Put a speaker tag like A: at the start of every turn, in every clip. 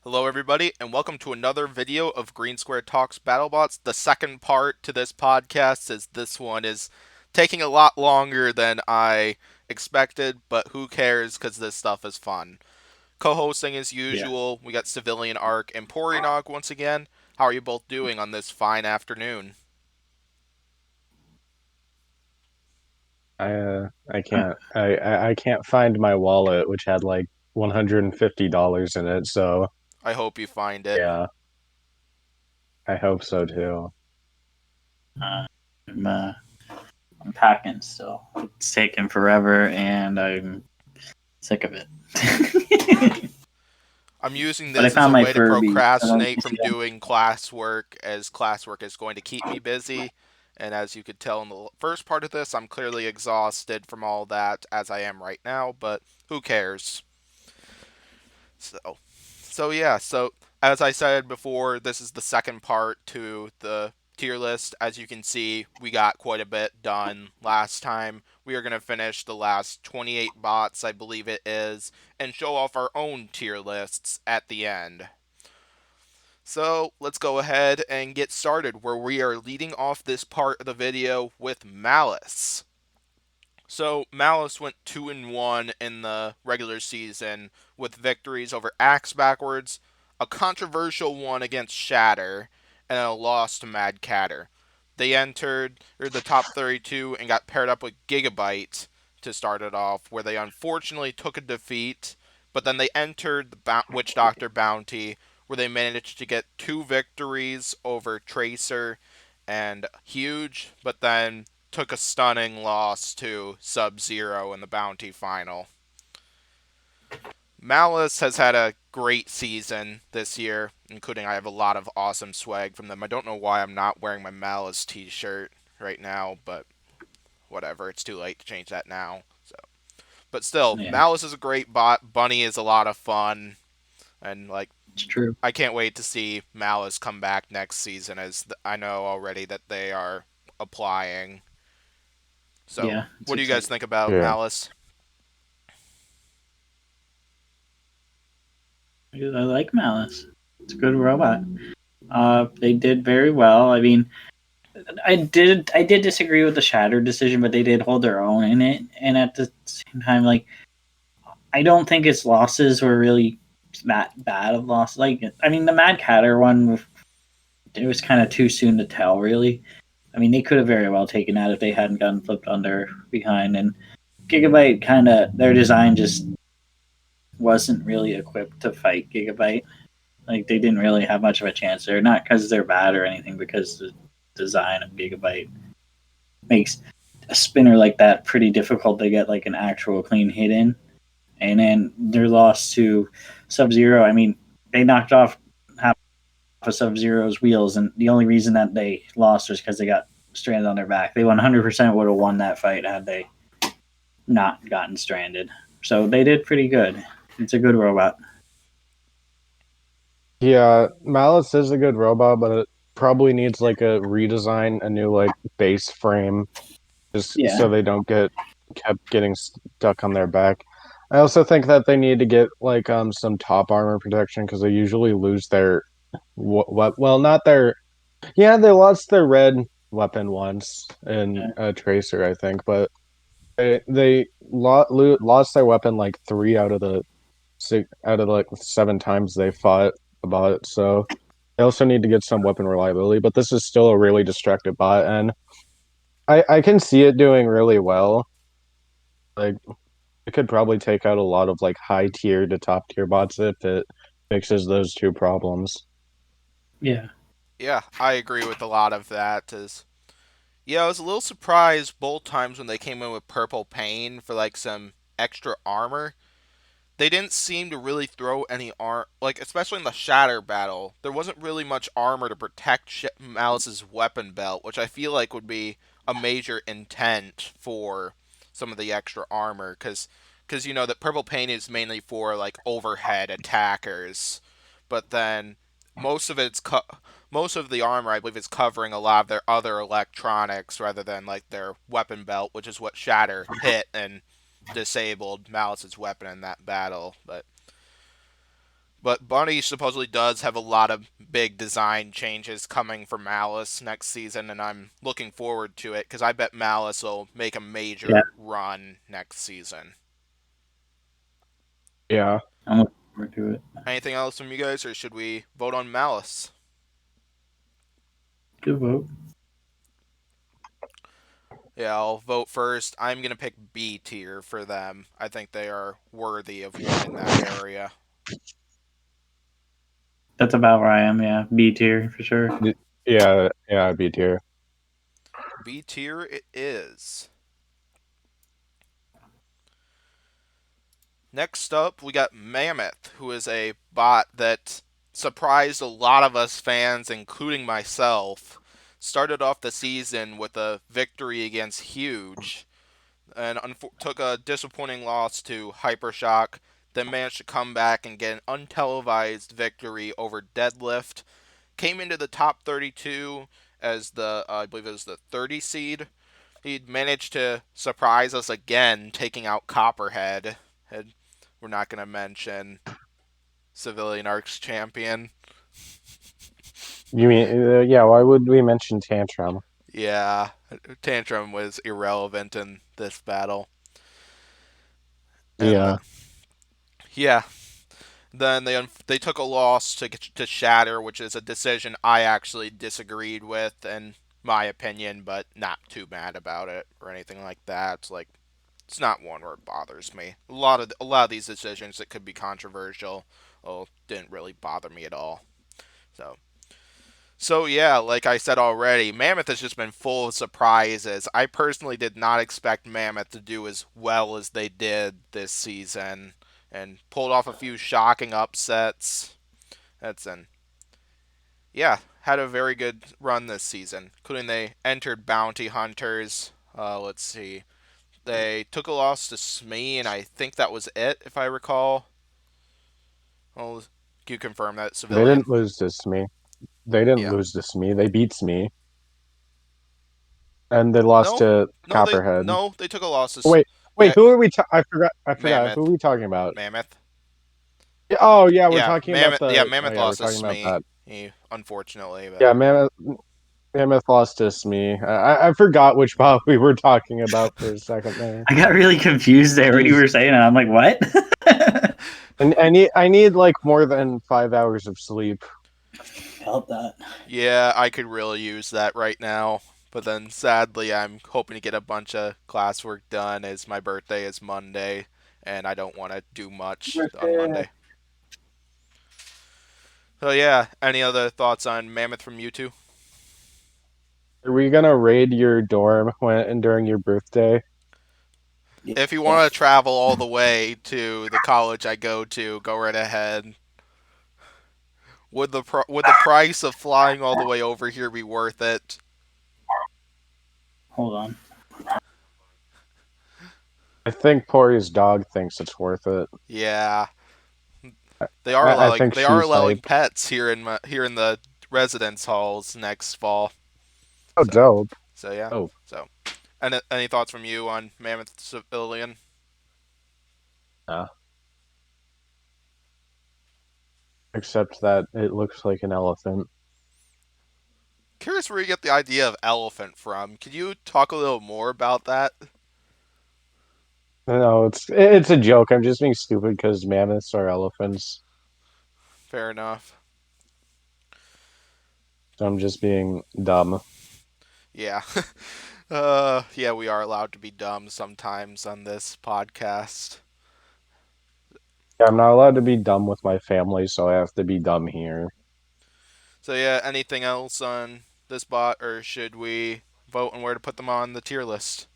A: Hello everybody, and welcome to another video of Green Square Talks Battlebots. The second part to this podcast, as this one is taking a lot longer than I expected, but who cares because this stuff is fun. Co-hosting as
B: Yeah,
A: usual, we got Civilian Arc and Pory Nog once again. How are you both doing on this fine afternoon?
C: I can't I can't find my wallet, which had like $150 in it. So
A: I hope you find it.
C: yeah, I hope so too.
B: uh, I'm, uh, I'm packing still. It's taking forever, and I'm sick of it.
A: I'm using
B: but I
A: this as
B: found
A: a
B: my
A: way to
B: Furby. I don't know if
A: procrastinate
B: you
A: from
B: see that.
A: doing classwork, as classwork is going to keep me busy. And as you could tell in the first part of this, I'm clearly exhausted from all that, as I am right now, but who cares? So, so as I said before, this is the second part to the tier list. As you can see, we got quite a bit done last time. We are going to finish the last 28 bots, I believe it is, and show off our own tier lists at the end. So let's go ahead and get started, where we are leading off this part of the video with Malice. So Malice went 2-1 in the regular season with victories over Axe Backwards, a controversial one against Shatter, and a loss to Mad Catter. They entered the top 32 and got paired up with Gigabyte to start it off, where they unfortunately took a defeat, but then they entered the Witch Doctor Bounty, where they managed to get two victories over Tracer and Huge, but then took a stunning loss to Sub-Zero in the Bounty final. Malice has had a great season this year, including I have a lot of awesome swag from them. I don't know why I'm not wearing my Malice t-shirt right now, but whatever. It's too late to change that now. So, but still,
B: Yeah,
A: Malice is a great bot. Bunny is a lot of fun, and like
B: it's true.
A: I can't wait to see Malice come back next season, as I know already that they are applying. So,
B: Yeah, it's
A: what do you guys
B: exciting.
A: think about
C: Yeah.
A: Malice?
B: I like Malice. It's a good robot. They did very well. I mean, I did disagree with the Shatter decision, but they did hold their own in it. And at the same time, like I don't think its losses were really that bad of loss. Like, I mean, the Mad Catter one, it was kind of too soon to tell, really. I mean, they could have very well taken that if they hadn't gotten flipped under behind. And Gigabyte kind of, their design just wasn't really equipped to fight Gigabyte. Like, they didn't really have much of a chance there. Not because they're bad or anything, because the design of Gigabyte makes a spinner like that pretty difficult to get like an actual clean hit in. And then their loss to Sub Zero, I mean, they knocked off half of Sub Zero's wheels, and the only reason that they lost was because they got stranded on their back. They 100% would have won that fight had they not gotten stranded. So they did pretty good. It's a good robot.
C: Yeah, Malice is a good robot, but it probably needs like a redesign, a new like base frame, just
B: Yeah,
C: so they don't get kept getting stuck on their back. I also think that they need to get like some top armor protection because they usually lose their what well not their yeah, they lost their red weapon once in
B: yeah,
C: Tracer, I think, but they lost their weapon like three out of the six out of like seven times they fought about it. So they also need to get some weapon reliability. But this is still a really destructive bot, and I can see it doing really well. Like it could probably take out a lot of like high tier to top tier bots if it fixes those two problems.
B: yeah,
A: Yeah, I agree with a lot of that. Yeah, I was a little surprised both times when they came in with Purple Pain for like some extra armor. They didn't seem to really throw any like especially in the Shatter battle. There wasn't really much armor to protect Malice's weapon belt, which I feel like would be a major intent for some of the extra armor, because you know that Purple Pain is mainly for like overhead attackers, but then most of it's most of the armor I believe is covering a lot of their other electronics rather than like their weapon belt, which is what Shatter hit and disabled Malice's weapon in that battle. But Bunny supposedly does have a lot of big design changes coming for Malice next season, and I'm looking forward to it because I bet Malice will make a
B: Yeah,
A: major run next season.
C: Yeah.
B: I'm looking forward to it.
A: Anything else from you guys, or should we vote on Malice?
B: Good vote.
A: Yeah, I'll vote first. I'm going to pick B tier for them. I think they are worthy of winning that area.
B: That's about where I am. Yeah, B tier for sure.
C: Yeah, B tier.
A: B tier it is. Next up, we got Mammoth, who is a bot that surprised a lot of us fans, including myself. Started off the season with a victory against Huge, and took a disappointing loss to Hypershock, then managed to come back and get an untelevised victory over Deadlift. Came into the top 32 as the, I believe it was the 30 seed. He'd managed to surprise us again, taking out Copperhead. And we're not going to mention Civilian Arcs champion.
C: You mean yeah? Why would we mention Tantrum?
A: Yeah, Tantrum was irrelevant in this battle. And
C: Yeah,
A: yeah, then they took a loss to Shatter, which is a decision I actually disagreed with, in my opinion, but not too mad about it or anything like that. It's not one where it bothers me. A lot of these decisions that could be controversial, didn't really bother me at all. So yeah, like I said already, Mammoth has just been full of surprises. I personally did not expect Mammoth to do as well as they did this season, and pulled off a few shocking upsets. That's an Yeah, had a very good run this season, including they entered Bounty Hunters. Let's see, they took a loss to Smee, and I think that was it, if I recall. Well, can you confirm that,
C: they
A: Civilian?
C: didn't lose to Smee. They didn't
A: Yeah.
C: lose to Smee. They beat Smee, and they lost
A: No,
C: to
A: no, they
C: Copperhead.
A: no, they took a loss to
C: Wait, wait.
A: yeah,
C: Who are we? I forgot. I forgot. Who are
A: Mammoth.
C: we talking about?
A: Mammoth.
C: Yeah, oh yeah, we're
A: Yeah,
C: talking about
A: Mammoth. Yeah,
C: the. Oh
A: Mammoth
C: yeah, we're
A: lost to
C: talking about
A: Smee.
C: that.
A: Unfortunately, but
C: Yeah, Mammoth lost to Smee. I forgot which bot we were talking about for a second there.
B: I got really confused there when you
C: Jeez.
B: were saying it. I'm like, what?
C: And I need like more than 5 hours of sleep.
B: Felt that.
A: yeah, I could really use that right now. But then sadly, I'm hoping to get a bunch of classwork done as my birthday is Monday, and I don't want to do much on Monday. So yeah, any other thoughts on Mammoth from you two?
C: Are we gonna raid your dorm during your birthday?
A: If you
B: Yeah.
A: want to travel all the way to the college I go to, go right ahead. Would the price of flying all the way over here be worth it?
B: Hold on.
C: I think Pory's dog thinks it's worth it.
A: Yeah,
C: I,
A: they are
C: I
A: allowing
C: think
A: they are
C: she's
A: allowing
C: hype.
A: pets here in the residence halls next fall.
C: Oh,
A: So
C: dope.
A: yeah.
C: Oh,
A: So any thoughts from you on Mammoth Civilian?
C: yeah. Except that it looks like an elephant.
A: Curious where you get the idea of elephant from. Could you talk a little more about that?
C: No, it's a joke. I'm just being stupid because mammoths are elephants.
A: Fair enough.
C: So I'm just being dumb.
A: Yeah. Yeah, we are allowed to be dumb sometimes on this podcast.
C: Yeah, I'm not allowed to be dumb with my family, so I have to be dumb here.
A: So yeah, anything else on this bot, or should we vote on where to put them on the tier list?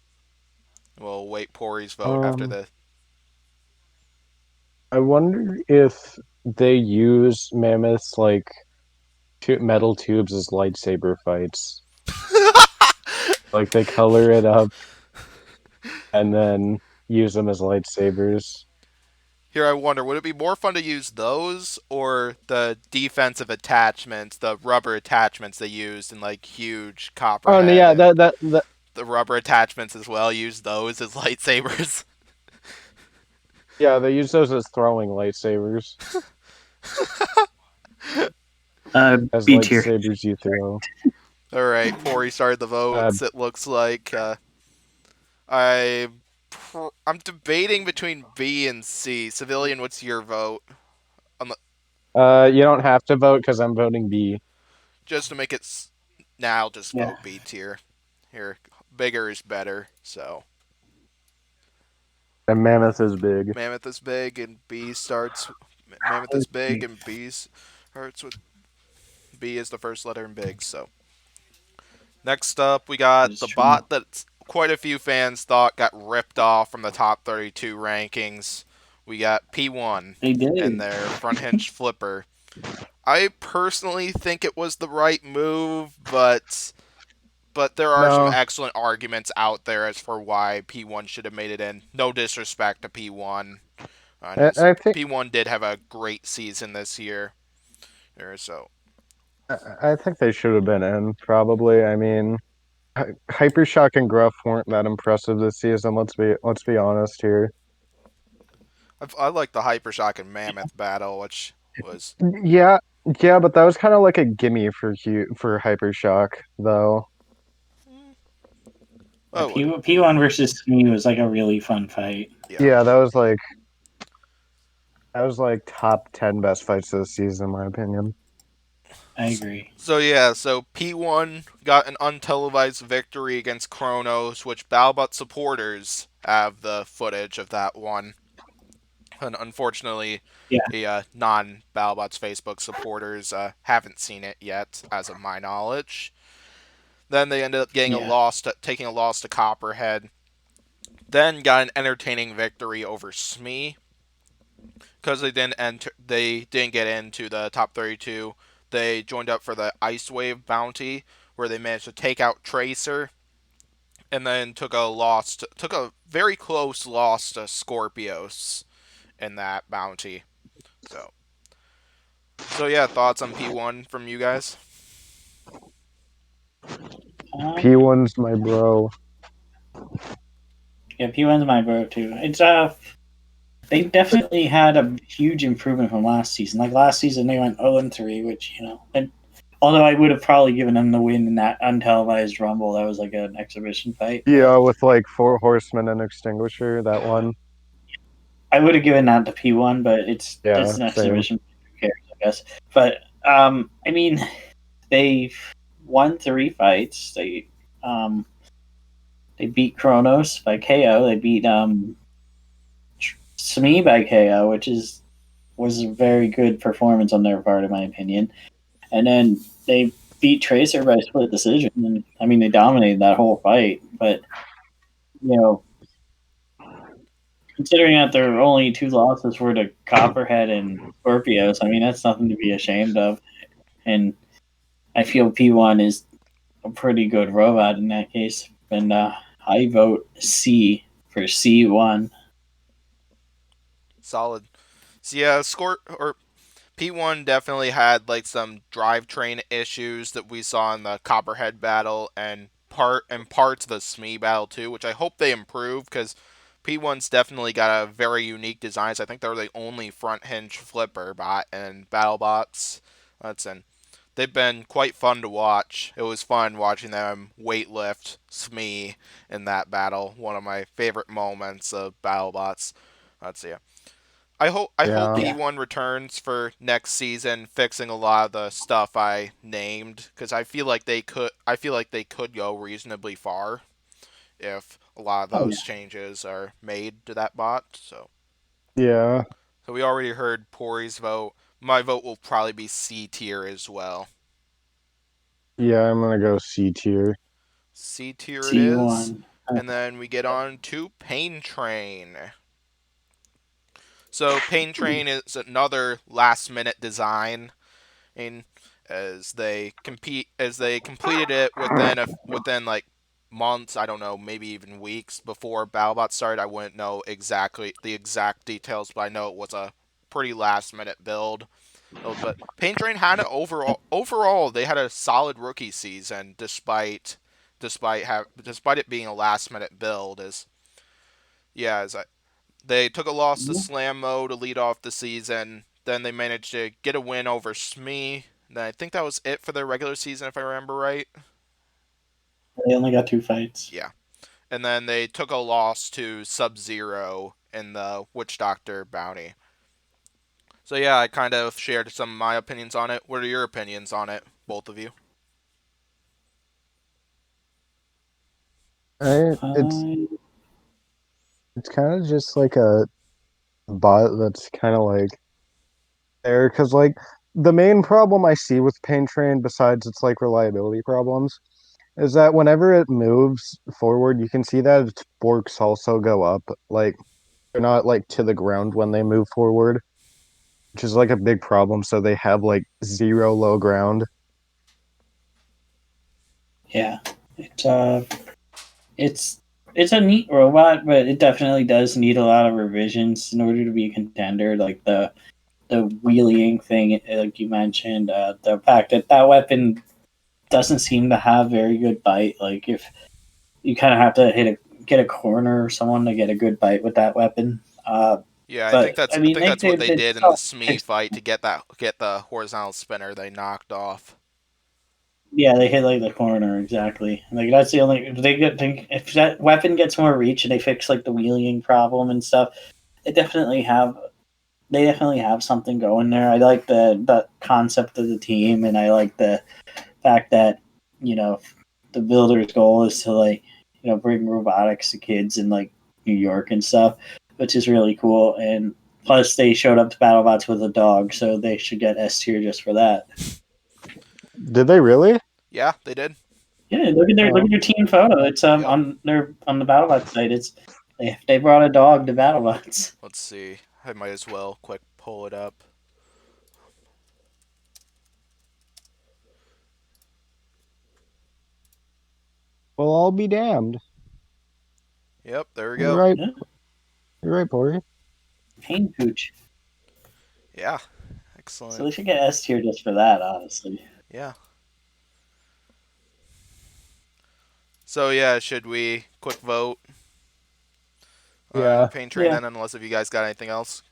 A: We'll wait Pory's vote after
C: Um,
A: the.
C: I wonder if they use mammoths like metal tubes as lightsaber fights. Like they color it up and then use them as lightsabers.
A: Here, I wonder, would it be more fun to use those or the defensive attachments, the rubber attachments they used in like huge
C: Oh no,
A: Copperhead
C: yeah,
A: and
C: that
A: the rubber attachments as well? Use those as lightsabers.
C: yeah, they use those as throwing lightsabers. As
B: B tier.
C: lightsabers you throw.
A: All right, Pory started the
C: Uh,
A: votes. It looks like I I'm debating between B and C. Civilian, what's your vote?
C: you don't have to vote because I'm voting B.
A: Just to make it now, just
B: Yeah,
A: vote B tier. Here, bigger is better. So
C: And Mammoth is big.
A: Mammoth is big, and B starts. Mammoth is big, and B starts with B is the first letter in big. So next up, we got
B: it's
A: the
B: true.
A: bot that quite a few fans thought got ripped off from the top 32 rankings. We got P1
B: They
A: and
B: did.
A: their front hinge flipper. I personally think it was the right move, but there are some
C: No,
A: excellent arguments out there as for why P1 should have made it in. No disrespect to P1, as
C: I think
A: P1 did have a great season this year. So
C: I think they should have been in. Probably. I mean, Hypershock and Gruff weren't that impressive this season. Let's be honest here.
A: I like the Hypershock and Mammoth battle, which was
C: Yeah, yeah, but that was kind of like a gimme for Hypershock, though.
B: Yeah,
A: oh
B: P1 versus Smee was like a really fun fight.
A: yeah.
C: Yeah, that was like top 10 best fights of the season, in my opinion.
B: I agree.
A: So yeah, so P1 got an untelevised victory against Kronos, which Battlebot supporters have the footage of that one. And unfortunately,
B: Yeah,
A: the non-Battlebots Facebook supporters haven't seen it yet, as of my knowledge. Then they ended up
B: yeah,
A: taking a loss to Copperhead. Then got an entertaining victory over Smee because They didn't get into the top 32. They joined up for the Ice Wave bounty, where they managed to take out Tracer, and then took a very close loss to Scorpios in that bounty. So yeah, thoughts on P1 from you guys?
B: um,
C: P1's my bro.
B: yeah. P1's my bro too. It's they definitely had a huge improvement from last season. Like last season, they went 0-3, which and although I would have probably given them the win in that untelevised Rumble, that was like an exhibition fight. But
C: Yeah, with like four horsemen and extinguisher, that one.
B: I would have given that to P1, but it's
C: Yeah,
B: an
C: same.
B: exhibition. Who cares, I guess. But I mean, they won 3 fights. They beat Kronos by KO. They beat Smee by KO, which was a very good performance on their part, in my opinion. And then they beat Tracer by split decision. And I mean, they dominated that whole fight. But you know, considering that their only 2 losses were to Copperhead and Scorpios, I mean, that's nothing to be ashamed of. And I feel P1 is a pretty good robot in that case. And I vote C for C1.
A: Solid. So yeah, P1 definitely had like some drivetrain issues that we saw in the Copperhead battle and parts of the Smee battle too, which I hope they improve because P1's definitely got a very unique design. So I think they're the only front hinge flipper bot in Battlebots. That's in. They've been quite fun to watch. It was fun watching them weightlift Smee in that battle. One of my favorite moments of Battlebots. That's yeah. I hope
C: Yeah.
B: Yeah.
A: P1 returns for next season, fixing a lot of the stuff I named because I feel like they could go reasonably far if a lot of
B: Oh,
A: those
B: yeah.
A: changes are made to that bot.
C: Yeah.
A: So we already heard Pory's vote. My vote will probably be C tier as well.
C: Yeah, I'm gonna go C tier.
A: C tier it is,
B: C1.
A: and then we get on to Pain Train. So Pain Train is another last minute design in as they completed it within like months, I don't know, maybe even weeks before BattleBot started. I wouldn't know exactly the exact details, but I know it was a pretty last minute build. But Pain Train had an overall they had a solid rookie season despite it being a last minute build. As yeah, as I, they took a loss to Slamo to lead off the season. Then they managed to get a win over Smee. Then I think that was it for their regular season, if I remember right.
B: They only got 2 fights.
A: Yeah. And then they took a loss to Sub-Zero in the Witch Doctor bounty. So yeah, I kind of shared some of my opinions on it. What are your opinions on it, both of you?
C: I, it's
B: Uh,
C: it's kind of just like a bot that's kind of like there because like the main problem I see with Pain Train, besides its like reliability problems, is that whenever it moves forward, you can see that its forks also go up. Like they're not like to the ground when they move forward, which is like a big problem. So they have like zero low ground.
B: yeah, it's it's it's a neat robot, but it definitely does need a lot of revisions in order to be a contender. Like the wheeling thing, like you mentioned, the fact that that weapon doesn't seem to have very good bite. Like if you kind of have to get a corner or someone to get a good bite with that weapon.
A: Yeah, I think
B: But
A: that's
B: I
A: I
B: mean,
A: think that's what they
B: they
A: did in the Smee fight to get the horizontal spinner they knocked off.
B: yeah, they hit like the corner exactly. Like that's the only if that weapon gets more reach and they fix like the wheeling problem and stuff. They definitely have they definitely have something going there. I like the concept of the team, and I like the fact that you know the builder's goal is to like bring robotics to kids in like New York and stuff, which is really cool. And plus, they showed up to BattleBots with a dog, so they should get S tier just for that.
C: Did they really?
A: Yeah, they did.
B: Yeah, look
C: Oh,
B: at their team photo. It's
A: Yep.
B: on the BattleBots site. It's they brought a dog to BattleBots.
A: Let's see. I might as well quick pull it up.
C: well, I'll be damned.
A: Yep, there we
C: You're
A: go.
C: right.
B: Yeah,
C: You're right, Pory.
B: pain pooch.
A: Yeah,
B: So
A: excellent.
B: they should get S tier just for that, honestly.
A: Yeah. So yeah, should we quick vote on
C: Yeah.
A: Pain Train
B: Yeah,
A: then? Unless if you guys got anything else.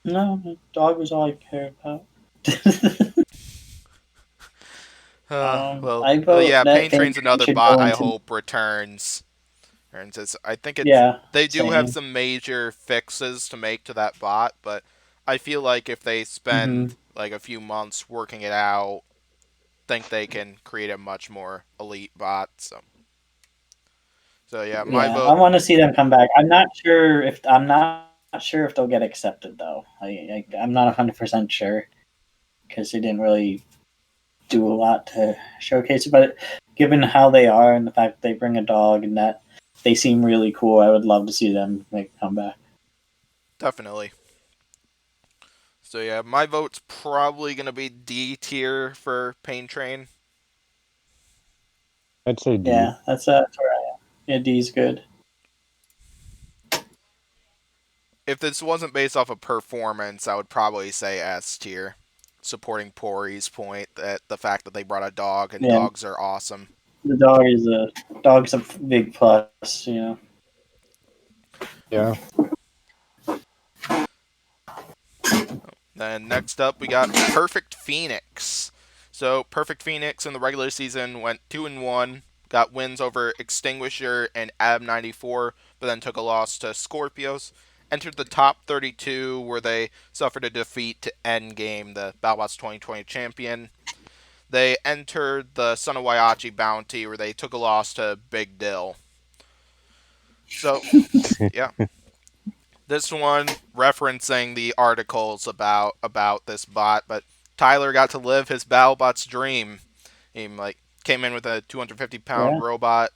B: no, the dog was all I cared about. I vote
A: Yeah,
B: that
A: Pain
B: pain
A: Train's
B: train
A: another
B: should
A: bot
B: go
A: I
B: into
A: hope returns. And says I think it's
B: yeah,
A: they do have
B: same.
A: some major fixes to make to that bot, but I feel like if they
B: Hmm.
A: spend like a few months working it out, think they can create a much more elite bot. So yeah, my
B: Yeah, I
A: vote.
B: want to see them come back. I'm not sure if they'll get accepted though. I'm not 100% sure because they didn't really do a lot to showcase it. But given how they are and the fact that they bring a dog and that they seem really cool, I would love to see them make a comeback.
A: Definitely. So yeah, my vote's probably gonna be D tier for Pain Train.
C: I'd say D.
B: Yeah, that's where I am. Yeah, D's good.
A: If this wasn't based off of performance, I would probably say S tier. Supporting Pory's point that the fact that they brought a dog and
B: Yeah,
A: dogs are awesome.
B: the dog's a big plus. You know.
C: Yeah.
A: Then next up we got Perfect Phoenix. So Perfect Phoenix in the regular season went 2-1, got wins over Extinguisher and Ab 94, but then took a loss to Scorpios. Entered the top 32 where they suffered a defeat to Endgame, the Battlebots 2020 champion. They entered the Son of Waiaci bounty where they took a loss to Big Dill. So, yeah, this one referencing the articles about this bot, but Tyler got to live his BattleBots dream. He like came in with a 250-pound
B: Yeah,
A: robot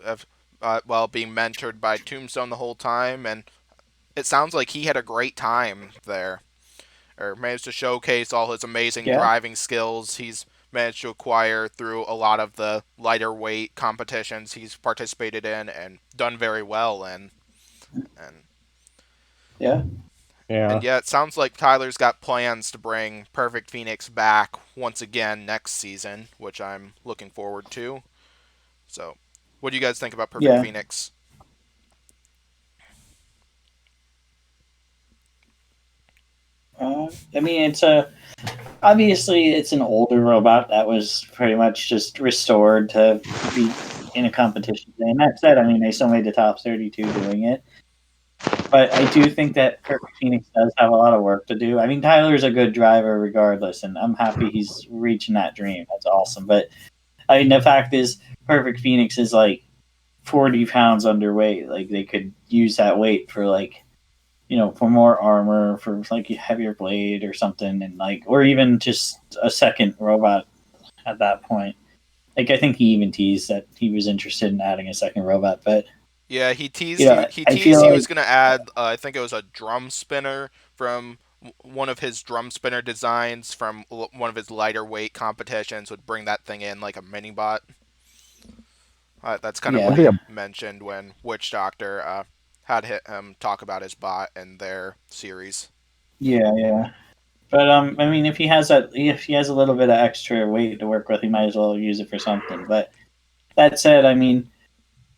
A: while being mentored by Tombstone the whole time, and it sounds like he had a great time there. Or managed to showcase all his amazing
B: yeah,
A: driving skills he's managed to acquire through a lot of the lighter weight competitions he's participated in and done very well in. And
B: yeah,
A: And
C: Yeah.
A: yeah, it sounds like Tyler's got plans to bring Perfect Phoenix back once again next season, which I'm looking forward to. So, what do you guys think about Perfect
B: yeah.
A: Phoenix?
B: I mean, obviously it's an older robot that was pretty much just restored to be in a competition. And that said, I mean, they still made the top 32 doing it. But I do think that Perfect Phoenix does have a lot of work to do. I mean, Tyler's a good driver regardless, and I'm happy he's reaching that dream. That's awesome. But I mean, the fact is, Perfect Phoenix is like 40 pounds underweight. Like they could use that weight for like, for more armor, for like a heavier blade or something, and like, or even just a second robot at that point. Like I think he even teased that he was interested in adding a second robot, but
A: Yeah, he teased he
B: I feel
A: teased he
B: like
A: was gonna add. I think it was a drum spinner from one of his drum spinner designs from one of his lighter weight competitions. Would bring that thing in like a mini bot. That's kind of what
B: yeah,
C: That'd
A: he
C: be
A: mentioned when Witch Doctor had him talk about his bot in their series.
B: yeah. But I mean, if he has a little bit of extra weight to work with, he might as well use it for something. But that said, I mean,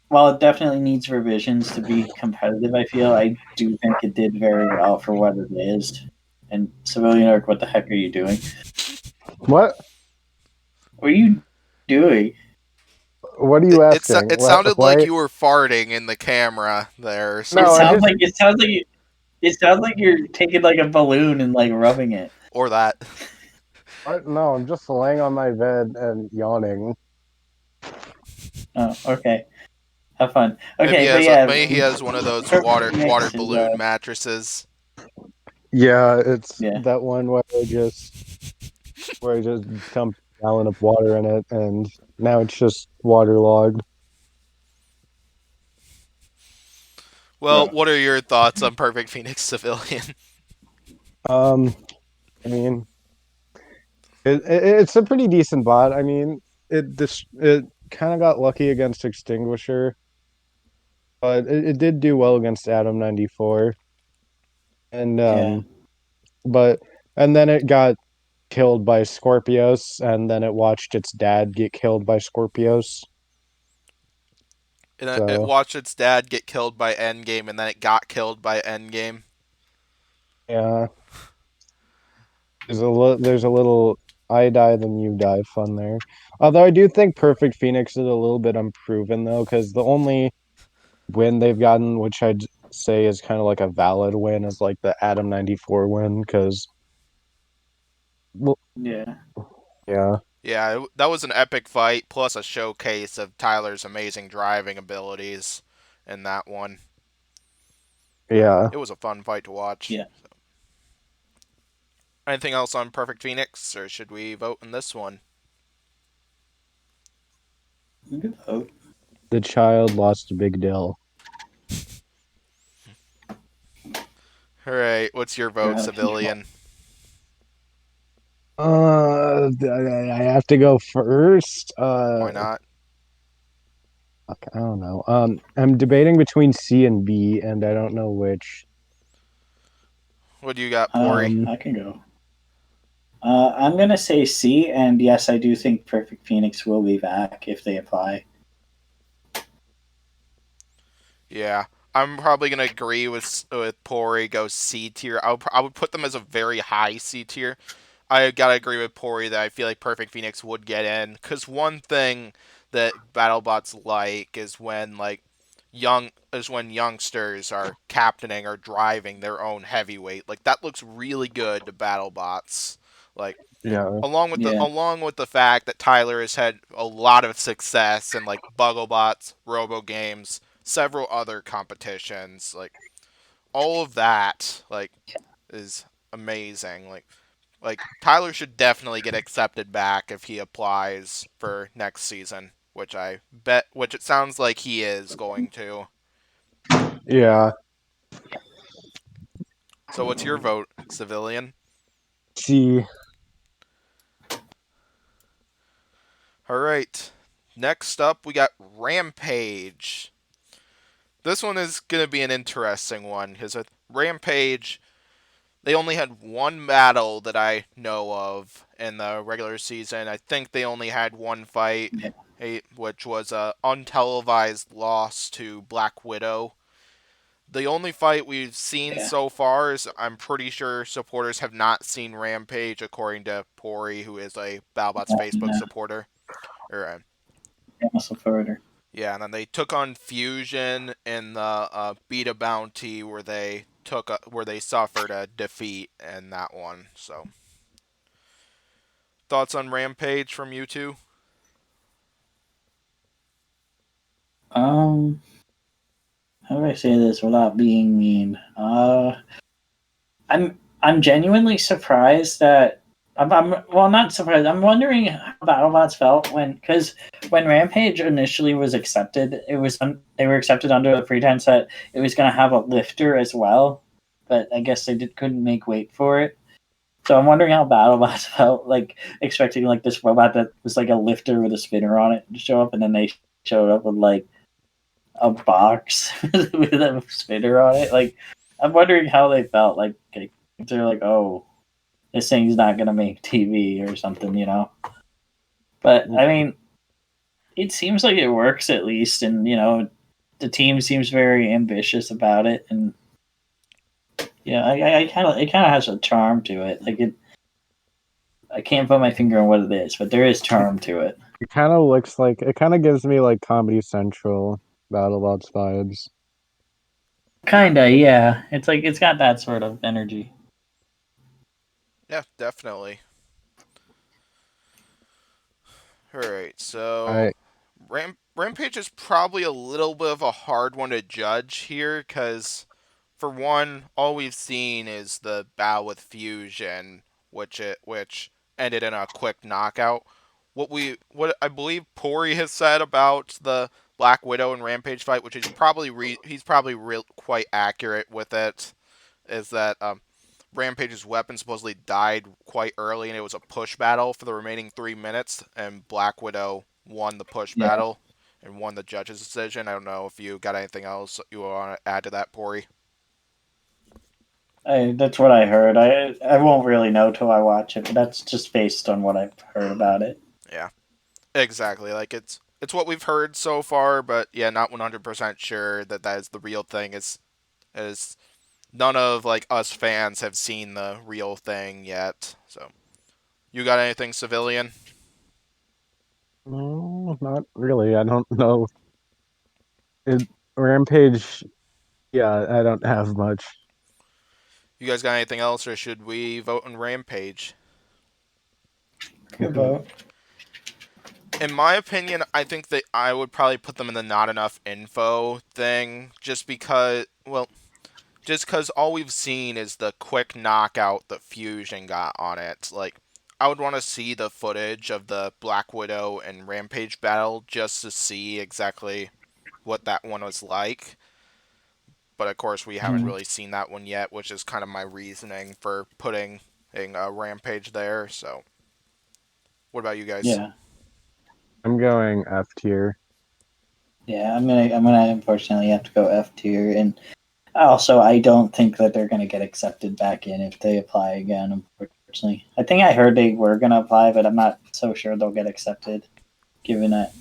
B: while it definitely needs revisions to be competitive, I do think it did very well for what it is. And Civilian Arc, what the heck are you doing?
C: what?
B: What are you doing?
C: What are
A: It,
C: you
A: it,
C: asking?
A: it sounded like
C: Why?
A: you were farting in the camera there.
B: It
C: No,
A: So
C: I
B: sounds
C: just
B: like it sounds like you're taking like a balloon and like rubbing it.
A: or that.
C: no, I'm just laying on my bed and yawning.
B: Oh, okay. Have fun.
A: Maybe
B: Okay, but yeah,
A: he has one of those
B: Perfect
A: water
B: Phoenix is
A: balloon mattresses.
C: Yeah, it's
B: yeah.
C: that one where I just dumped a gallon of water in it, and now it's just waterlogged.
A: Well, what are your thoughts on Perfect Phoenix Civilian?
C: Um, I mean, it's a pretty decent bot. I mean, it kind of got lucky against Extinguisher, but it did do well against Adam 94, and
B: Yeah.
C: but and then it got killed by Scorpios, and then it watched its dad get killed by Scorpios.
A: And it
C: So
A: watched its dad get killed by Endgame, and then it got killed by Endgame.
C: yeah, there's a little I die then you die fun there. Although I do think Perfect Phoenix is a little bit unproven though, because the only win they've gotten, which I'd say is kind of like a valid win, is like the Adam 94 win. Because well,
B: Yeah.
C: yeah,
A: Yeah, that was an epic fight, plus a showcase of Tyler's amazing driving abilities in that one.
C: yeah.
A: It was a fun fight to watch.
B: Yeah.
A: Anything else on Perfect Phoenix, or should we vote in this one?
B: Good vote.
C: The child lost a big deal.
A: Alright, what's your
B: You're
A: vote,
B: out of control.
A: Civilian?
C: I have to go first.
A: Why not?
C: Fuck, I don't know. I'm debating between C and B, and I don't know which.
A: What do you got, Pory?
B: I can go. I'm gonna say C, and yes, I do think Perfect Phoenix will be back if they apply.
A: Yeah, I'm probably gonna agree with Pory. Go C tier. I would put them as a very high C tier. I gotta agree with Pory that I feel like Perfect Phoenix would get in, because one thing that BattleBots like is when youngsters are captaining or driving their own heavyweight. Like that looks really good to BattleBots. Like
C: Yeah,
B: Yeah.
A: along with the fact that Tyler has had a lot of success in like Bugglebots, Robo Games, several other competitions. Like all of that is amazing. Like Tyler should definitely get accepted back if he applies for next season, which it sounds like he is going to.
C: yeah.
A: So what's your vote, Civilian?
C: C.
A: All right. Next up, we got Rampage. This one is going to be an interesting one because with Rampage, they only had one battle that I know of in the regular season. I think they only had one fight,
B: Yeah.
A: which was a untelevised loss to Black Widow. The only fight we've seen
B: Yeah.
A: so far is I'm pretty sure supporters have not seen Rampage, according to Pory, who is a Battlebots Facebook
B: No,
A: supporter. Or
B: muscle forwarder.
A: yeah, and then they took on Fusion in the Beta Bounty, where where they suffered a defeat in that one. So, thoughts on Rampage from you two?
B: How do I say this without being mean? I'm genuinely surprised that I'm well, not surprised. I'm wondering how BattleBots felt because when Rampage initially was accepted, they were accepted under the pretense that it was going to have a lifter as well, but I guess couldn't make weight for it. So I'm wondering how BattleBots felt like expecting like this robot that was like a lifter with a spinner on it to show up, and then they showed up with like a box with a spinner on it. Like, I'm wondering how they felt. Like, if they're like, "Oh, this thing's not gonna make TV or something," you know. But I mean, it seems like it works at least, and the team seems very ambitious about it, and yeah, I kind of it kind of has a charm to it. Like it, I can't put my finger on what it is, but there is charm to it.
C: It kind of looks like it kind of gives me like Comedy Central BattleBots vibes.
B: Kinda, yeah. It's like it's got that sort of energy.
A: Yeah, definitely. All right, so
C: I
A: Rampage is probably a little bit of a hard one to judge here because, for one, all we've seen is the battle with Fusion, which ended in a quick knockout. What I believe Pory has said about the Black Widow and Rampage fight, which is he's probably quite accurate with it, is that Rampage's weapon supposedly died quite early, and it was a push battle for the remaining 3 minutes, and Black Widow won the push
B: Yeah.
A: battle and won the judge's decision. I don't know if you got anything else you want to add to that, Pory.
B: That's what I heard. I won't really know till I watch it, but that's just based on what I've heard about it.
A: Yeah, exactly. Like it's what we've heard so far, but yeah, not 100% sure that that is the real thing. Is none of like us fans have seen the real thing yet. So, you got anything civilian?
C: no, not really. I don't know. It, Rampage, yeah, I don't have much.
A: You guys got anything else, or should we vote on Rampage?
B: Good vote.
A: In my opinion, I think that I would probably put them in the not enough info thing, just because all we've seen is the quick knockout that Fusion got on it. Like, I would want to see the footage of the Black Widow and Rampage battle just to see exactly what that one was like. But of course, we haven't
B: Mhm.
A: really seen that one yet, which is kind of my reasoning for putting a Rampage there. So, what about you guys?
B: Yeah,
C: I'm going F tier.
B: yeah. I'm gonna unfortunately have to go F tier, and also I don't think that they're gonna get accepted back in if they apply again. Unfortunately, I think I heard they were gonna apply, but I'm not so sure they'll get accepted, given that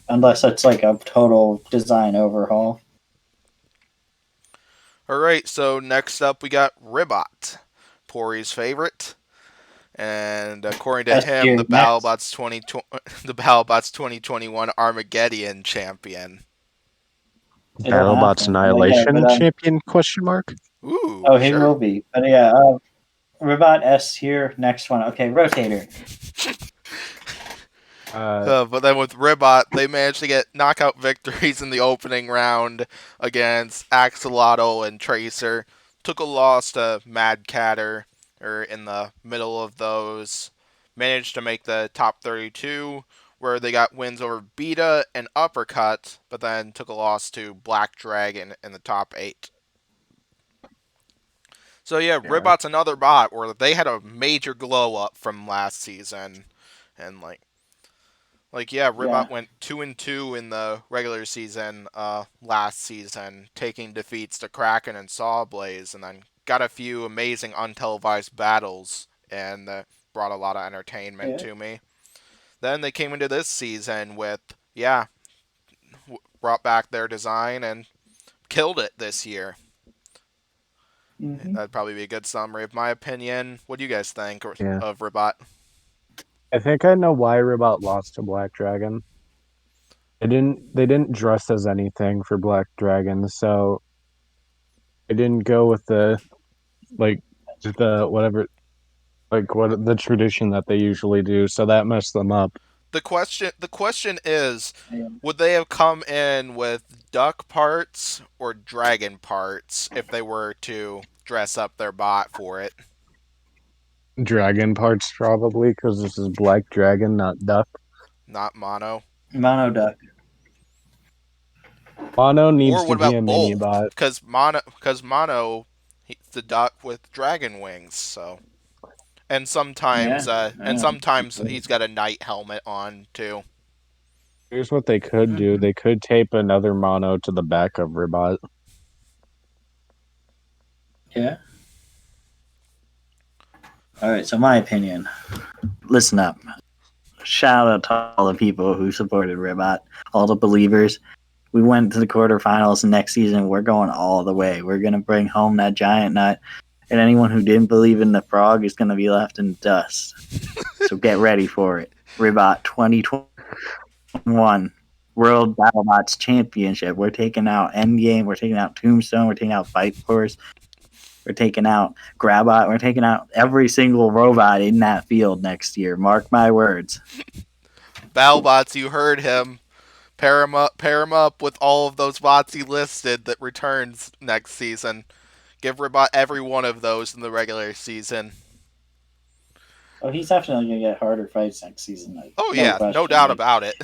B: unless it's like a total design overhaul.
A: All right, so next up we got Ribbot, Pory's favorite, and according to
B: S
A: him,
B: tier next.
A: the Battlebots 2021 Armageddon champion.
B: It'll
C: BattleBots
B: happen. Yeah,
C: Annihilation
B: but
C: champion question mark?
A: Ooh,
B: oh, he
A: sure.
B: will be. But yeah, Ribbot S tier. Next one. Okay, Rotator.
C: Uh,
A: But then with Ribbot, they managed to get knockout victories in the opening round against Axolotl and Tracer. Took a loss to Mad Catter, or in the middle of those. Managed to make the top 32, where they got wins over Beta and Uppercut, but then took a loss to Black Dragon in the top 8. So yeah,
C: yeah.
A: Ribbot's another bot where they had a major glow up from last season, and yeah,
B: Yeah.
A: Ribbot went 2-2 in the regular season last season, taking defeats to Kraken and Sawblaze, and then got a few amazing untelevised battles, and brought a lot of entertainment
B: Yeah.
A: to me. Then they came into this season with, yeah, brought back their design and killed it this year. That'd probably be a good summary of my opinion. What do you guys think
C: Yeah.
A: of Ribbot?
C: I think I know why Ribbot lost to Black Dragon. They didn't dress as anything for Black Dragon, so they didn't go with like the whatever like what the tradition that they usually do, so that messed them up.
A: The question is,
B: Yeah.
A: would they have come in with duck parts or dragon parts if they were to dress up their bot for it?
C: Dragon parts probably because this is Black Dragon, not Duck.
A: Not mono.
B: Mono duck.
C: Mono needs
A: Or
C: to
A: what
C: be a
A: about
C: mini
A: both?
C: bot.
A: Because mono, he's the duck with dragon wings. So, and sometimes,
B: Yeah.
A: uh, and
B: Yeah.
A: sometimes he's got a knight helmet on too.
C: Here's what they could do. They could tape another mono to the back of Ribbot.
B: Yeah. All right. So my opinion. Listen up. Shout out to all the people who supported Ribbot, all the believers. We went to the quarterfinals, and next season we're going all the way. We're gonna bring home that giant nut, and anyone who didn't believe in the frog is gonna be left in the dust. So get ready for it. Ribbot 2021 World Battlebots Championship. We're taking out Endgame. We're taking out Tombstone. We're taking out Fight Force. We're taking out Grabot. We're taking out every single robot in that field next year. Mark my words.
A: Battlebots, you heard him. Pair him up with all of those bots he listed that returns next season. Give Ribbot every one of those in the regular season.
B: Oh, he's definitely gonna get harder fights next season. Like,
A: Oh
B: no
A: yeah, no
B: question.
A: doubt
B: Like,
A: about it.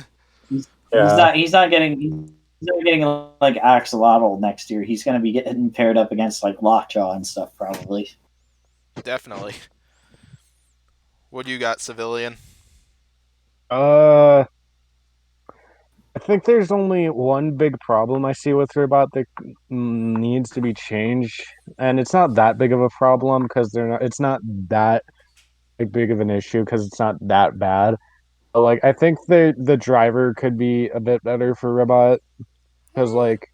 B: he's
C: Yeah.
B: not. He's not getting. He's not getting like Axolotl next year. He's gonna be getting paired up against like Lockjaw and stuff probably.
A: Definitely. What do you got, civilian?
C: Uh, I think there's only one big problem I see with Ribbot that needs to be changed, and it's not that big of a problem because they're not. It's not that big of an issue because it's not that bad. But, like I think the driver could be a bit better for Ribbot because like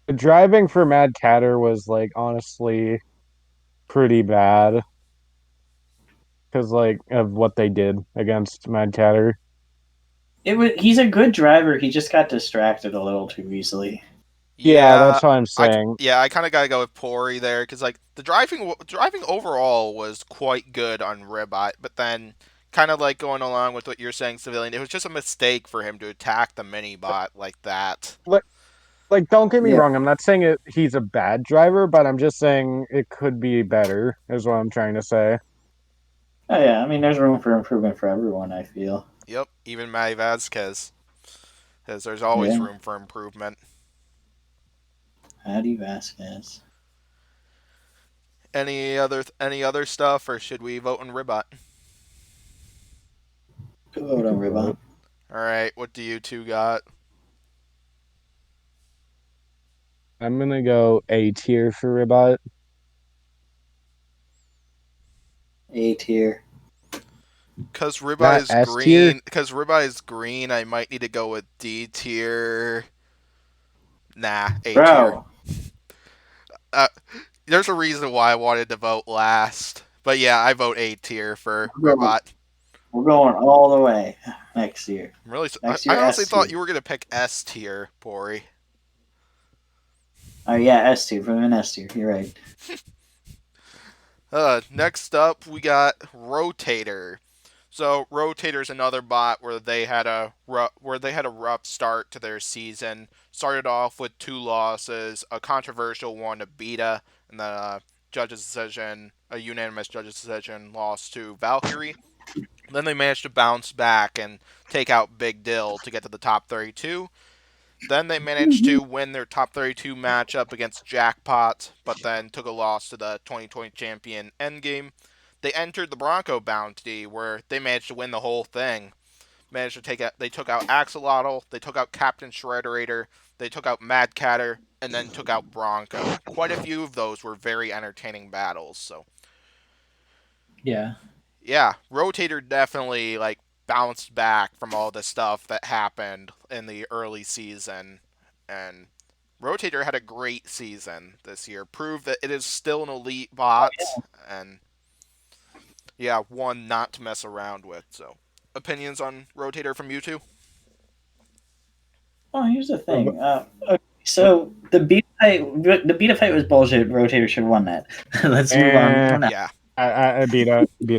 C: the driving for Mad Catter was like honestly pretty bad because like of what they did against Mad Catter.
B: He's a good driver. He just got distracted a little too easily.
C: Yeah,
A: Yeah,
C: that's what I'm saying.
A: I kind of gotta go with Pory there because like the driving overall was quite good on Ribbot, but then kind of like going along with what you're saying, civilian, it was just a mistake for him to attack the mini bot like that.
C: Like, don't get me
B: Yeah.
C: wrong. I'm not saying he's a bad driver, but I'm just saying it could be better. Is what I'm trying to say.
B: Oh yeah. I mean, there's room for improvement for everyone. I feel.
A: Yep, even Matty Vasquez, because there's always
B: Yeah.
A: room for improvement.
B: Addy Vasquez.
A: Any other stuff, or should we vote on Ribbot?
B: Go vote on Ribbon.
A: All right, what do you two got?
C: I'm gonna go A tier for Ribbot.
B: A tier.
A: Cause Ribbot
C: Not
A: is
C: S tier.
A: green. Cause Ribbot is green. I might need to go with D tier. Nah, A tier.
B: Bro.
A: Uh, there's a reason why I wanted to vote last, but yeah, I vote A tier for Ribbot.
B: We're going all the way next year.
A: I'm really,
B: Next
A: I
B: year,
A: honestly
B: S
A: thought
B: tier.
A: you were gonna pick S tier, Pory.
B: Oh yeah, S tier. From an S tier. You're right.
A: Next up we got Rotator. So Rotator's another bot where they had a rough start to their season. Started off with 2 losses, a controversial one to Beta, and then a unanimous judge's decision loss to Valkyrie. Then they managed to bounce back and take out Big Dill to get to the top 32. Then they managed to win their top 32 matchup against Jackpot, but then took a loss to the 2020 champion Endgame. They entered the Bronco Bounty, where they managed to win the whole thing. They took out Axolotl, they took out Captain Shredderator, they took out Mad Catter, and then took out Bronco. Quite a few of those were very entertaining battles. So
B: Yeah.
A: yeah, Rotator definitely like bounced back from all the stuff that happened in the early season, and Rotator had a great season this year. Proved that it is still an elite bot, and yeah, one not to mess around with. So, opinions on Rotator from you two?
B: Oh, here's the thing. Okay, so the beta fight was bullshit. Rotator should have won that. Let's move on
C: Eh,
B: from that.
A: Yeah.
C: I beat.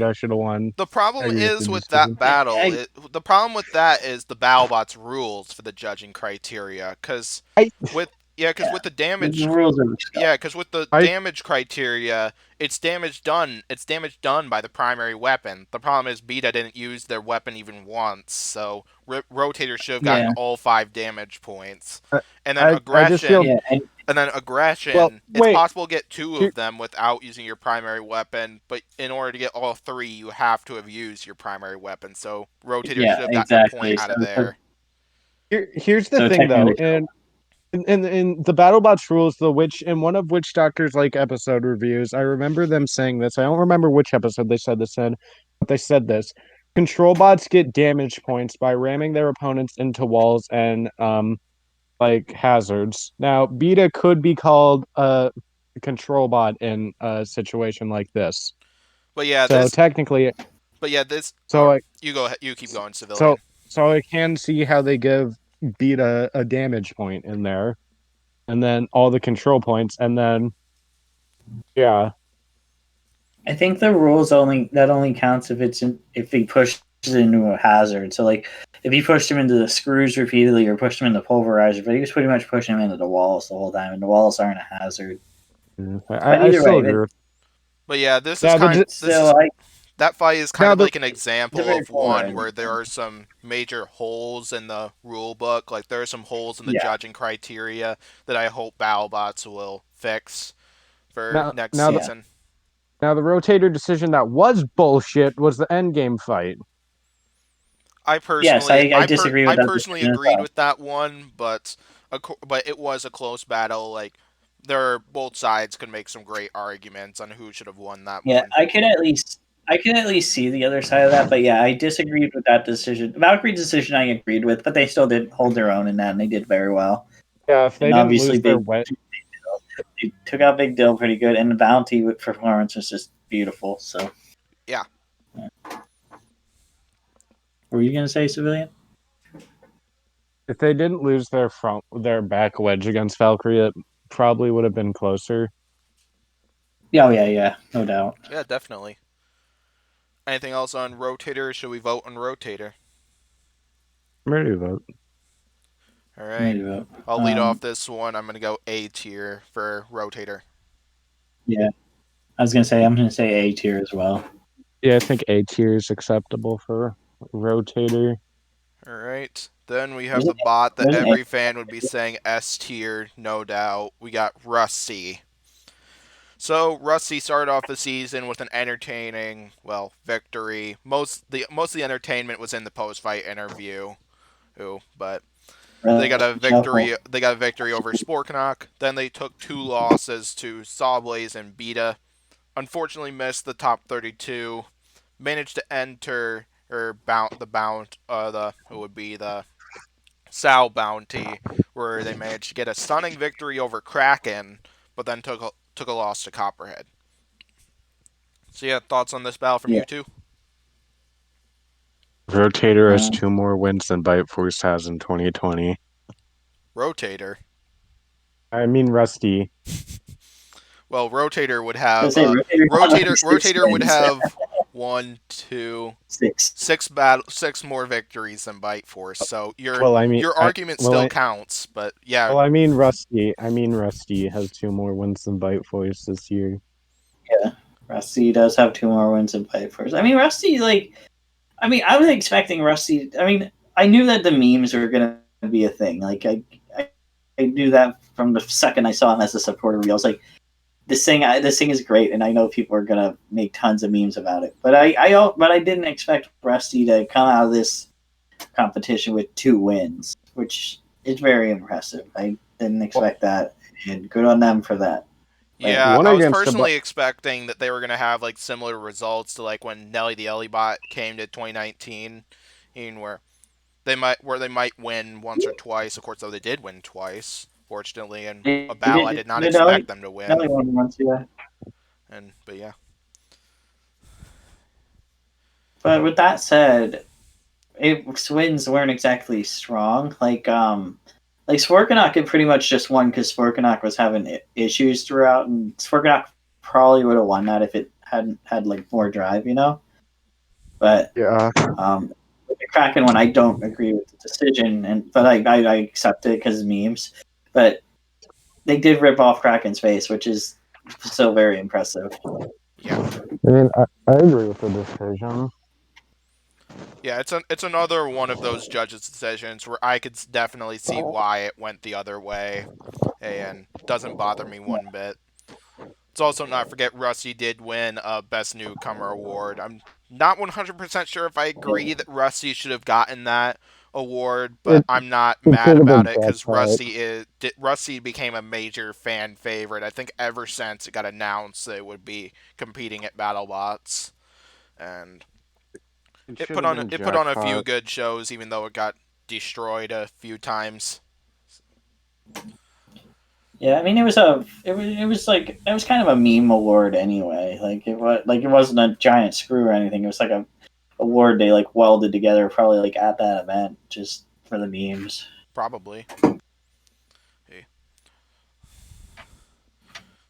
C: I should have won.
A: The
C: I
A: problem
C: agree with the
A: is with that
C: decision.
A: battle.
B: I,
A: The problem with that is the BattleBots rules for the judging criteria. Because
C: I
A: with yeah, because
B: yeah,
A: with the
B: the
A: damage
B: rules are
A: yeah, because with the
C: I
A: damage criteria, it's damage done. It's damage done by the primary weapon. The problem is Beta didn't use their weapon even once, so Rotator should have gotten
B: yeah,
A: all 5 damage points.
C: I
A: And then
C: I just feel
A: aggression,
B: yeah,
A: and then
C: well.
A: aggression. It's
C: Wait,
A: possible to get two
C: here,
A: of them without using your primary weapon, but in order to get all three, you have to have used your primary weapon. So Rotator
B: yeah,
A: should have gotten a point
B: exactly.
A: out
B: So,
A: of
B: so,
A: there.
C: here's the
B: so
C: thing though,
B: technically,
C: and in the BattleBots rules, the witch in one of Witch Doctor's like episode reviews, I remember them saying this. I don't remember which episode they said this in, but they said this. Control bots get damage points by ramming their opponents into walls and like hazards. Now, Beta could be called a control bot in a situation like this.
A: But yeah,
C: So
A: this.
C: technically,
A: But yeah, this.
C: so
A: Or
C: I
A: you go ahead. You keep going,
C: so
A: civilian.
C: so I can see how they give Beta a damage point in there, and then all the control points, and then yeah,
B: I think the rules only counts if he pushes into a hazard. So like if he pushed him into the screws repeatedly or pushed him into the pulverizer, but he was pretty much pushing him into the walls the whole time, and the walls aren't a hazard. But
C: I
B: either
C: still
B: way,
C: agree with
A: But yeah, this is
C: now.
A: kind. This
B: still,
A: is that fight is kind
C: Now
A: of
C: the
A: like an
B: it's a
A: example
B: very
A: of one
B: polarizing.
A: where there are some major holes in the rule book. Like there are some holes in the
B: Yeah,
A: judging criteria that I hope BattleBots will fix for
C: now
A: next
C: now the
B: yeah.
A: season.
C: now the rotator decision that was bullshit was the end game fight.
B: Yes, I disagree
A: I
B: with that
A: personally
B: decision as
A: agreed
B: well.
A: with that one, but it was a close battle. Like there, both sides could make some great arguments on who should have won that
B: Yeah,
A: one.
B: I can at least see the other side of that, but yeah, I disagreed with that decision. Valkyrie's decision I agreed with, but they still did hold their own in that, and they did very well.
C: Yeah, if they
B: And
C: didn't
B: obviously,
C: lose their
B: Big
C: wet,
B: they took out Big Dill pretty good, and the Bounty performance was just beautiful. So,
A: Yeah.
B: yeah. What were you gonna say, civilian?
C: if they didn't lose their back wedge against Valkyrie, it probably would have been closer.
B: Yeah, oh, yeah, no doubt.
A: Yeah, definitely. Anything else on Rotator? Should we vote on Rotator?
C: I'm ready to vote.
A: All right.
B: Maybe vote.
A: I'll lead off this one. I'm going to go A tier for Rotator.
B: Yeah, I'm gonna say A tier as well.
C: Yeah, I think A tier is acceptable for rotator.
A: All right. Then we have
B: There's
A: the
B: an,
A: bot that
B: there's an A.
A: every fan would be saying S tier, no doubt. We got Rusty. So Rusty started off the season with an entertaining, victory. Most of the entertainment was in the post-fight interview. But they got a
B: Shuffle.
A: victory. They got a victory over Sporkanock. Then they took 2 losses to Sawblaze and Beta. Unfortunately, missed the top 32. Managed to enter or the who would be the Sal bounty, where they managed to get a stunning victory over Kraken, but then took a loss to Copperhead. So yeah, thoughts on this battle from
B: Yeah.
A: you two?
C: Rotator has
B: Uh,
C: 2 more wins than Bite Force has in 2020.
A: Rotator.
C: I mean Rusty.
A: Well, Rotator would
B: I
A: have
B: was gonna say six
A: Rotator would
B: wins.
A: have one, two,
B: Six.
A: six more victories than Bite Force. So
C: Well, I mean,
A: your argument still
C: I
A: counts, but yeah,
C: well, I mean Rusty. I mean Rusty has 2 more wins than Bite Force this year.
B: Yeah, Rusty does have 2 more wins in Fight Force. I mean, Rusty, I was expecting Rusty. I mean, I knew that the memes were gonna be a thing. I knew that from the second I saw him as a supporter. I was like, this thing is great, and I know people are gonna make tons of memes about it. But I didn't expect Rusty to come out of this competition with 2 wins, which is very impressive. I didn't expect that, and good on them for that. But
A: yeah,
C: One
A: I was
C: against the
A: personally expecting that they were gonna have like similar results to like when Nelly the Ellibot came to 2019, where they might win once or twice. Of course, though they did win twice. Fortunately, in
B: They
A: a battle I did not expect them to win.
B: Nelly won once, yeah.
A: But yeah.
B: But with that said, wins weren't exactly strong. Like Sporkanock had pretty much just won because Sporkanock was having issues throughout, and Sporkanock probably would have won that if it hadn't had like more drive, you know. But
C: Yeah.
B: with the Kraken one, I don't agree with the decision, but I accept it because memes. But they did rip off Kraken's face, which is still very impressive.
A: Yeah.
C: I mean, I agree with the decision.
A: Yeah, it's another one of those judges' decisions where I could definitely see why it went the other way, and doesn't bother me one bit. Let's also not forget Rusty did win a Best Newcomer award. I'm not 100% sure if I agree that Rusty should have gotten that award, but
C: It
A: I'm not
C: it
A: mad
C: should have been
A: about it because
C: Jackpot.
A: Rusty became a major fan favorite. I think ever since it got announced that it would be competing at Battlebots, and
C: It
A: it
C: should
A: put
C: have
A: on
C: been
A: it put on a few
C: Jackpot.
A: good shows, even though it got destroyed a few times.
B: Yeah, I mean it was kind of a meme award anyway. It wasn't a giant screw or anything. It was like a award they like welded together probably like at that event just for the memes.
A: Probably. Hey.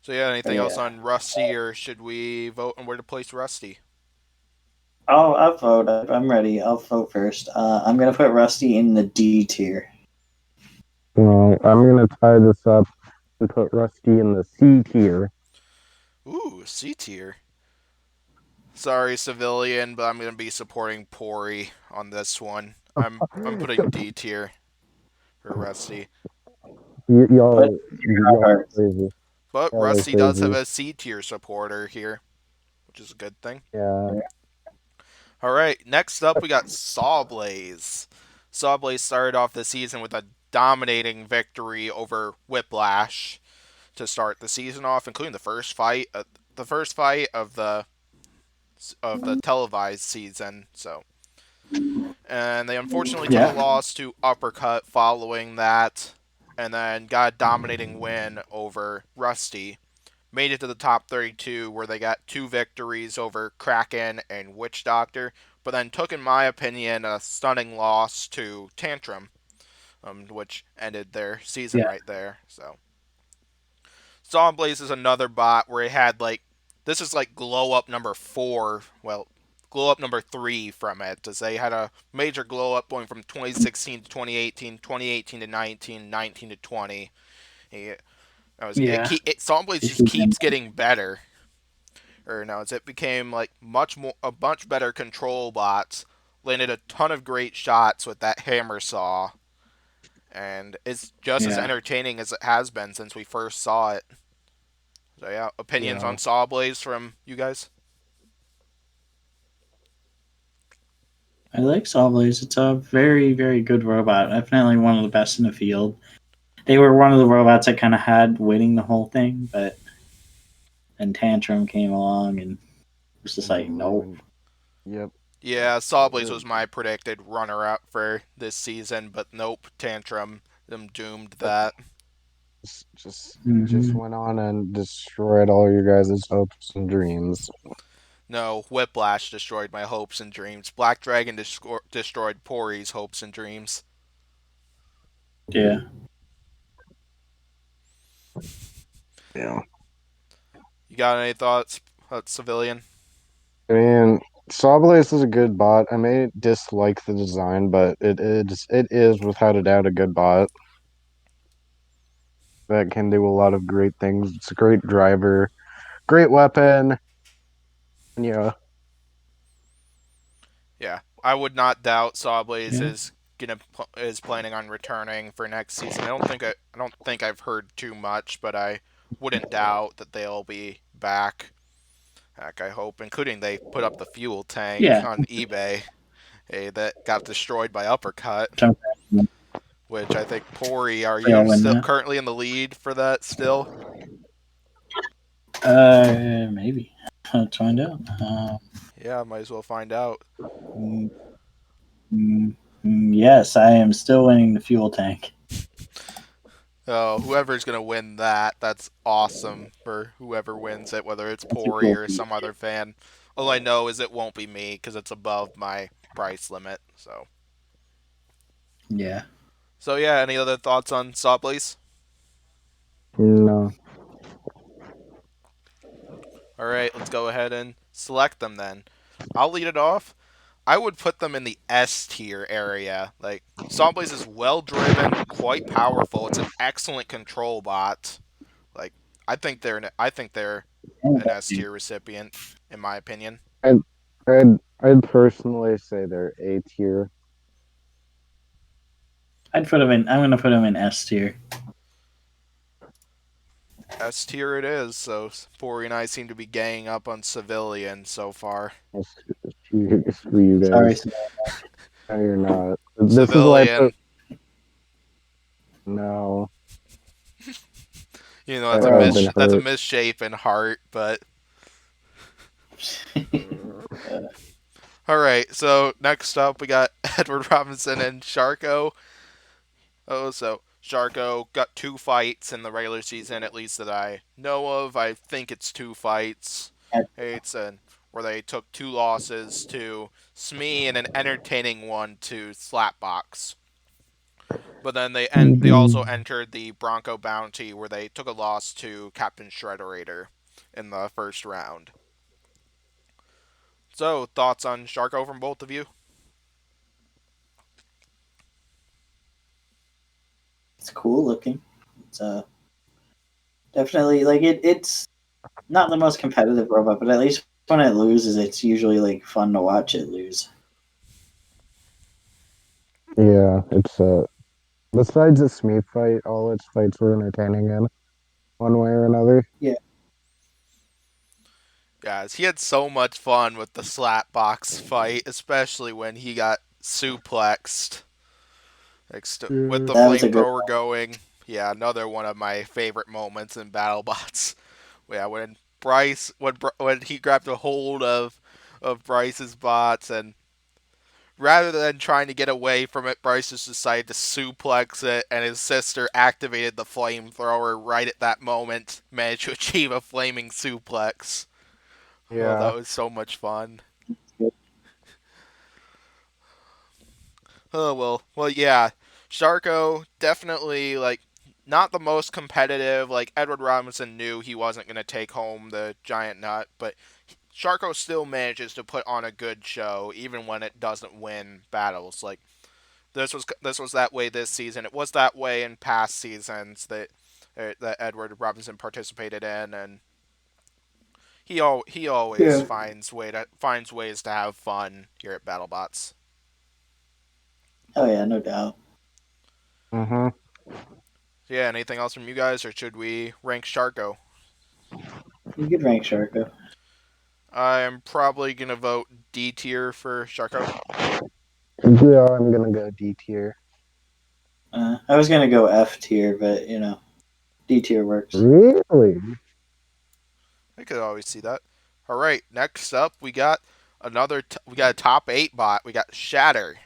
A: So yeah,
B: But
A: anything else
B: yeah.
A: on Rusty, or should we vote on where to place Rusty?
B: I'll vote. I'm ready. I'll vote first. I'm gonna put Rusty in the D tier.
C: Well, I'm gonna tie this up and put Rusty in the C tier.
A: Ooh, C tier. Sorry, civilian, but I'm gonna be supporting Pory on this one. I'm putting D tier for Rusty.
B: Put
C: Y'all are
B: hearts.
C: crazy.
A: But
C: Y'all are
A: Rusty does have
C: crazy.
A: a C tier supporter here, which is a good thing.
C: Yeah.
A: Alright, next up we got Sawblaze. Sawblaze started off the season with a dominating victory over Whiplash to start the season off, including the first fight of the televised season. So, and they unfortunately took a
B: Yeah.
A: loss to Uppercut following that, and then got a dominating win over Rusty. Made it to the top 32, where they got 2 victories over Kraken and Witch Doctor, but then took, in my opinion, a stunning loss to Tantrum, which ended their season
B: Yeah.
A: right there. So, Stormblaze is another bot where it had like, this is like glow up number 4. Well, glow up number 3 from it, as they had a major glow up going from 2016 to 2018, 2018 to 19, 19 to 20.
B: Yeah.
A: Stormblaze just keeps getting better. Or no, as it became like a much better control bots, landed a ton of great shots with that hammer saw, and it's just as
B: Yeah.
A: entertaining as it has been since we first saw it. So yeah, opinions
C: Yeah.
A: on Sawblaze from you guys?
B: I like Sawblaze. It's a very, very good robot. Definitely one of the best in the field. They were one of the robots I kind of had winning the whole thing, but then Tantrum came along and it was just like, nope.
C: Yep.
A: Yeah, Sawblaze was my predicted runner-up for this season, but nope, Tantrum, them doomed that.
C: Just went on and destroyed all your guys' hopes and dreams.
A: No, Whiplash destroyed my hopes and dreams. Black Dragon destroyed Pory's hopes and dreams.
B: Yeah.
C: Yeah.
A: You got any thoughts, Civilian?
C: I mean, Sawblaze is a good bot. I may dislike the design, but it is without a doubt a good bot that can do a lot of great things. It's a great driver, great weapon, and yeah.
A: Yeah, I would not doubt Sawblaze
B: Yeah.
A: is planning on returning for next season. I don't think I've heard too much, but I wouldn't doubt that they'll be back. Heck, I hope, including they put up the fuel tank
B: Yeah.
A: on eBay, that got destroyed by Uppercut, which I think Pory, are
B: They all
A: you
B: win
A: still
B: that.
A: currently in the lead for that still?
B: Maybe. Let's find out.
A: Yeah, might as well find out.
B: Mm, yes, I am still winning the fuel tank.
A: Oh, whoever's gonna win that, that's awesome for whoever wins it, whether it's
B: That's a
A: Pory
B: cool
A: or
B: feat.
A: some other fan. All I know is it won't be me because it's above my price limit.
B: Yeah.
A: So yeah. Any other thoughts on Sawblaze?
C: No.
A: All right, let's go ahead and select them then. I'll lead it off. I would put them in the S tier area. Like Sawblaze is well driven, quite powerful. It's an excellent control bot. Like I think they're an S tier recipient, in my opinion.
C: I'd, I'd personally say they're A tier.
B: I'd put him in. I'm gonna put him in S tier.
A: S tier it is. So Pori and I seem to be ganging up on Civilian so far.
C: Screw you
B: Sorry,
C: guys. No, you're not. This is why I put
A: Civilian,
C: no.
A: that's a
C: I've been hurt.
A: misshapen heart, but all right. So next up, we got Edward Robinson and Sharko. Oh, so Sharko got 2 fights in the regular season, at least that I know of. I think it's 2 fights. It's where they took 2 losses to Smee and an entertaining one to Slapbox. But then they also entered the Bronco Bounty, where they took a loss to Captain Shredderator in the first round. So thoughts on Sharko from both of you?
B: it's cool looking. It's definitely like it's not the most competitive robot, but at least when it loses, it's usually like fun to watch it lose.
C: Yeah, it's besides the Smee fight, all its fights were entertaining in one way or another.
B: Yeah.
A: Guys, he had so much fun with the Slapbox fight, especially when he got suplexed. With the
B: That was a good
A: flamethrower going. Yeah, another one of my favorite moments in BattleBots. Yeah, when he grabbed a hold of Bryce's bots, and rather than trying to get away from it, Bryce just decided to suplex it, and his sister activated the flamethrower right at that moment, managed to achieve a flaming suplex. Oh, that
C: Yeah.
A: was so much fun.
B: one.
A: Oh well, yeah. Sharko definitely like not the most competitive. Like Edward Robinson knew he wasn't going to take home the giant nut, but Sharko still manages to put on a good show even when it doesn't win battles. Like this was that way this season. It was that way in past seasons that Edward Robinson participated in, and he always
B: Yeah.
A: finds ways to have fun here at BattleBots.
B: Oh yeah, no doubt.
C: Mm-hmm.
A: So yeah, anything else from you guys, or should we rank Sharko?
B: You could rank Sharko.
A: I'm probably gonna vote D tier for Sharko.
C: Yeah, I'm gonna go D tier.
B: I was gonna go F tier, but D tier works.
C: Really?
A: I could always see that. All right, next up we got we got a top 8 bot. We got Shatter.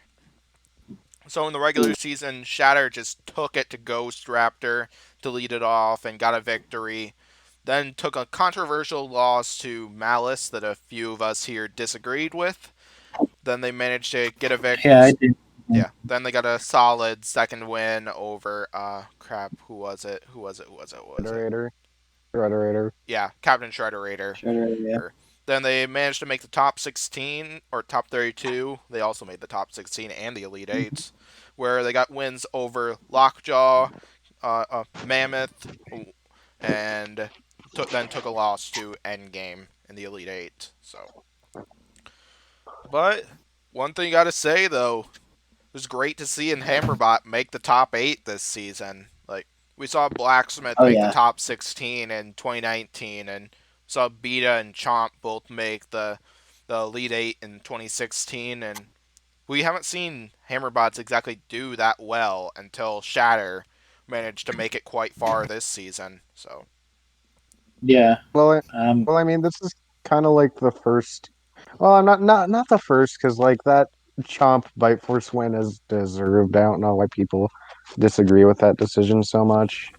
A: So in the regular season, Shatter just took it to Ghost Raptor to lead it off and got a victory. Then took a controversial loss to Malice that a few of us here disagreed with. Then they managed to get a
B: Yeah, I did.
A: yeah. Then they got a solid second win over crap. Who was it? Who was it?
C: Shredderator. Shredderator.
A: Yeah, Captain Shredderator.
B: Sharko, yeah.
A: Then they managed to make the top 16 or top 32. They also made the top 16 and the Elite Eights, where they got wins over Lockjaw, Mammoth, and then took a loss to Endgame in the Elite Eight. So, but one thing you got to say though, it was great to see in Hammerbot make the top 8 this season. Like we saw Blacksmith
B: Oh
A: make the
B: yeah.
A: top 16 in 2019, and saw Beta and Chomp both make the Elite 8 in 2016, and we haven't seen Hammerbots exactly do that well until Shatter managed to make it quite far this season. So
B: Yeah.
C: Well,
B: Um.
C: I mean, this is kind of like the first. Well, I'm not the first because like Chomp Bite Force win is deserved. I don't know why people disagree with that decision so much.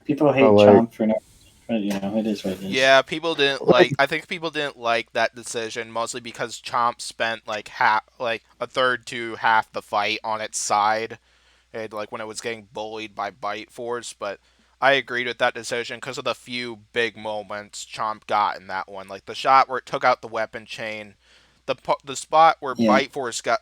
B: People
C: But
B: hate
C: like,
B: Chomp for no reason, but it is what it is.
A: Yeah, people didn't
C: like
A: like. I think people didn't like that decision mostly because Chomp spent like a third to half the fight on its side, and like when it was getting bullied by Bite Force. But I agreed with that decision because of the few big moments Chomp got in that one, like the shot where it took out the weapon chain, the spot where
B: Yeah,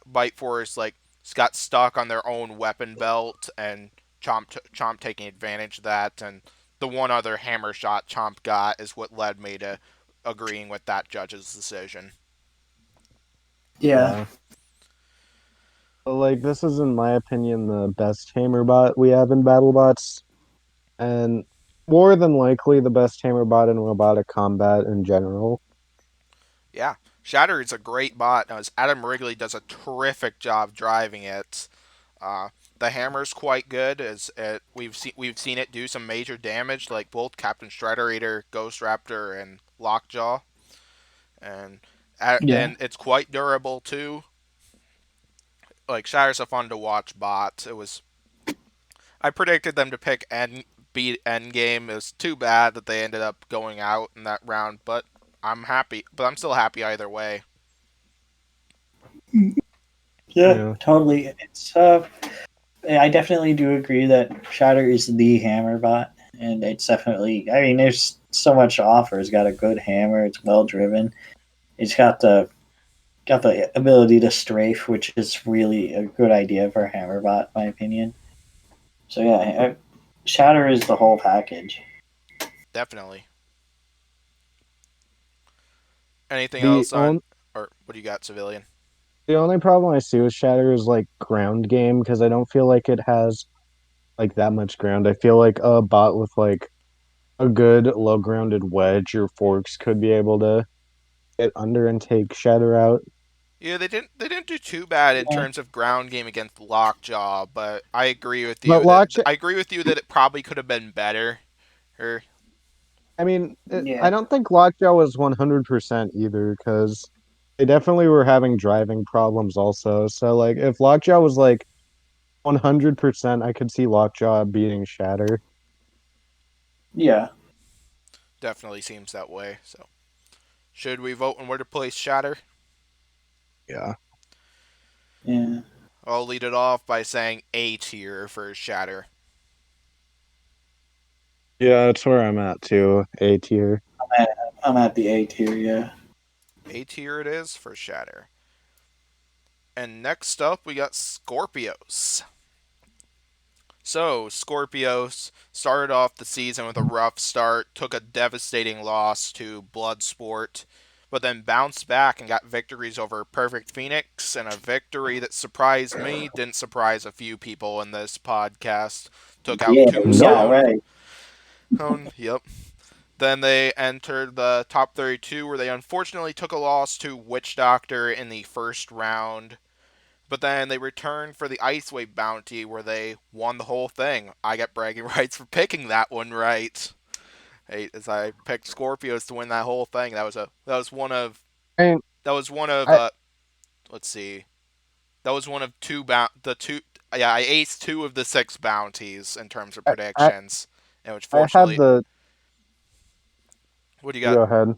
A: Bite Force like got stuck on their own weapon belt, and Chomp taking advantage of that, and the one other hammer shot Chomp got is what led me to agreeing with that judge's decision.
B: yeah,
C: yeah. But like this is in my opinion the best Hammerbot we have in BattleBots, and more than likely the best Hammerbot in robotic combat in general.
A: Yeah, Shatter is a great bot. As Adam Wrigley does a terrific job driving it. Uh, the hammer's quite good, as we've seen it do some major damage, like both Captain Shredderator, Ghost Raptor, and Lockjaw, and
B: yeah,
A: and it's quite durable too. Like Shatter's a fun to watch bot. It was I predicted them to pick beat Endgame. It was too bad that they ended up going out in that round, but I'm happy. But I'm still happy either way.
B: yeah.
C: Yeah.
B: Totally. It's I definitely do agree that Shatter is the hammer bot, and it's definitely. I mean, there's so much to offer. It's got a good hammer. It's well driven. It's got the ability to strafe, which is really a good idea for a hammer bot, in my opinion. So yeah, Shatter is the whole package.
A: Definitely. Anything
C: The
A: else on,
C: only
A: or what do you got, Civilian?
C: the only problem I see with Shatter is like ground game because I don't feel like it has like that much ground. I feel like a bot with like a good low grounded wedge or forks could be able to get under and take Shatter out.
A: Yeah, they didn't do too bad in
B: Yeah,
A: terms of ground game against Lockjaw, but I agree with
C: But
A: you that
C: Lockjaw,
A: it probably could have been better. Or
C: I mean, I
B: yeah,
C: don't think Lockjaw was 100% either because they definitely were having driving problems also. So like if Lockjaw was like 100%, I could see Lockjaw beating Shatter.
B: yeah.
A: definitely seems that way. So should we vote on where to place Shatter?
C: Yeah.
B: Yeah.
A: I'll lead it off by saying A tier for Shatter.
C: Yeah, that's where I'm at too. A tier.
B: I'm at, I'm at the A tier. Yeah.
A: A tier it is for Shatter. And next up, we got Scorpios. So, Scorpios started off the season with a rough start, took a devastating loss to Bloodsport, but then bounced back and got victories over Perfect Phoenix, and a victory that surprised me, didn't surprise a few people in this podcast. Took out
B: Yeah.
C: Nope.
B: Yeah.
A: Tombstone.
B: Right.
A: Yep. Then they entered the top 32, where they unfortunately took a loss to Witch Doctor in the first round. But then they returned for the Ice Wave bounty, where they won the whole thing. I get bragging rights for picking that one right. Hey, as I picked Scorpios to win that whole thing. That was one of
C: I mean,
A: that was one of
C: I
A: let's see. That was one of the two. Yeah, I aced two of the six bounties in terms of
C: I
A: predictions, and which
C: I had
A: fortunately,
C: the.
A: what do you
C: You
A: got?
C: go ahead.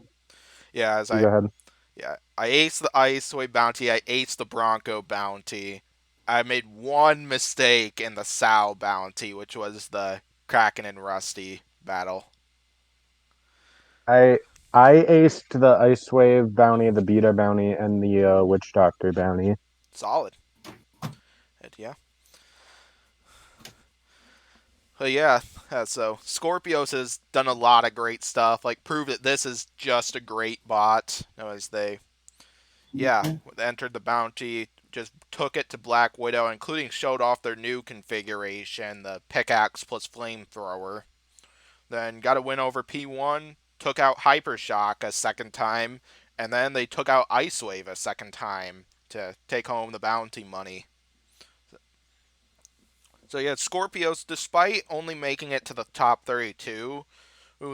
A: Yeah, as
C: You go
A: I
C: ahead.
A: Yeah, I aced the Iceway bounty. I aced the Bronco bounty. I made one mistake in the Sal bounty, which was the Kraken and Rusty battle.
C: I I aced the Ice Wave bounty, the Beta bounty, and the Witch Doctor bounty.
A: Solid. Yeah. But yeah, so Scorpios has done a lot of great stuff. Like, proved that this is just a great bot. As they, yeah, entered the bounty, just took it to Black Widow, including showed off their new configuration, the pickaxe plus flamethrower. Then got a win over P1, took out Hypershock a second time, and then they took out Ice Wave a second time to take home the bounty money. So yeah, Scorpios, despite only making it to the top 32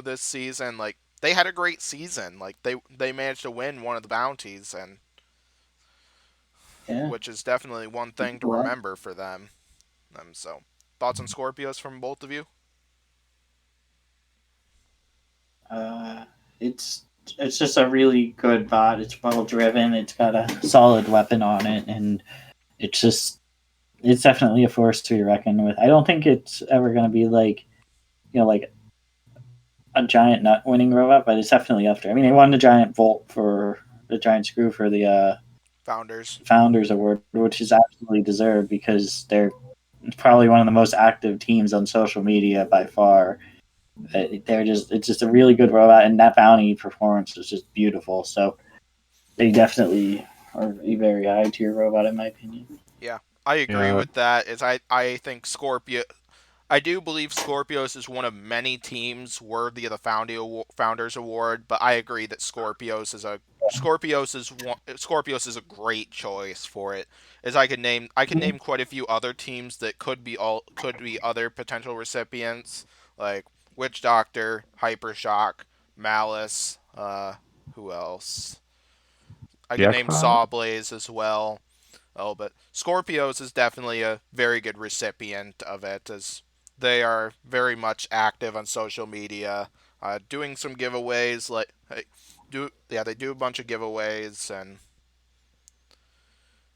A: this season, like they had a great season. Like they managed to win one of the bounties, and
B: Yeah.
A: which is definitely one thing to
B: Well,
A: remember for them. So, thoughts on Scorpios from both of you?
B: uh, it's it's just a really good bot. It's well driven. It's got a solid weapon on it, and it's just it's definitely a force to be reckoned with. I don't think it's ever going to be like like a giant nut winning robot, but it's definitely up there. I mean, they won the giant volt for the giant screw for the
A: Founders.
B: founders award, which is absolutely deserved because they're probably one of the most active teams on social media by far. They're just it's just a really good robot, and that bounty performance is just beautiful. So they definitely are a very high tier robot in my opinion.
A: Yeah, I agree
C: Yeah,
A: with that. I think Scorpio. I do believe Scorpios is one of many teams worthy of the Founders Award, but I agree that Scorpios is a great choice for it. As I can name quite a few other teams that could be other potential recipients, like Witch Doctor, Hypershock, Malice. Who else? I could name
C: Jackpot.
A: Sawblaze as well. Oh, but Scorpios is definitely a very good recipient of it, as they are very much active on social media, doing some giveaways. They do a bunch of giveaways and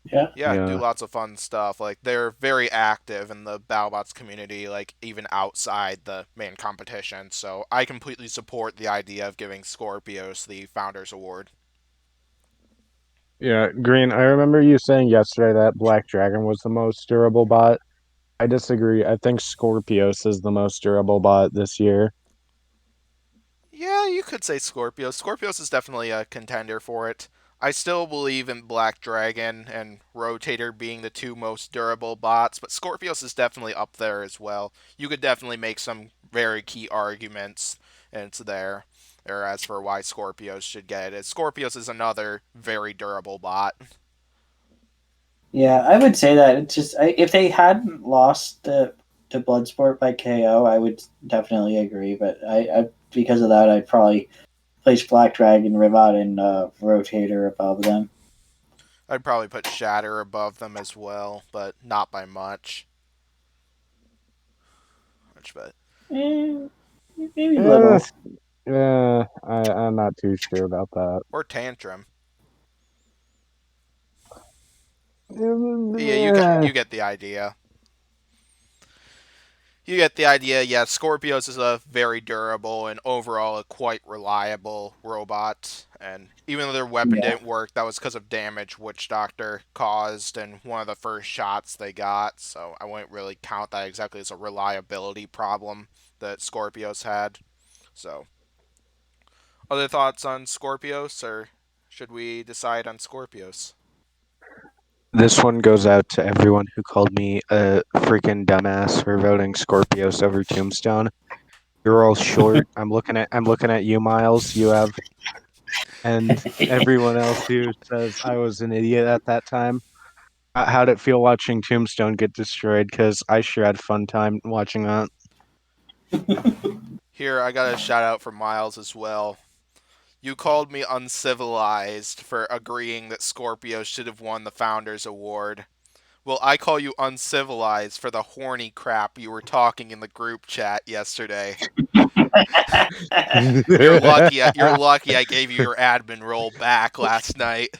B: Yeah,
A: yeah, do
C: Yeah,
A: lots of fun stuff. Like they're very active in the Battlebots community, like even outside the main competition. So I completely support the idea of giving Scorpios the Founders Award.
C: yeah. Green. I remember you saying yesterday that Black Dragon was the most durable bot. I disagree. I think Scorpios is the most durable bot this year.
A: Yeah, you could say Scorpios. Scorpios is definitely a contender for it. I still believe in Black Dragon and Rotator being the two most durable bots, but Scorpios is definitely up there as well. You could definitely make some very key arguments, and it's there. Or as for why Scorpios should get it, Scorpios is another very durable bot.
B: yeah, I would say that it's just if they hadn't lost the to Bloodsport by KO, I would definitely agree. But I because of that, I'd probably place Black Dragon, Ribbot, and Rotator above them.
A: I'd probably put Shatter above them as well, but not by much. But
B: Eh, maybe
C: Eh,
B: little.
C: I'm not too sure about that.
A: or Tantrum. Yeah,
C: Eh,
A: you get the idea. You get the idea. Yeah, Scorpios is a very durable and overall a quite reliable robot. And even though their weapon
B: Yeah,
A: didn't work, that was because of damage Witch Doctor caused and one of the first shots they got. So I wouldn't really count that exactly as a reliability problem that Scorpios had. So, other thoughts on Scorpios, or should we decide on Scorpios?
C: This one goes out to everyone who called me a freaking dumbass for voting Scorpios over Tombstone. You're all short. I'm looking at you, Miles. You have and everyone else who says I was an idiot at that time. How'd it feel watching Tombstone get destroyed? Because I sure had fun time watching that.
A: Here, I got a shout out for Miles as well. You called me uncivilized for agreeing that Scorpio should have won the Founders Award. Well, I call you uncivilized for the horny crap you were talking in the group chat yesterday. You're lucky I gave you your admin role back last night.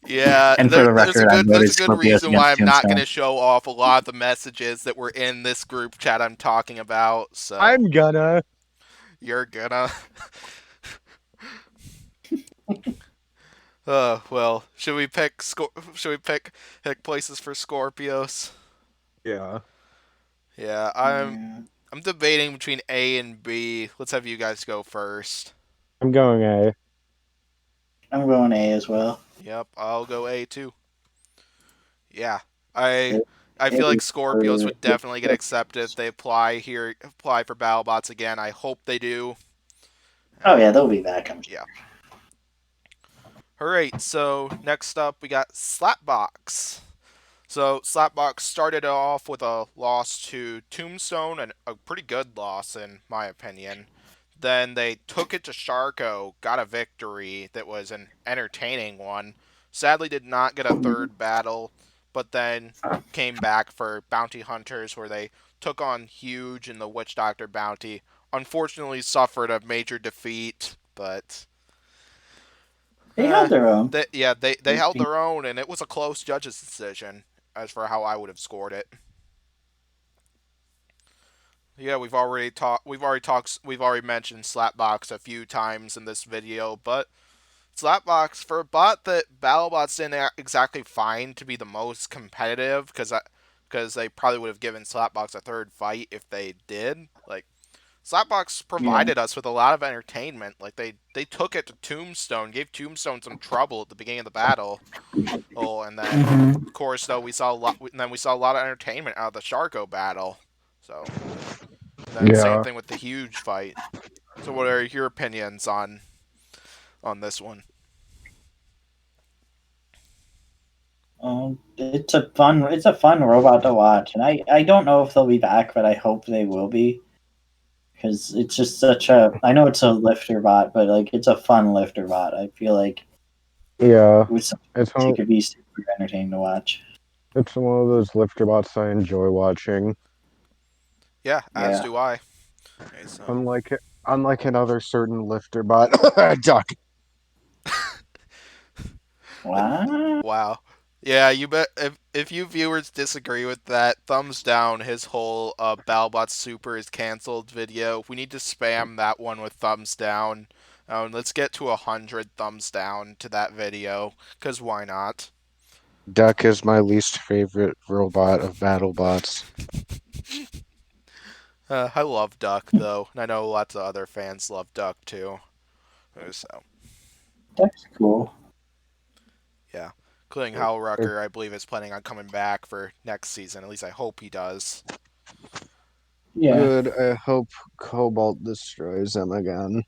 A: Yeah,
B: and for the record, I voted
A: there's a good
B: Scorpios
A: reason why
B: against
A: I'm not going
B: Tombstone.
A: to show off a lot of the messages that were in this group chat I'm talking about. So,
C: I'm gonna.
A: you're gonna well, should we pick places for Scorpios?
C: Yeah,
A: Yeah,
B: Yeah,
A: I'm debating between A and B. Let's have you guys go first.
C: I'm going A.
B: I'm going A as well.
A: Yep, I'll go A too. Yeah. I
B: It,
A: I
B: it
A: feel like
B: is
A: Scorpios
B: for,
A: would definitely get accepted if they apply for Battlebots again. I hope they do.
B: oh
A: And
B: yeah, they'll be back. I'm sure.
A: yeah. Alright, so next up we got Slapbox. So Slapbox started off with a loss to Tombstone, and a pretty good loss in my opinion. Then they took it to Sharko, got a victory that was an entertaining one. Sadly, did not get a third battle, but then came back for Bounty Hunters, where they took on Huge in the Witch Doctor bounty. Unfortunately, suffered a major defeat, but
B: They held their own.
A: they held their own, and it was a close judge's decision as for how I would have scored it. Yeah, we've already mentioned Slapbox a few times in this video, but Slapbox, for a bot that Battlebots didn't exactly find to be the most competitive, because they probably would have given Slapbox a third fight if they did. Like, Slapbox
B: Yeah.
A: provided us with a lot of entertainment. Like, they took it to Tombstone, gave Tombstone some trouble at the beginning of the battle. Oh, and then
B: Mm-hmm.
A: of course though we saw a lot. And then we saw a lot of entertainment out of the Sharko battle. So, and then same
C: Yeah.
A: thing with the Huge fight. So, what are your opinions on this one?
B: It's a fun robot to watch, and I don't know if they'll be back, but I hope they will be, because it's just such a. I know it's a lifter bot, but like it's a fun lifter bot. I feel like
C: Yeah.
B: with some,
C: It's
B: it
C: one,
B: could be super entertaining to watch.
C: it's one of those lifter bots I enjoy watching.
A: Yeah, as
B: Yeah.
A: do I. Okay, so
C: Unlike another certain lifter bot. Duck.
B: Wow.
A: wow. Yeah, you bet. If you viewers disagree with that, thumbs down. His whole Battlebot Super is canceled video. We need to spam that one with thumbs down. Let's get to 100 thumbs down to that video, cause why not?
C: Duck is my least favorite robot of BattleBots.
A: I love Duck though, and I know lots of other fans love Duck too. So
B: That's cool.
A: yeah, including Hal Rucker, I believe is planning on coming back for next season. At least I hope he does.
B: Yeah.
C: Good. I hope Cobalt destroys him again.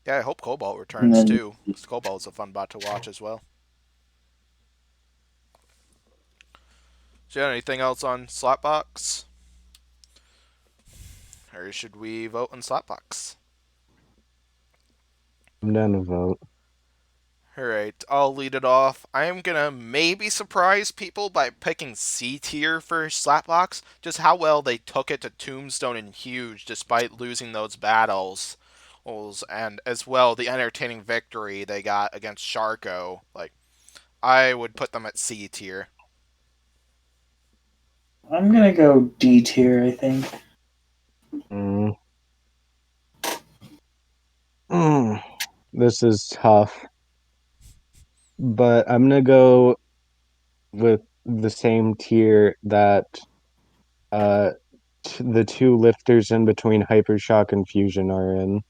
A: Yeah, I hope Cobalt
B: And
A: returns
B: then
A: too, because Cobalt's a fun bot to watch as well. So, yeah, anything else on Slapbox? Or should we vote on Slapbox?
C: I'm down to vote.
A: Alright, I'll lead it off. I am gonna maybe surprise people by picking C tier for Slapbox. Just how well they took it to Tombstone and Huge despite losing those battles. And as well, the entertaining victory they got against Sharko. Like, I would put them at C tier.
B: I'm gonna go D tier. I think.
C: Mm. Mm. This is tough, but I'm gonna go with the same tier that uh the two lifters in between Hypershock and Fusion are in.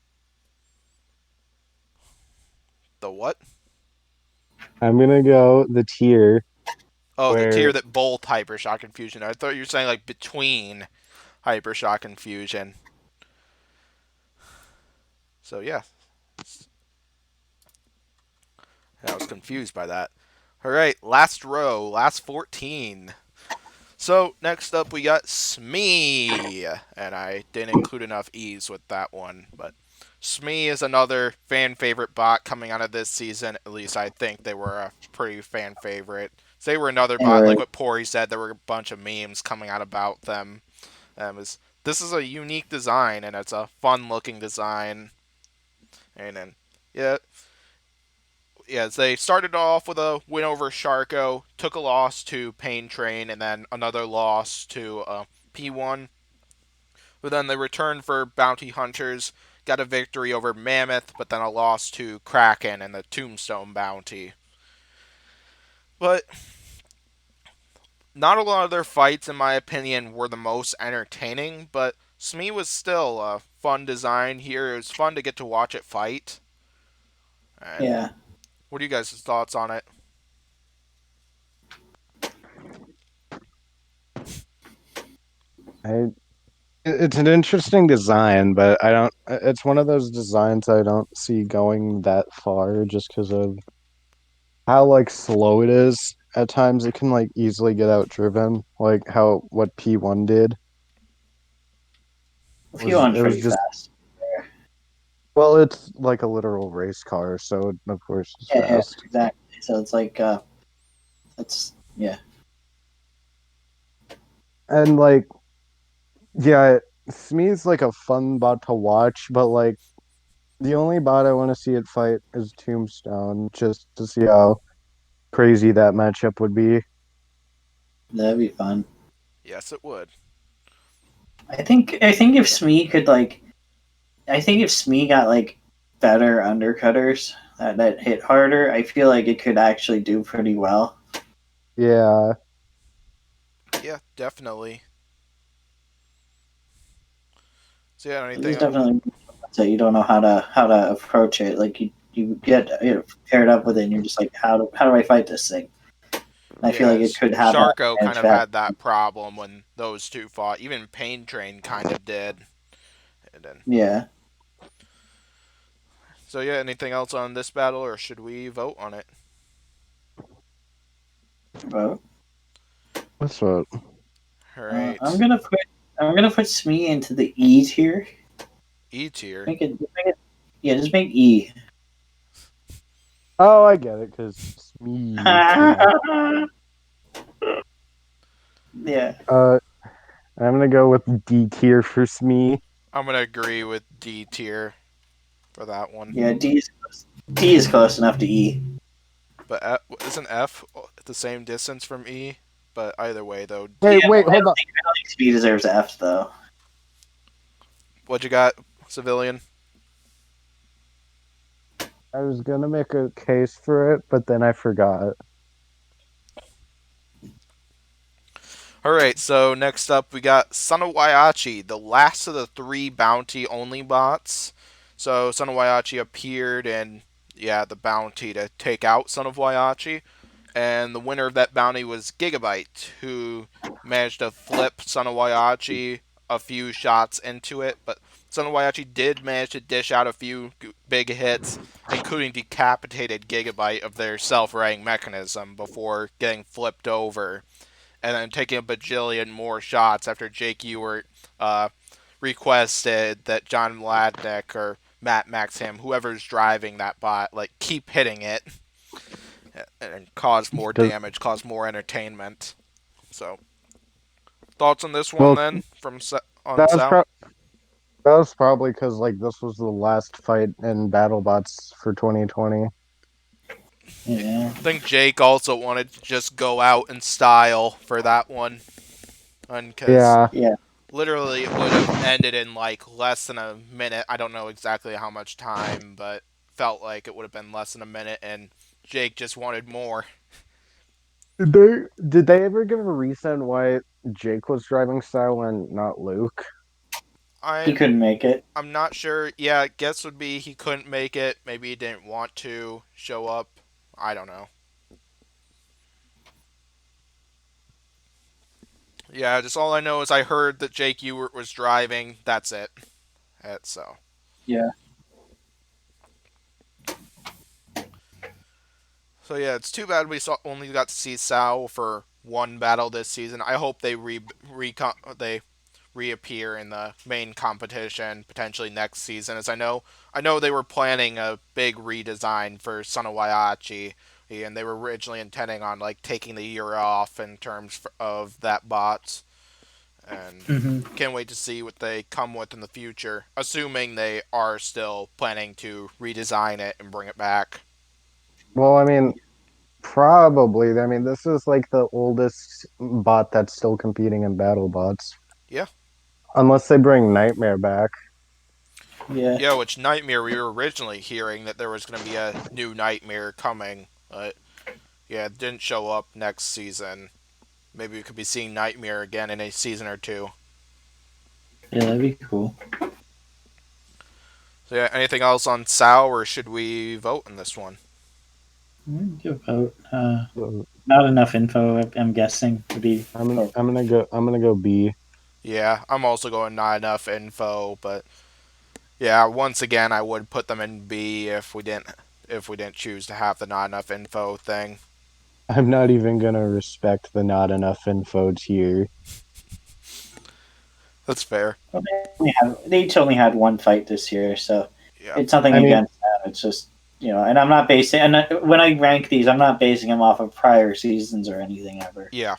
A: The what?
C: I'm gonna go the tier
A: Oh, the tier
C: where
A: that both Hypershock and Fusion. I thought you were saying like between Hypershock and Fusion. So yeah, I was confused by that. All right, last row, last 14. So next up we got Smee, and I didn't include enough E's with that one, but Smee is another fan favorite bot coming out of this season. At least I think they were a pretty fan favorite. So they were another bot, like
B: Right.
A: what Pory said. There were a bunch of memes coming out about them. This is a unique design, and it's a fun looking design. And then yeah, yeah, they started off with a win over Sharko, took a loss to Pain Train, and then another loss to P1. But then they returned for Bounty Hunters, got a victory over Mammoth, but then a loss to Kraken and the Tombstone Bounty. But not a lot of their fights, in my opinion, were the most entertaining, but Smee was still a fun design here. It was fun to get to watch it fight. And
B: Yeah.
A: what are you guys' thoughts on it?
C: I it's an interesting design, but I don't. It's one of those designs I don't see going that far, just because of how like slow it is, at times it can like easily get outdriven, like how what P1 did.
B: If you want
C: It was
B: pretty
C: just
B: fast.
C: well, it's like a literal race car, so of course it's
B: Yeah,
C: fast.
B: exactly. So it's like it's yeah.
C: And like yeah, Smee's like a fun bot to watch, but like the only bot I want to see it fight is Tombstone, just to see how crazy that matchup would be.
B: That'd be fun.
A: Yes, it would.
B: I think if Smee could like I think if Smee got like better undercutters that hit harder, I feel like it could actually do pretty well.
C: Yeah.
A: Yeah, definitely. So yeah,
B: There's
A: anything?
B: definitely so you don't know how to approach it. Like you get paired up with it, and you're just like, how do I fight this thing? And I feel
A: Yeah,
B: like it could have that
A: Sharko kind
B: edge
A: of
B: back.
A: had that problem when those two fought. Even Pain Train kind of did. And then,
B: Yeah.
A: so yeah, anything else on this battle, or should we vote on it?
B: But
C: That's what.
A: All
B: I'm
A: right,
B: gonna put Smee into the E tier.
A: E tier.
B: Make it yeah, just make E.
C: Oh, I get it, because Smee. Yeah.
B: Yeah.
C: Uh, I'm gonna go with D tier for Smee.
A: I'm gonna agree with D tier for that one.
B: Yeah, D is close enough to E.
A: But isn't F the same distance from E? But either way, though,
C: Wait,
A: D.
B: Yeah,
C: wait, hold on.
B: I don't think Smee deserves F though.
A: What you got, civilian?
C: I was gonna make a case for it, but then I forgot.
A: All right, so next up we got Son of Waiaci, the last of the three bounty only bots. So Son of Waiaci appeared in the bounty to take out Son of Waiaci, and the winner of that bounty was Gigabyte, who managed to flip Son of Waiaci a few shots into it, but Son of Waiaci did manage to dish out a few big hits, including decapitated Gigabyte of their self-righting mechanism before getting flipped over and then taking a bajillion more shots after Jake Ewert requested that John Mladek or Matt Maxham, whoever's driving that bot, like keep hitting it and cause more
C: Does,
A: damage, cause more entertainment. So, thoughts on this one
C: well,
A: then from on
C: that was
A: Sal?
C: pro- that was probably because like this was the last fight in Battlebots for 2020.
B: Yeah.
A: I think Jake also wanted to just go out in style for that one, and because
C: Yeah,
B: Yeah.
A: literally it would have ended in like less than a minute. I don't know exactly how much time, but felt like it would have been less than a minute, and Jake just wanted more.
C: did they ever give a reason why Jake was driving style and not Luke?
B: He
A: I'm
B: couldn't make it.
A: I'm not sure. Yeah, guess would be he couldn't make it. Maybe he didn't want to show up. I don't know. Yeah, just all I know is I heard that Jake Ewert was driving. That's it. That's so.
B: Yeah.
A: So yeah, it's too bad we only got to see Sal for one battle this season. I hope they reappear in the main competition potentially next season. As I know they were planning a big redesign for Son of Waiachi, and they were originally intending on like taking the year off in terms of that bot. And
B: Hmm.
A: can't wait to see what they come with in the future, assuming they are still planning to redesign it and bring it back.
C: Well, I mean, probably. I mean, this is like the oldest bot that's still competing in BattleBots,
A: Yeah.
C: unless they bring Nightmare back.
B: Yeah.
A: Yeah, which Nightmare we were originally hearing that there was going to be a new Nightmare coming, but yeah, it didn't show up next season. Maybe we could be seeing Nightmare again in a season or two.
B: Yeah, that'd be cool.
A: So yeah, anything else on Sao, or should we vote in this one?
B: Give vote.
C: So
B: Not enough info. I'm guessing to be.
C: I'm gonna go B.
A: Yeah, I'm also going not enough info, but yeah, once again I would put them in B if we didn't choose to have the not enough info thing.
C: I'm not even gonna respect the not enough info tier.
A: That's fair.
B: Well, they each only had one fight this year, so
A: Yeah.
B: it's nothing
C: I mean,
B: against them. It's just and I'm not basing. And when I rank these, I'm not basing them off of prior seasons or anything ever.
A: Yeah.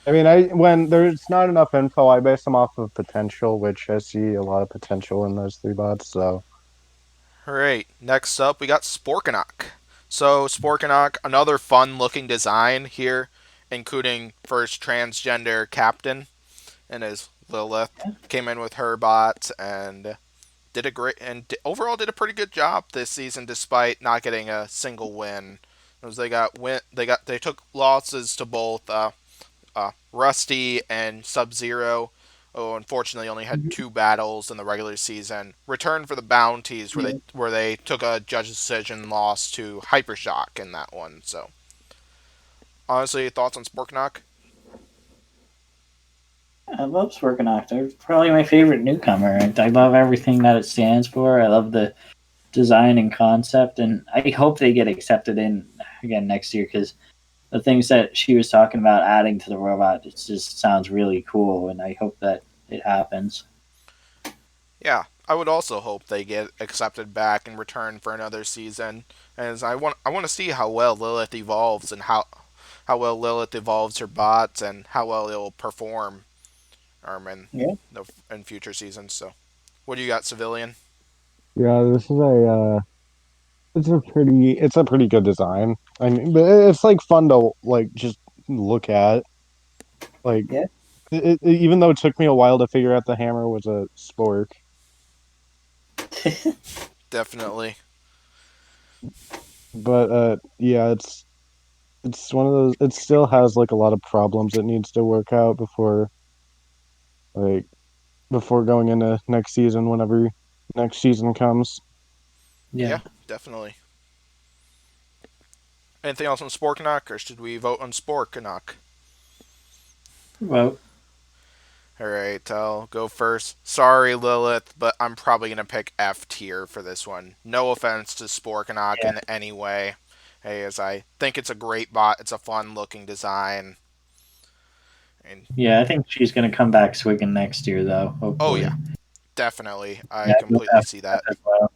C: I when there's not enough info, I base them off of potential, which I see a lot of potential in those three bots. So
A: All right. Next up, we got Sporkanock. So Sporkanock, another fun-looking design here, including first transgender captain and his Lilith came in with her bot and did a great and overall did a pretty good job this season despite not getting a single win. As they took losses to both Rusty and Sub Zero. Oh, unfortunately, only had
B: Mhm.
A: two battles in the regular season. Returned for the bounties,
B: Yeah.
A: where they took a judge decision loss to Hypershock in that one. So, honestly, thoughts on Sporknock?
B: I love Sporkanock. They're probably my favorite newcomer. I love everything that it stands for. I love the design and concept, and I hope they get accepted in again next year because the things that she was talking about adding to the robot, it just sounds really cool, and I hope that it happens.
A: Yeah, I would also hope they get accepted back in return for another season, as I want to see how well Lilith evolves and how well Lilith evolves her bots and how well it'll perform in
B: Yeah.
A: in future seasons. So, what do you got, Civilian?
C: yeah, this is it's a pretty good design. I mean, but it's like fun to like just look at. Like
B: Yeah.
C: even though it took me a while to figure out the hammer was a spork,
A: Definitely.
C: but yeah, it's one of those. It still has like a lot of problems it needs to work out like before going into next season. Whenever next season comes,
B: Yeah.
A: Yeah, definitely. Anything else on Sporkanock, or should we vote on Sporkanock?
B: Well,
A: Alright, I'll go first. Sorry, Lilith, but I'm probably going to pick F tier for this one. No offense to Sporkanock
B: yeah.
A: in any way. Hey, as I think it's a great bot, it's a fun looking design. And
B: Yeah, I think she's going to come back swinging next year, though,
A: oh,
B: hopefully.
A: yeah, definitely. I
B: Yeah, you'll
A: completely
B: have
A: see
B: that
A: that.
B: as well.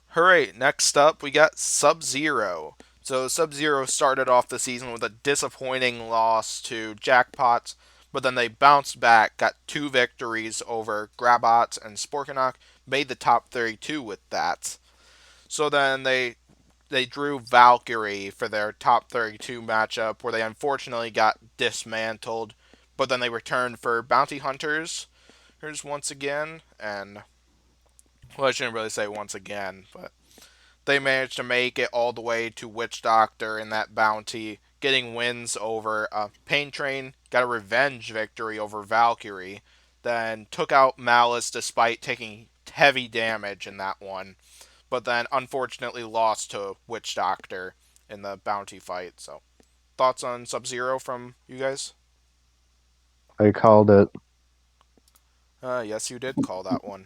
A: Hooray, next up, we got Sub Zero. So, Sub Zero started off the season with a disappointing loss to Jackpots, but then they bounced back, got two victories over Grabots and Sporkanock, made the top 32 with that. So then they drew Valkyrie for their top 32 matchup, where they unfortunately got dismantled, but then they returned for Bounty Hunters. Here's once again, and well, I shouldn't really say once again, but they managed to make it all the way to Witch Doctor in that bounty, getting wins over Pain Train, got a revenge victory over Valkyrie, then took out Malice despite taking heavy damage in that one, but then unfortunately lost to Witch Doctor in the bounty fight. So, thoughts on Sub Zero from you guys?
C: I called it.
A: Yes, you did call that one.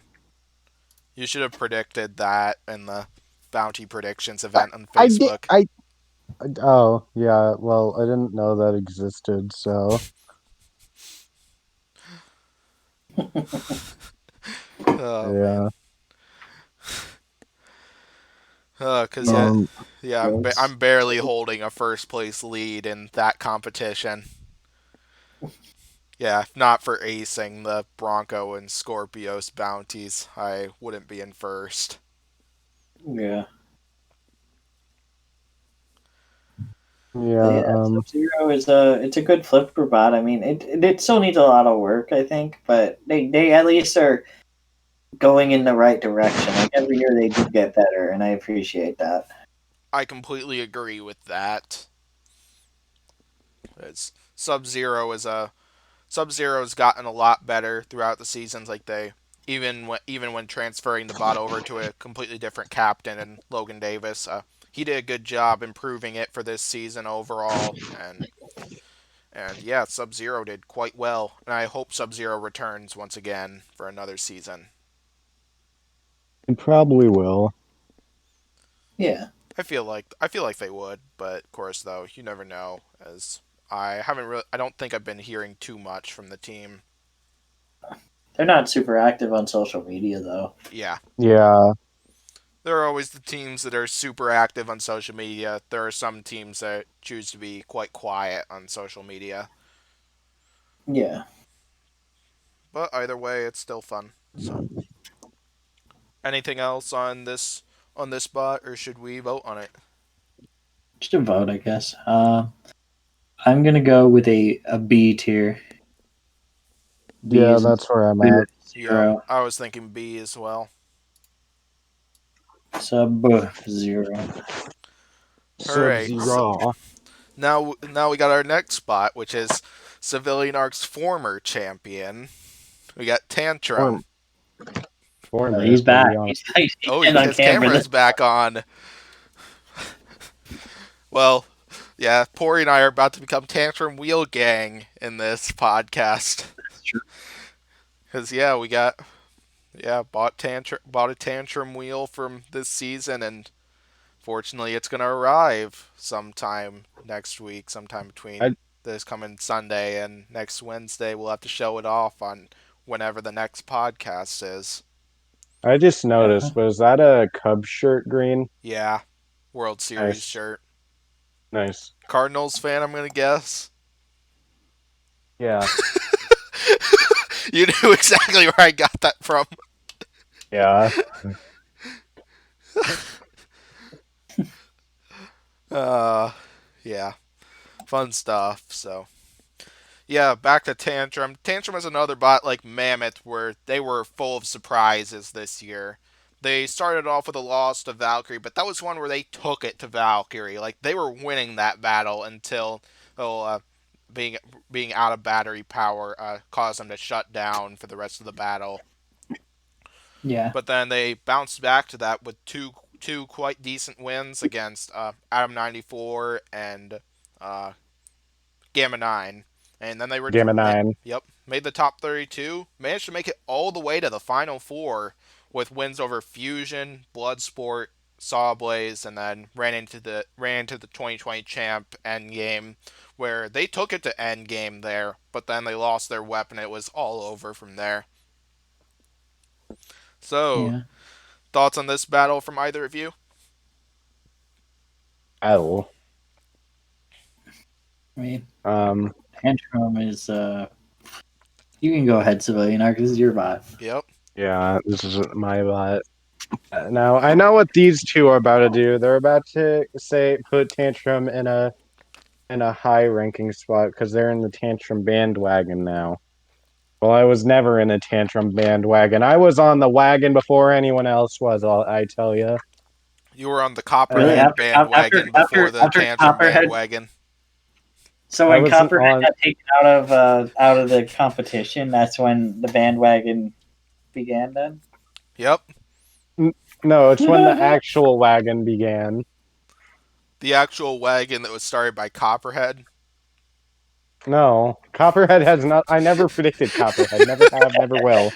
A: You should have predicted that in the bounty predictions
C: I,
A: event on
C: I did.
A: Facebook.
C: Oh yeah. Well, I didn't know that existed. So
A: Oh man.
C: yeah.
A: Cause yeah,
C: Um.
A: yeah,
B: Gross.
A: I'm barely holding a first place lead in that competition. Yeah, if not for acing the Bronco and Scorpios bounties, I wouldn't be in first.
B: Yeah. But
C: Yeah.
B: yeah, Sub Zero is a good flipper bot. I mean, it still needs a lot of work, I think, but they at least are going in the right direction. Like every year they do get better, and I appreciate that.
A: I completely agree with that. It's Sub Zero's gotten a lot better throughout the seasons. Like they even when transferring the bot over to a completely different captain and Logan Davis, he did a good job improving it for this season overall. And yeah, Sub Zero did quite well, and I hope Sub Zero returns once again for another season.
C: It probably will.
B: Yeah.
A: I feel like they would, but of course though, you never know as I don't think I've been hearing too much from the team.
B: They're not super active on social media though.
A: Yeah.
C: Yeah,
A: There are always the teams that are super active on social media. There are some teams that choose to be quite quiet on social media.
B: Yeah.
A: But either way, it's still fun. So, anything else on this bot, or should we vote on it?
B: Just a vote, I guess. I'm gonna go with a B tier. B
C: yeah,
B: is
C: that's where I'm
B: good
C: at.
A: Yep,
B: 0.
A: I was thinking B as well.
B: Sub 0.
A: All
C: Sub
A: right, so
C: Zero.
A: now we got our next spot, which is Civilian Arc's former champion. We got Tantrum.
C: Form, former,
B: He's
C: to
B: back.
C: be honest.
B: He's
A: Oh,
B: been on
A: his
B: camera.
A: camera's back on. Well, yeah, Pory and I are about to become Tantrum Wheel Gang in this podcast.
B: That's true.
A: Cause bought a Tantrum wheel from this season, and fortunately, it's gonna arrive sometime next week, sometime
C: I
A: between this coming Sunday and next Wednesday. We'll have to show it off on whenever the next podcast is.
C: I just
B: Yeah.
C: noticed, was that a Cubs shirt green?
A: Yeah, World Series
C: Nice,
A: shirt.
C: nice.
A: Cardinals fan, I'm gonna guess.
C: Yeah,
A: You knew exactly where I got that from.
C: yeah.
A: Uh, yeah, fun stuff. So, yeah, back to Tantrum. Tantrum is another bot like Mammoth where they were full of surprises this year. They started off with a loss to Valkyrie, but that was one where they took it to Valkyrie. Like they were winning that battle until well, being being out of battery power caused them to shut down for the rest of the battle.
B: Yeah.
A: But then they bounced back to that with two quite decent wins against Adam 94 and uh, Gamma 9. And then they were
C: Gamma 9.
A: made the top 32, managed to make it all the way to the final four with wins over Fusion, Bloodsport, Sawblaze, and then ran into the 2020 champ Endgame, where they took it to Endgame there, but then they lost their weapon. It was all over from there. So,
B: Yeah.
A: thoughts on this battle from either of you?
C: L.
B: I mean,
C: Um,
B: Tantrum is you can go ahead, Civilian Arc. This is your bot.
A: Yep.
C: yeah, this is my bot. Now I know what these two are about to do. They're about to put Tantrum in a high ranking spot because they're in the Tantrum bandwagon now. Well, I was never in a Tantrum bandwagon. I was on the wagon before anyone else was. I tell you.
A: You were on the
B: Really?
A: Copperhead
B: After
A: bandwagon before the
B: after
A: Tantrum
B: Copperhead.
A: bandwagon.
B: So
C: I
B: when
C: wasn't
B: Copperhead
C: on.
B: got taken out of the competition, that's when the bandwagon began. Then.
A: Yep.
C: No, it's when the actual wagon began.
A: The actual wagon that was started by Copperhead.
C: No, Copperhead has not. I never predicted Copperhead. Never have. Never will.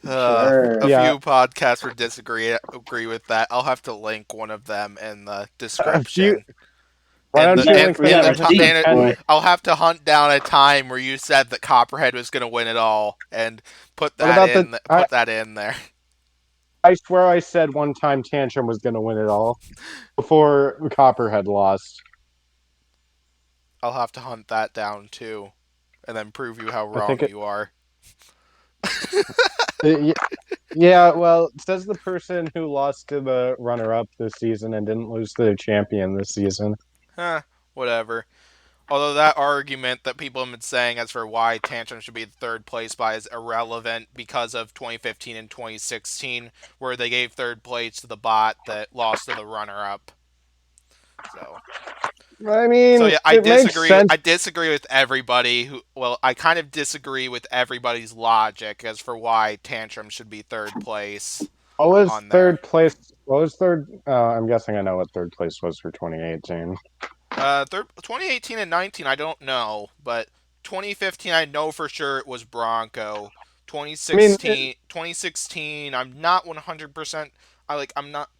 A: A
B: Sure.
C: Yeah,
A: few podcasts would agree with that. I'll have to link one of them in the
C: a few.
A: description.
C: Why
A: In
C: don't
A: the
C: you
A: in,
C: link
B: We
C: the
A: in
B: got
A: the
C: episode
A: ti-
B: receipts,
A: in
B: boy.
A: I'll have to hunt down a time where you said that Copperhead was going to win it all and put
C: What
A: that
C: about the?
A: in. Put that in there.
C: I swear I said one time Tantrum was going to win it all before Copperhead lost.
A: I'll have to hunt that down too, and then prove you how
C: I think
A: wrong
C: it.
A: you are.
C: y- Yeah, well, says the person who lost to the runner-up this season and didn't lose to the champion this season.
A: Huh. Whatever. Although that argument that people have been saying as for why Tantrum should be the third place by is irrelevant because of 2015 and 2016, where they gave third place to the bot that lost to the runner-up. So,
C: I
A: so
C: mean,
A: yeah, I
C: it makes
A: disagree.
C: sense.
A: I disagree with everybody who. Well, I kind of disagree with everybody's logic as for why Tantrum should be third place
C: What was
A: on there.
C: third place? What was third? I'm guessing I know what third place was for 2018.
A: 2018 and 19, I don't know, but 2015, I know for sure it was Bronco.
C: I mean,
A: 2016, I'm not 100%. I'm not.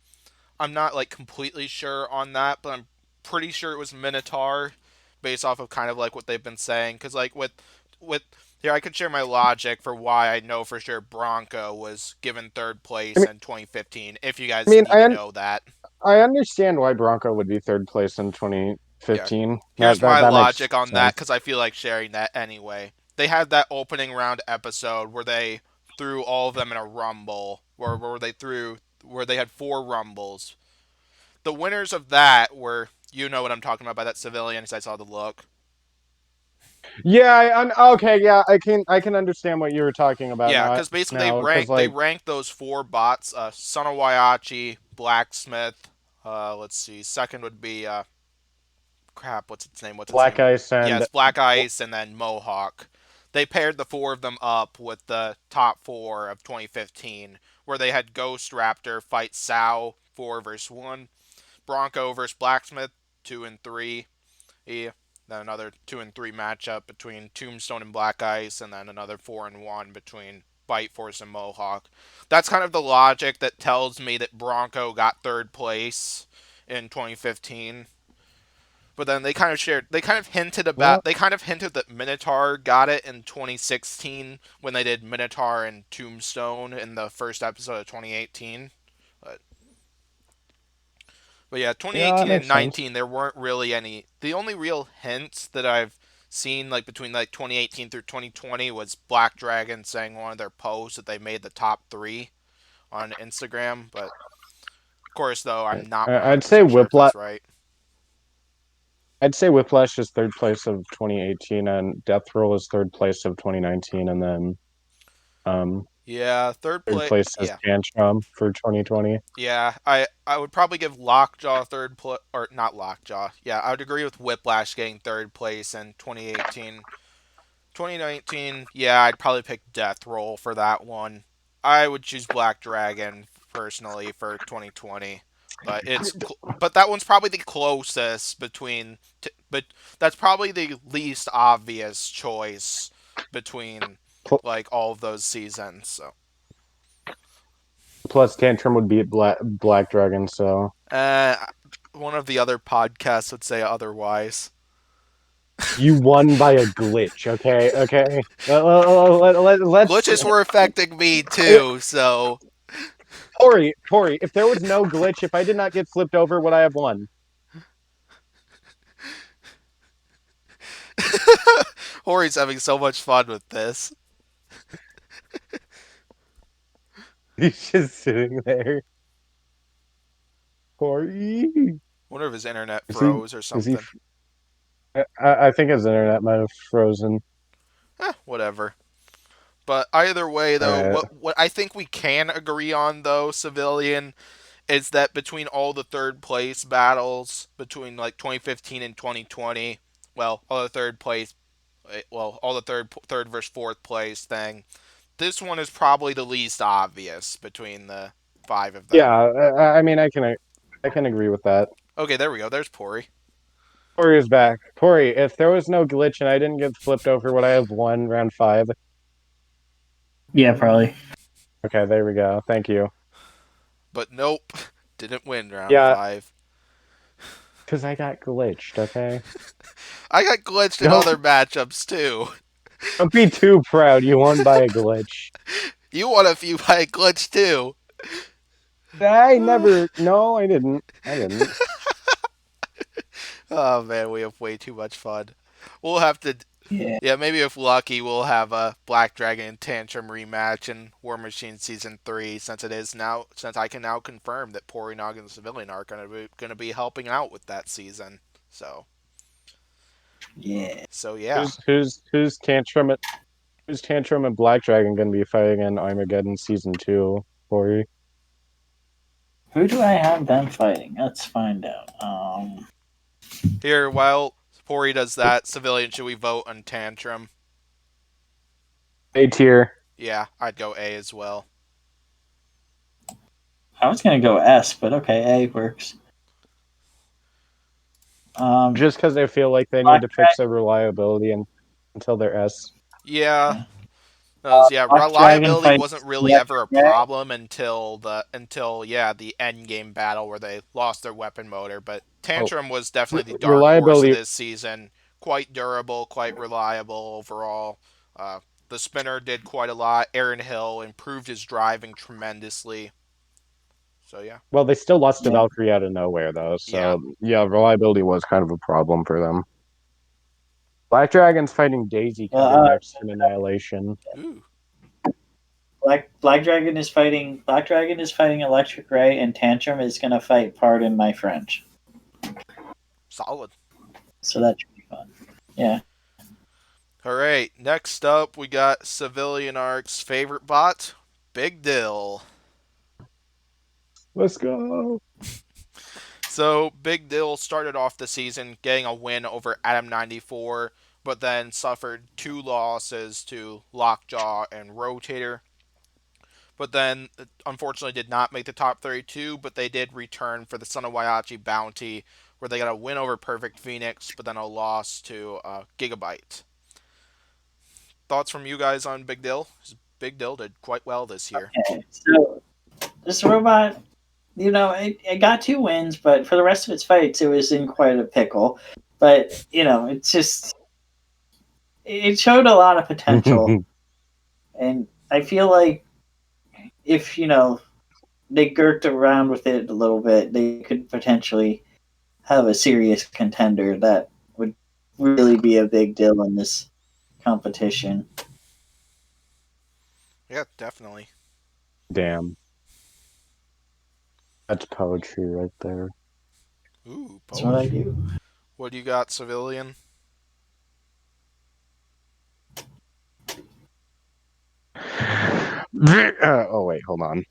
A: I'm not like completely sure on that, but I'm pretty sure it was Minotaur, based off of kind of like what they've been saying. Because like with here, I could share my logic for why I know for sure Bronco was given third
C: I
A: place
C: mean,
A: in 2015. If you
C: I
A: guys
C: mean,
A: need to know that,
C: I understand why Bronco would be third place in
A: yeah.
C: 2015.
A: Here's my
C: That makes
A: logic on that
C: sense.
A: because I feel like sharing that anyway. They had that opening round episode where they threw all of them in a rumble, where they had 4 rumbles. The winners of that were, you know what I'm talking about by that civilian because I saw the look.
C: Yeah, okay. Yeah, I can understand what you were talking about
A: Yeah,
C: now.
A: because basically
C: Now, because
A: they
C: like
A: ranked those 4 bots: Son of Waiaci, Blacksmith. Let's see. Second would be crap. What's its name? What's its
C: Black
A: name?
C: Ice and
A: Yes, Black Ice, and then Mohawk. They paired the 4 of them up with the top 4 of 2015, where they had Ghost Raptor fight Sao 4 versus 1, Bronco versus Blacksmith 2 and 3. Yeah. Then another 2 and 3 matchup between Tombstone and Black Ice, and then another 4 and 1 between Bite Force and Mohawk. That's kind of the logic that tells me that Bronco got third place in 2015. But then
C: well,
A: they kind of hinted that Minotaur got it in 2016 when they did Minotaur and Tombstone in the first episode of 2018. But But yeah,
C: yeah, that
A: 2018 and
C: makes sense.
A: 19, there weren't really any. The only real hints that I've seen, like between like 2018 through 2020, was Black Dragon saying one of their posts that they made the top 3 on Instagram. But of course, though, I'm not
C: I'd say
A: 100% sure if
C: Whiplash.
A: that's right.
C: I'd say Whiplash is third place of 2018, and Death Roll is third place of 2019, and then um
A: Yeah,
C: third place is
A: Yeah,
C: Tantrum for 2020.
A: yeah. I would probably give Lockjaw third place, or not Lockjaw. Yeah, I would agree with Whiplash getting third place in 2018. 2019, yeah, I'd probably pick Death Roll for that one. I would choose Black Dragon personally for 2020, but but that one's probably the closest but that's probably the least obvious choice between like all of those seasons. So,
C: Plus, Tantrum would be Black Dragon, so
A: uh, one of the other podcasts would say otherwise.
C: you won by a glitch. Okay, okay. Let's
A: Glitches were affecting me too, so
C: Pory. If there was no glitch, if I did not get flipped over, would I have won?
A: Hori's having so much fun with this.
C: He's just sitting there. Pory.
A: Wonder if his internet
C: Is he?
A: froze or
C: Is he?
A: something.
C: I think his internet might have frozen.
A: Whatever. But either way,
C: All
A: though,
C: right.
A: what I think we can agree on, though, civilian, is that between all the third place battles between like 2015 and 2020, well, all the all the third versus fourth place thing, this one is probably the least obvious between the 5 of
C: Yeah.
A: them.
C: I mean, I can agree with that.
A: Okay, there we go. There's Pori.
C: Pory is back. Pory, if there was no glitch and I didn't get flipped over, would I have won round 5?
B: Yeah, probably.
C: Okay, there we go. Thank you.
A: But nope, didn't win round
C: Yeah,
A: 5.
C: because I got glitched. Okay.
A: I got glitched in
C: Don't
A: other matchups too.
C: don't be too proud. You won by a glitch.
A: You won a few by a glitch too.
C: I never. No, I didn't. I didn't.
A: Oh man, we have way too much fun. We'll have to,
B: Yeah.
A: yeah, maybe if lucky, we'll have a Black Dragon and Tantrum rematch in War Machine Season 3, since I can now confirm that Pory Nog and the Civilian are gonna be helping out with that season. So,
B: Yeah.
A: so yeah.
C: Who's Tantrum and Black Dragon gonna be fighting in Armageddon season 2? Pory.
B: Who do I have them fighting? Let's find out.
A: Here, while Pory does that, Civilian, should we vote on Tantrum?
C: A tier.
A: Yeah, I'd go A as well.
B: I was gonna go S, but okay, A works.
C: Just because I feel like they need
B: Black
C: to fix
B: Dragon.
C: their reliability until they're S.
A: Yeah,
B: Yeah.
A: Yeah,
B: Black Dragon
A: reliability
B: fights
A: wasn't really ever
B: Electric
A: a
B: Ray.
A: problem until the end game battle where they lost their weapon motor. But
C: Oh,
A: Tantrum was definitely the dark horse of
C: reliability.
A: this season. Quite durable, quite reliable overall. Uh, the spinner did quite a lot. Aaron Hill improved his driving tremendously. So yeah,
C: Well, they still lost to
B: Yeah.
C: Valkyrie out of nowhere, though.
A: yeah.
C: So yeah, reliability was kind of a problem for them. Black Dragon's fighting Daisy
B: Well,
C: Cutter next in Annihilation.
A: Ooh,
B: Black Dragon is fighting Electric Ray, and Tantrum is gonna fight Pardon My French.
A: solid.
B: So that should be fun. Yeah.
A: All right, next up we got Civilian Arc's favorite bot, Big Dill.
C: Let's go.
A: So Big Dill started off the season getting a win over Adam 94, but then suffered two losses to Lockjaw and Rotator. But then, unfortunately, did not make the top 32, but they did return for the Son of Waiaci bounty, where they got a win over Perfect Phoenix, but then a loss to Gigabyte. Thoughts from you guys on Big Dill? Big Dill did quite well this year.
B: Okay. So this robot, it got 2 wins, but for the rest of its fights, it was in quite a pickle. But it showed a lot of potential, and I feel like if they girt around with it a little bit, they could potentially have a serious contender that would really be a big deal in this competition.
A: Yeah, definitely.
C: Damn. That's poetry right there.
A: Ooh,
B: That's what I
A: poetry.
B: do.
A: What do you got, Civilian?
C: Oh wait, hold on.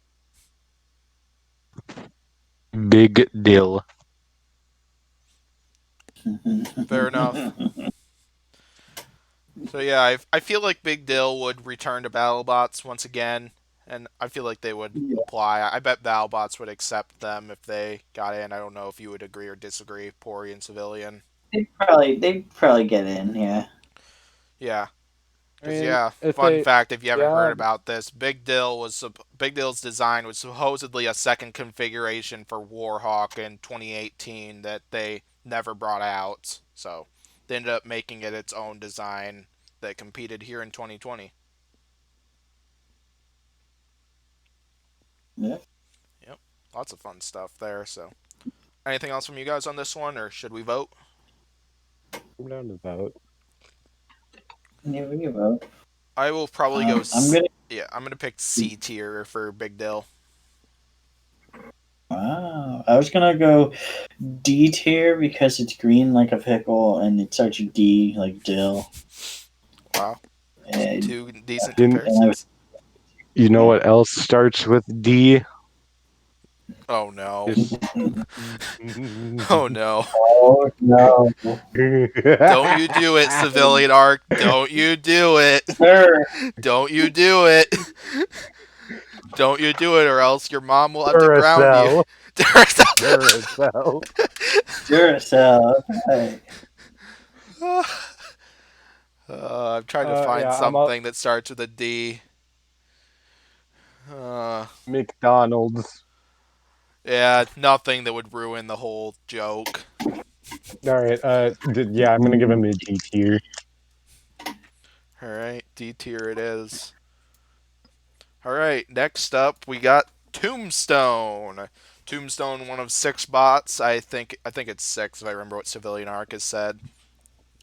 C: Big deal.
A: Fair enough. So yeah, I feel like Big Dill would return to Battlebots once again, and I feel like they would
B: Yeah,
A: apply. I bet Battlebots would accept them if they got in. I don't know if you would agree or disagree, Pory and Civilian.
B: they'd probably get in. Yeah.
A: Yeah,
C: I
A: because
C: mean,
A: yeah,
C: if
A: fun
C: they,
A: fact if you haven't
C: yeah,
A: heard about this, Big Dill's design was supposedly a second configuration for Warhawk in 2018 that they never brought out. So they ended up making it its own design that competed here in 2020.
B: Yeah.
A: Yep, lots of fun stuff there. So, anything else from you guys on this one, or should we vote?
C: I'm down to vote.
B: Yeah, we can vote.
A: I will probably go.
B: I'm gonna.
A: Yeah, I'm gonna pick C tier for Big Dill.
B: Wow. I was gonna go D tier because it's green like a pickle and it's such a D like dill.
A: Wow,
B: And,
A: two decent
C: You,
B: and
A: comparisons.
C: you know what else starts with D?
A: Oh no!
C: Just.
A: Oh no!
B: oh no,
A: Don't you do it, Civilian Arc! Don't you do it!
B: sir,
A: Don't you do it! Don't you do it, or else your mom will have to ground you.
C: Duracell. Duracell.
B: Duracell. Right.
A: I'm trying to find
C: Yeah, I'm up.
A: something that starts with a D. Uh,
C: McDonald's.
A: yeah, nothing that would ruin the whole joke.
C: All right. Yeah, I'm gonna give him a D tier.
A: Alright, D tier it is. Alright, next up we got Tombstone. Tombstone, one of 6 bots. I think it's 6 if I remember what Civilian Arc has said.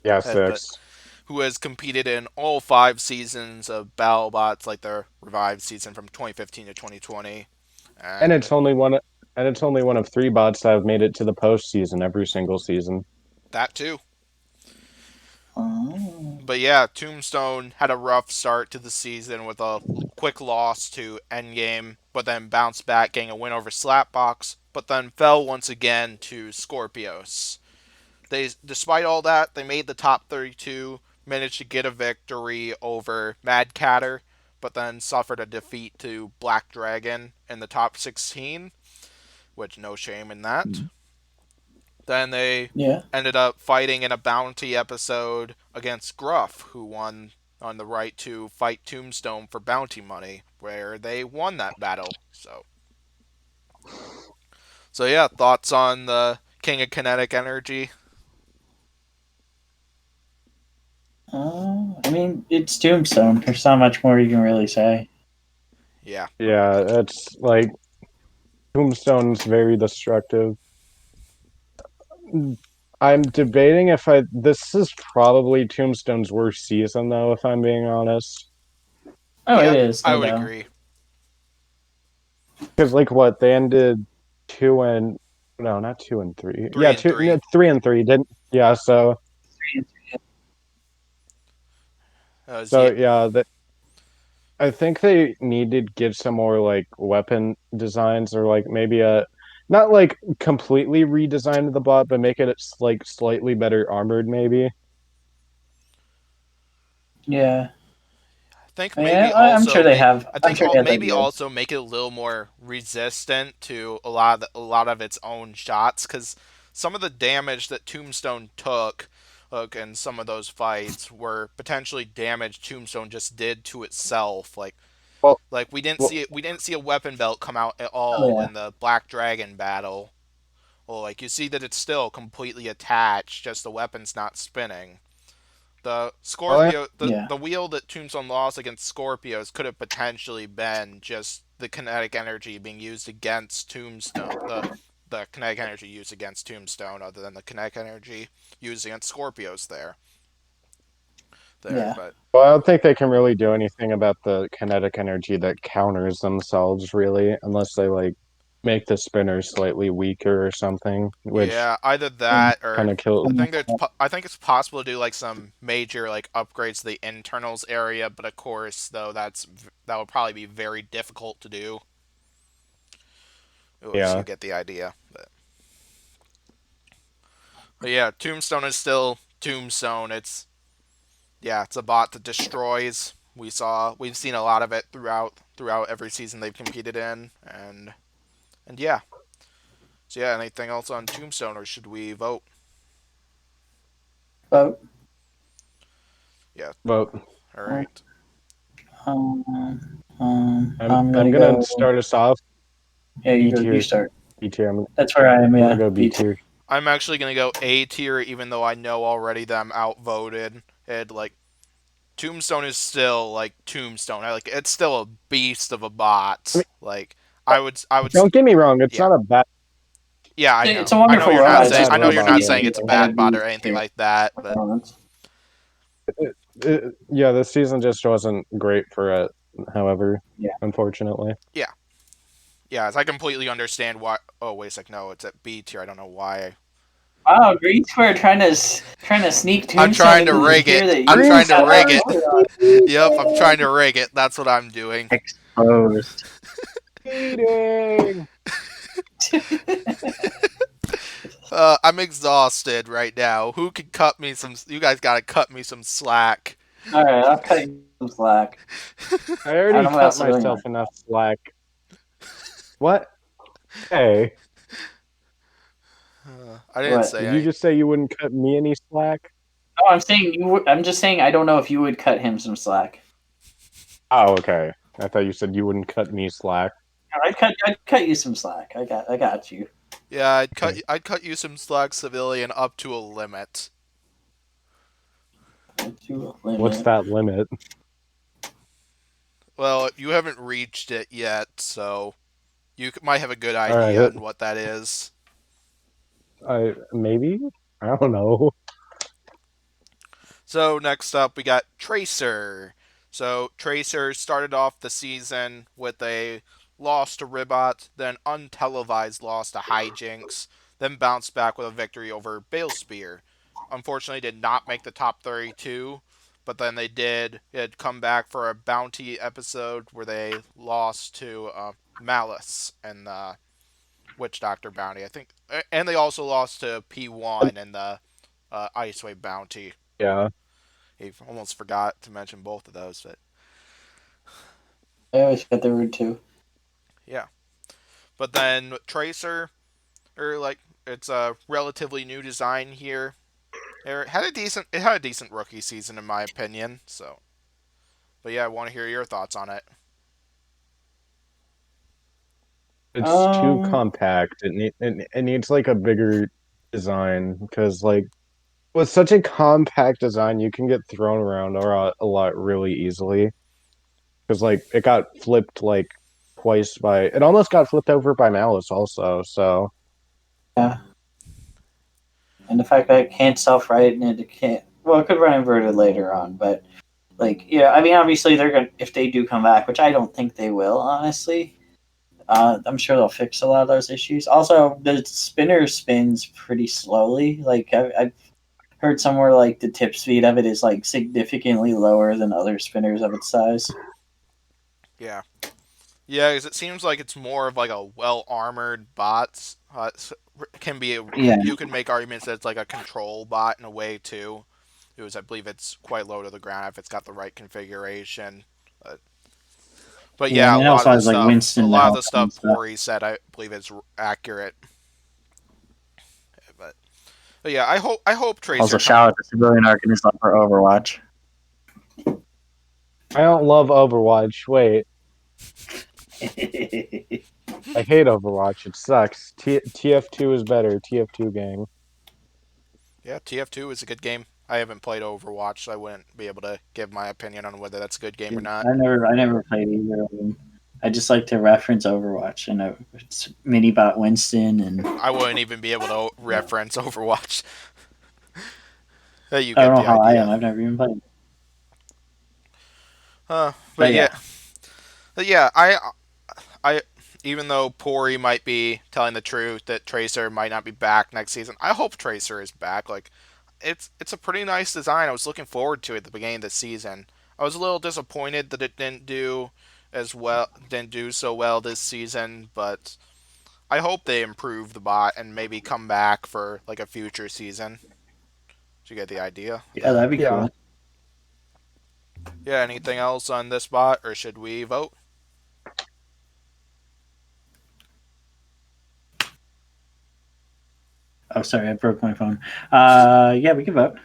C: Yeah,
A: But
C: 6.
A: who has competed in all 5 seasons of BattleBots, like the revived season from 2015 to 2020.
C: And
A: And
C: it's only one. And it's only one of 3 bots that have made it to the postseason every single season.
A: that too.
B: Oh.
A: But yeah, Tombstone had a rough start to the season with a quick loss to Endgame, but then bounced back, getting a win over Slapbox, but then fell once again to Scorpios. Despite all that, they made the top 32, managed to get a victory over Mad Catter, but then suffered a defeat to Black Dragon in the top 16, which no shame in that. Then they
B: Yeah.
A: ended up fighting in a bounty episode against Gruff, who won on the right to fight Tombstone for bounty money, where they won that battle. So yeah, thoughts on the King of Kinetic Energy?
B: I mean, it's Tombstone. There's not much more you can really say.
A: Yeah.
C: Yeah, it's like Tombstone's very destructive. I'm debating if I. This is probably Tombstone's worst season, though, if I'm being honest.
B: Oh, it
A: Yeah,
B: is,
A: I
B: no
A: would
B: doubt.
A: agree.
C: Because, like, what? They ended 2 and. No, not 2 and 3.
A: Three
C: Yeah,
A: and three.
C: 3 and 3. Didn't. Yeah, so.
A: Yeah,
C: Yeah, I think they need to get some more like weapon designs or like maybe a not like completely redesign the bot, but make it like slightly better armored maybe.
B: Yeah.
A: I think
B: Yeah,
A: maybe
B: I'm sure
A: also
B: they have.
A: I
B: I'm
A: think
B: sure he has
A: maybe
B: ideas.
A: also make it a little more resistant to a lot of its own shots, because some of the damage that Tombstone took, in some of those fights were potentially damage Tombstone just did to itself.
C: Well,
A: Like
C: well,
A: we didn't see a weapon belt come out at
B: Oh
A: all
B: yeah.
A: in the Black Dragon battle. Well, like you see that it's still completely attached, just the weapon's not spinning. The
C: well,
A: Scorpio,
B: Yeah.
A: the wheel that Tombstone lost against Scorpios could have potentially been just the kinetic energy being used against Tombstone. The kinetic energy used against Tombstone, other than the kinetic energy used against Scorpios there.
B: Yeah.
A: But
C: I don't think they can really do anything about the kinetic energy that counters themselves really, unless they like make the spinner slightly weaker or something, which
A: yeah, either
B: Yeah.
A: that or
C: kind of kills.
A: I think it's possible to do like some major like upgrades to the internals area, but of course though that would probably be very difficult to do. So you
C: Yeah,
A: get the idea. But yeah, Tombstone is still Tombstone. It's a bot that destroys. We've seen a lot of it throughout every season they've competed in, and yeah. So yeah, anything else on Tombstone, or should we vote?
B: But
A: Yeah.
C: but
A: All right.
B: I'm
C: I'm
B: gonna
C: gonna
B: go.
C: start us off
B: Yeah, you
C: B
B: go. You
C: tier.
B: start.
C: B tier.
B: That's where I am.
C: I'm gonna
B: Yeah.
C: go B
B: Beat.
C: tier.
A: I'm actually gonna go A tier, even though I know already that I'm outvoted. Like Tombstone is still like Tombstone. Like it's still a beast of a
C: I mean,
A: bot. Like I would
C: don't get me wrong, it's
A: yeah.
C: not a bad.
A: Yeah, I
B: It's
A: know.
B: a
A: I know
B: wonderful
A: you're
C: It's not
A: not
C: a
B: robot. It's
A: saying
B: just
C: bad
A: I know you're
C: robot
A: not
B: B
A: saying
C: though.
A: it's a
B: tier. They
A: bad
B: have
A: bot
B: B
A: or anything
B: tier
A: like that, but
B: performance.
C: Yeah, this season just wasn't great for it. However,
B: Yeah.
C: unfortunately,
A: yeah. Yeah, I completely understand why. Oh, wait a sec. No, it's at B tier. I don't know why.
B: Wow, Green Square trying to sneak
A: I'm
B: Tombstone
A: trying to
B: into the
A: rig
B: tier
A: it.
B: that
A: I'm
B: you
C: Green
A: trying to
B: got
A: rig
C: Square
A: it.
B: voted on.
A: Yep, I'm trying to rig it. That's what I'm doing.
B: Exposed.
C: cheating.
A: I'm exhausted right now. Who could cut me some? You guys gotta cut me some slack.
B: All right, I'll cut you some slack.
C: I
B: I
C: already
B: don't know what
C: cut
B: else to really
C: myself
B: want.
C: enough slack. What? Hey,
A: I didn't
B: What?
A: say
C: did you
A: any.
C: just say you wouldn't cut me any slack?
B: Oh, I'm saying you. I'm just saying I don't know if you would cut him some slack.
C: Oh, okay. I thought you said you wouldn't cut me slack.
B: No, I'd cut you some slack. I got you.
A: Yeah,
C: Okay.
A: I'd cut you some slack, civilian, up to a limit.
B: To a
C: What's
B: limit.
C: that limit?
A: Well, you haven't reached it yet, so you might have a good
C: All
A: idea
C: right.
A: on what that is.
C: I maybe. I don't know.
A: So next up, we got Tracer. So Tracer started off the season with a loss to Ribbot, then untelevised loss to Hijinks, then bounced back with a victory over Balespear. Unfortunately, did not make the top 32, but then they did. It had come back for a bounty episode where they lost to Malice and the Witch Doctor bounty, I think, and they also lost to P1 and the Icewave bounty.
C: Yeah.
A: He almost forgot to mention both of those, but
B: I always got the root too.
A: yeah. But then Tracer, or like it's a relatively new design here. It had a decent rookie season in my opinion. So But yeah, I want to hear your thoughts on it.
C: It's too
B: Um,
C: compact. It needs like a bigger design because like with such a compact design, you can get thrown around a lot really easily. Because like it got flipped like twice by it almost got flipped over by Malice also. So
B: yeah, and the fact that it can't self-right and it can't. Well, it could run inverted later on, but like, yeah, I mean, obviously they're gonna if they do come back, which I don't think they will, honestly. I'm sure they'll fix a lot of those issues. Also, the spinner spins pretty slowly. Like I've heard somewhere like the tip speed of it is like significantly lower than other spinners of its size.
A: Yeah. Yeah, because it seems like it's more of like a well armored bot. Can be
B: Yeah,
A: you can make arguments that it's like a control bot in a way too. Because I believe it's quite low to the ground if it's got the right configuration. But
B: yeah. I
A: yeah,
B: mean, it also has like
A: a
B: Winston to
A: lot of
B: help
A: the
B: and
A: stuff
B: stuff.
A: Pory said, I believe is accurate. But, but yeah, I hope
B: Also,
A: Tracer come.
B: shout out to Civilian Arc and his love for Overwatch.
C: I don't love Overwatch. Wait, I hate Overwatch. It sucks. TF2 is better. TF2 gang.
A: Yeah, TF2 is a good game. I haven't played Overwatch, so I wouldn't be able to give my opinion on whether that's a good game or not.
B: I never played either of them. I just like to reference Overwatch and it's Minibot Winston and
A: I wouldn't even be able to reference Overwatch. You
B: I don't
A: get
B: know
A: the
B: how I am.
A: idea.
B: I've never even played.
A: But
B: But
A: yeah,
B: yeah,
A: I even though Pori might be telling the truth that Tracer might not be back next season, I hope Tracer is back. Like, it's a pretty nice design. I was looking forward to it at the beginning of the season. I was a little disappointed that it didn't do so well this season, but I hope they improve the bot and maybe come back for like a future season. Do you get the idea?
B: yeah, that'd be
C: Yeah.
B: cool.
A: Yeah. Anything else on this bot, or should we vote?
B: Oh, sorry, I broke my phone. Yeah, we can vote.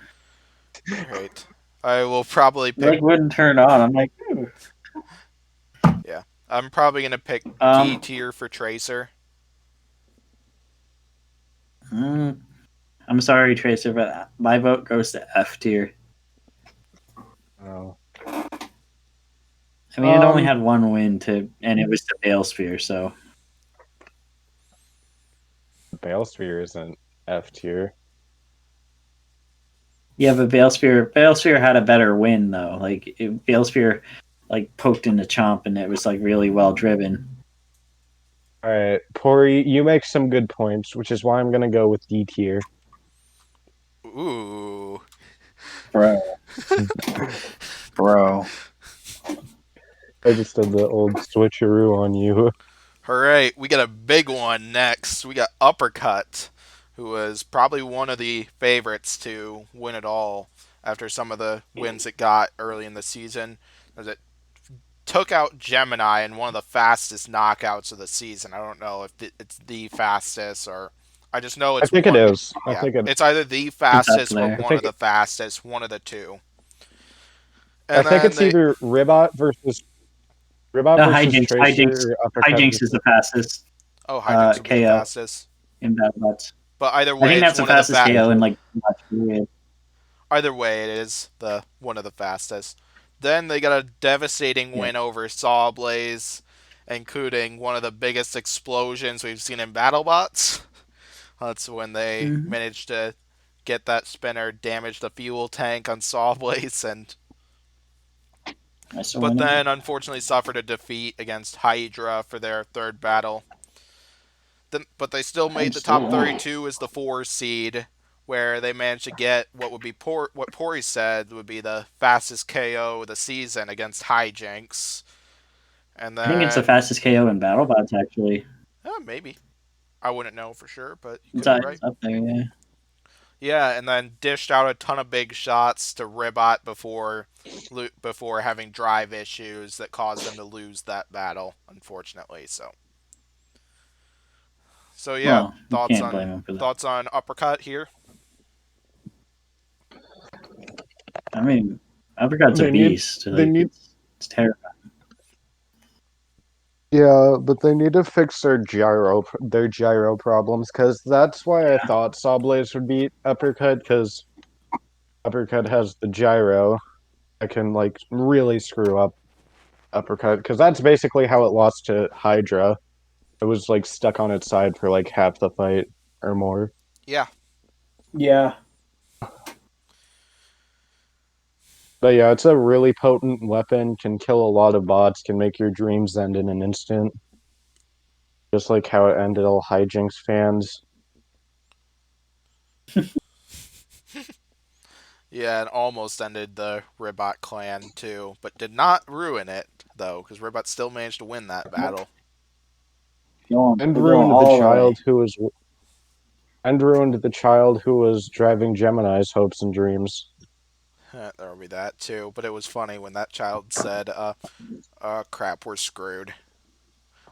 A: All right. I will probably
B: It
A: pick.
B: like wouldn't turn on. I'm like,
A: Yeah. I'm probably gonna pick D
B: um,
A: tier for Tracer.
B: mm, I'm sorry, Tracer, but my vote goes to F tier.
C: Oh.
B: I mean, it only had one win and it was the Baleспhere. So
C: Balesphere isn't F tier.
B: yeah, but Balesphere had a better win though. Balesphere like poked in the chomp, and it was like really well driven.
C: All right, Pori, you make some good points, which is why I'm gonna go with D tier.
A: Ooh.
B: Bro, bro.
C: I just did the old switcheroo on you.
A: All right, we got a big one next. We got Uppercut, who was probably one of the favorites to win it all after some of the wins it got early in the season. As it took out Gemini in one of the fastest knockouts of the season. I don't know if it's the fastest or I just know
C: I
A: it's
C: think it
A: one.
C: is. I
A: Yeah,
C: think it.
A: it's either the
B: It's up
A: fastest or
B: there.
C: I
A: one of
C: think.
A: the fastest, one of the two.
C: I
A: And
C: think
A: then
C: it's
A: they
C: either Ribbot
B: No,
C: versus
B: Hijinks.
C: Tracer or Uppercut
B: Hijinks is
C: versus.
B: the fastest
A: Hydra will be the
B: KO
A: fastest.
B: in Battlebots.
A: But either
B: I
A: way,
B: think
A: it's
B: that's the
A: one of the
B: fastest
C: Is
B: KO in
C: it?
B: like much period.
A: Either way, it is the one of the fastest. Then they got a devastating
B: Yeah.
A: win over Sawblaze, including one of the biggest explosions we've seen in BattleBots. That's when they
B: Mm-hmm.
A: managed to get that spinner, damage the fuel tank on Sawblaze, and
B: I still
A: but
B: win it.
A: then unfortunately suffered a defeat against Hydra for their third battle. But they still
B: I'm
A: made the
B: still
A: top
B: win it.
A: 32 as the 4 seed, where they managed to get what would be what Pori said would be the fastest KO of the season against Hijinks. And
B: I think it's the
A: then,
B: fastest KO in BattleBots actually.
A: maybe. I wouldn't know for sure, but you
B: It's,
A: could be
B: uh,
A: right.
B: it's up there. Yeah.
A: Yeah, and then dished out a ton of big shots to Ribbot before having drive issues that caused them to lose that battle, unfortunately. So yeah,
B: Well, you can't blame him for that.
A: thoughts on Uppercut here.
B: I mean, Uppercut's a
C: They need.
B: beast.
C: They
B: Like
C: need.
B: it's It's terrifying.
C: Yeah, but they need to fix their gyro problems, because that's why I thought Sawblaze would beat Uppercut, because Uppercut has the gyro that can like really screw up Uppercut, because that's basically how it lost to Hydra. It was like stuck on its side for like half the fight or more.
A: Yeah.
B: Yeah.
C: But yeah, it's a really potent weapon, can kill a lot of bots, can make your dreams end in an instant. Just like how it ended all Hijinks fans.
A: Yeah, and almost ended the Ribbot clan too, but did not ruin it though, because Ribbot still managed to win that battle.
C: And
B: We're going
C: ruined the
B: all the way.
C: child who was driving Gemini's hopes and dreams.
A: There will be that too, but it was funny when that child said, crap, we're screwed."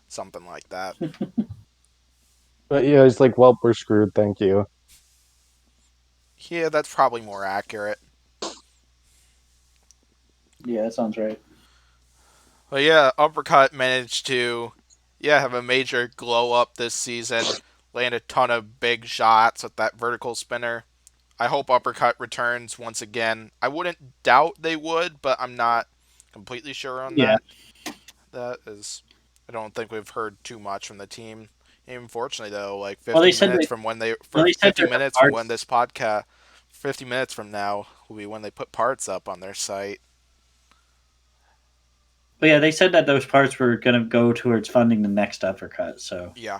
A: Something like that.
C: But yeah, he's like, well, we're screwed, thank you.
A: Yeah, that's probably more accurate.
B: Yeah, that sounds right.
A: But yeah, Uppercut managed to, have a major glow up this season, land a ton of big shots with that vertical spinner. I hope Uppercut returns once again. I wouldn't doubt they would, but I'm not completely sure on
B: Yeah.
A: that. That is, I don't think we've heard too much from the team. Unfortunately, though, like 50
B: Well, they said
A: minutes
B: they,
A: from when they,
B: well, they said
A: 50
B: that the
A: minutes from when
B: parts.
A: this podcast, 50 minutes from now will be when they put parts up on their site.
B: But yeah, they said that those parts were going to go towards funding the next Uppercut. So
A: Yeah.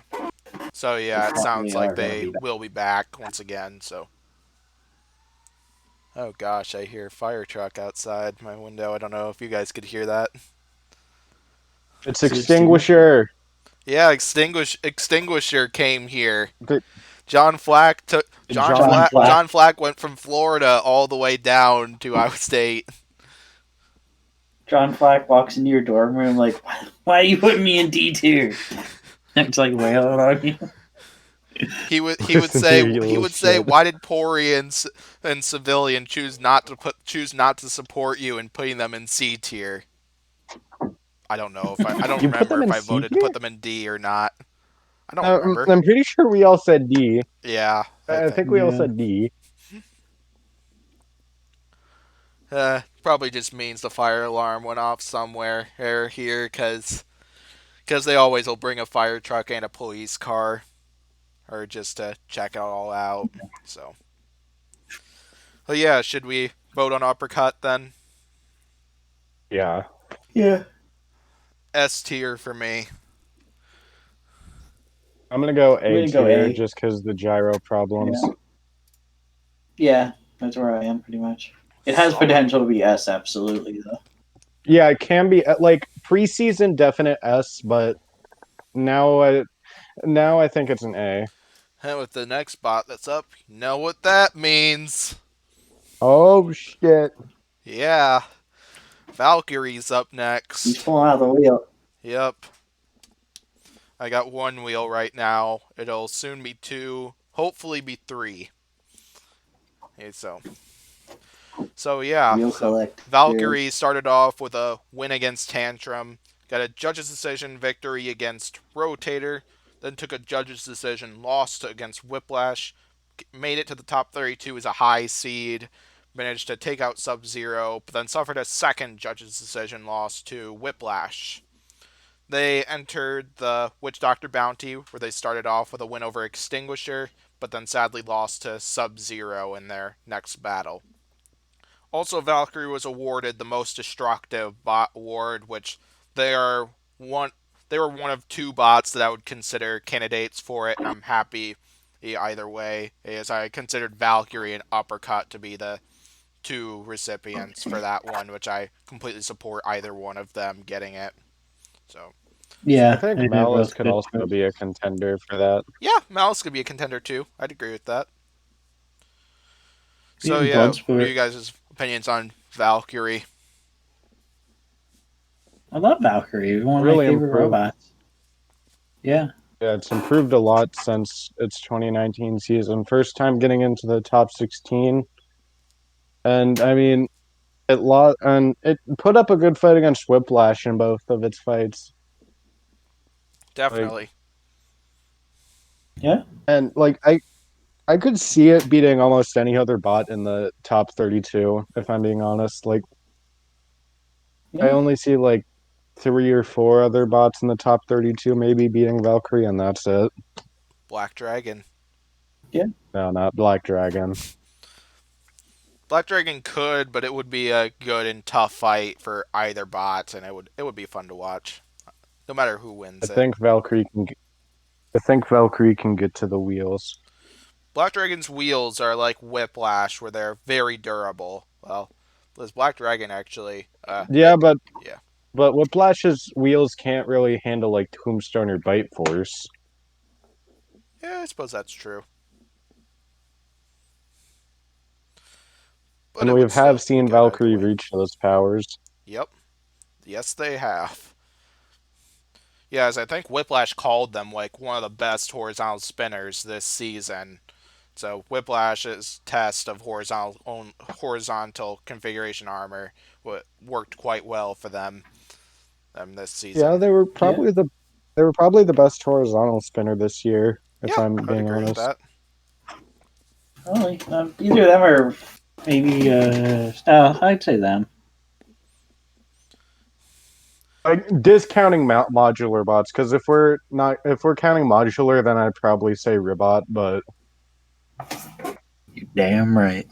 A: So yeah, it sounds
B: probably
A: like
B: are gonna
A: they
B: be back.
A: will be back once again. So. Oh gosh, I hear a fire truck outside my window. I don't know if you guys could hear that.
C: It's
B: Is it extinguished?
C: Extinguisher.
A: Yeah, Extinguisher came here.
C: The-
A: John Flack took
C: John
B: Flack.
A: John Flack went from Florida all the way down to Iowa State.
B: John Flack walks into your dorm room like, why are you putting me in D tier? It's like wailing on you.
A: He would
C: Ridiculous
A: say
C: shit.
A: why did Pory and Civilian choose not to support you and putting them in C tier? I don't know if I don't
C: You put
A: remember
C: them
A: if
C: in
A: I
C: C
A: voted to
C: tier?
A: put them in D or not. I don't remember.
C: I'm pretty sure we all said D.
A: Yeah, I
C: I
A: think.
C: think we all
B: Yeah.
C: said D.
A: Probably just means the fire alarm went off somewhere here because they always will bring a fire truck and a police car or just to check it all out. So, well, yeah, should we vote on Uppercut then?
C: Yeah.
B: Yeah.
A: S tier for me.
C: I'm gonna go
B: I'm
C: A
B: gonna go
C: tier
B: A.
C: just because the gyro problems.
B: Yeah, that's where I am pretty much. It has potential to be S, absolutely, though.
C: Yeah, it can be like preseason definite S, but now I think it's an A.
A: And with the next bot that's up, you know what that means.
C: Oh shit.
A: Yeah, Valkyrie's up
B: He's
A: next.
B: pulling out the wheel.
A: Yep. I got one wheel right now. It'll soon be two, hopefully be three. Okay, so yeah,
B: Wheel
A: so
B: collect.
A: Valkyrie started off with a win against Tantrum, got a judge's decision victory against Rotator, then took a judge's decision loss against Whiplash, made it to the top 32 as a high seed, managed to take out Sub-Zero, but then suffered a second judge's decision loss to Whiplash. They entered the Witch Doctor Bounty, where they started off with a win over Extinguisher, but then sadly lost to Sub-Zero in their next battle. Also, Valkyrie was awarded the Most Destructive Bot Award, which they are one. They were one of two bots that I would consider candidates for it, and I'm happy either way, as I considered Valkyrie and Uppercut to be the two recipients for that one, which I completely support either one of them getting it. So
B: Yeah,
C: I think
B: they're
C: Malice
B: both
C: could
B: good.
C: also be a contender for that.
A: yeah, Malice could be a contender too. I'd agree with that. So
B: Even
A: yeah, what are
B: Bloodsport.
A: you guys' opinions on Valkyrie?
B: I love Valkyrie. One of
C: Really
B: my favorite
C: improved.
B: robots. Yeah.
C: Yeah, it's improved a lot since its 2019 season. First time getting into the top 16. And I mean, It lost, and it put up a good fight against Whiplash in both of its fights. Like,
A: Definitely.
B: Yeah.
C: and like I could see it beating almost any other bot in the top 32. If I'm being honest, like I
B: Yeah.
C: only see like 3 or 4 other bots in the top 32, maybe beating Valkyrie, and that's it.
A: Black Dragon.
B: Yeah.
C: No, not Black Dragon.
A: Black Dragon could, but it would be a good and tough fight for either bot, and it would be fun to watch, no matter who
C: I
A: wins it.
C: think Valkyrie can. I think Valkyrie can get to the wheels.
A: Black Dragon's wheels are like Whiplash, where they're very durable. Well, this Black Dragon actually,
C: Yeah,
A: yeah,
C: but Whiplash's wheels can't really handle like Tombstone or Bite Force.
A: yeah, I suppose that's true. But
C: And
A: it
C: we
A: would still
C: have
A: be
C: seen
A: good either
C: Valkyrie
A: way.
C: reach those powers.
A: Yep. Yes, they have. Yes, I think Whiplash called them like one of the best horizontal spinners this season. So Whiplash's test of horizontal configuration armor worked quite well for them this
C: Yeah,
A: season.
B: Yeah.
C: they were probably the best horizontal spinner this year, if
A: Yeah,
C: I'm
A: I would
C: being
A: agree with
C: honest.
A: that.
B: Probably. Either of them or maybe. No, I'd say them.
C: Like discounting modular bots, because if we're counting modular, then I'd probably say Ribbot, but
B: You're damn right.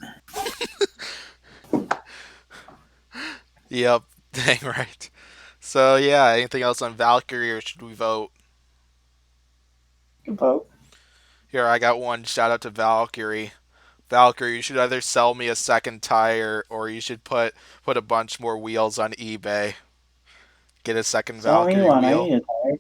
A: Yep, dang right. So yeah, anything else on Valkyrie, or should we vote?
B: Good vote.
A: Here, I got one. Shout out to Valkyrie. Valkyrie, you should either sell me a second tire, or you should put a bunch more wheels on eBay. Get a second
B: Sell me
A: Valkyrie
B: one. I
A: wheel.
B: need a tire.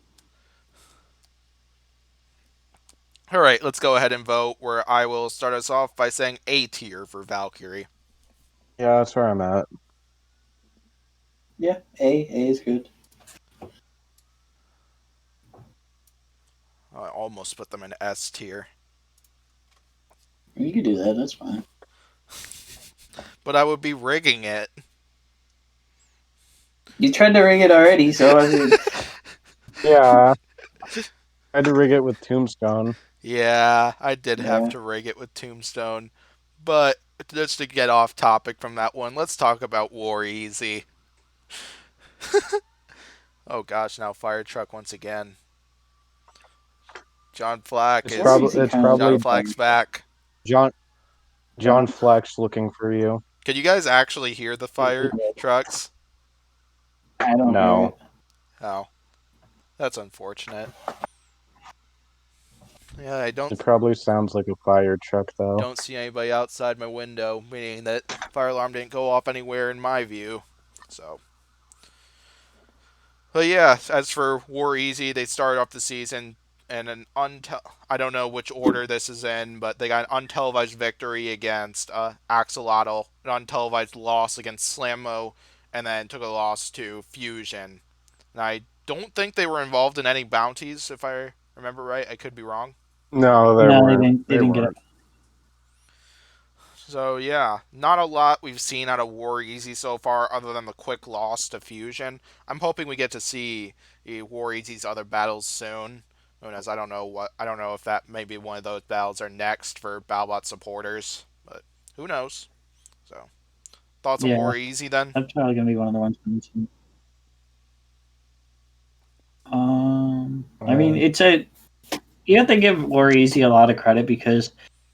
A: All right, let's go ahead and vote. Where I will start us off by saying A tier for Valkyrie.
C: yeah, that's where I'm at.
B: Yeah. A is good.
A: I almost put them in S tier,
B: You could do that. That's fine.
A: but I would be rigging it.
B: You tried to ring it already, so I mean,
C: Yeah, I had to rig it with Tombstone.
A: Yeah, I did have
B: yeah.
A: to rig it with Tombstone, but just to get off topic from that one, let's talk about War Easy. Oh gosh, now fire truck once again. John Flack
C: It's
A: is
C: probably
B: Warriors
C: it's
B: kind of
A: John
C: probably
A: Flack's back.
C: John
B: John.
C: John Flex looking for you.
A: Can you guys actually hear the fire trucks?
B: I don't hear
C: No,
B: it.
A: Oh, that's unfortunate. Yeah, I don't
C: it probably sounds like a fire truck though.
A: don't see anybody outside my window, meaning that fire alarm didn't go off anywhere in my view. So, but yeah, as for War Easy, they started off the season and I don't know which order this is in, but they got an untelevised victory against Axolotl, an untelevised loss against Slamo, and then took a loss to Fusion. And I don't think they were involved in any bounties, if I remember right. I could be wrong.
C: No, they
B: No,
C: weren't.
B: they
C: They
B: didn't get it.
C: weren't.
A: So yeah, not a lot we've seen out of War Easy so far, other than the quick loss to Fusion. I'm hoping we get to see War Easy's other battles soon. As I don't know if that maybe one of those battles are next for Battlebot supporters, but who knows? So thoughts on
B: Yeah,
A: War Easy then?
B: that's probably gonna be one of the ones. I mean,
C: Uh,
B: it's a you have to give Waiaci a lot of credit because,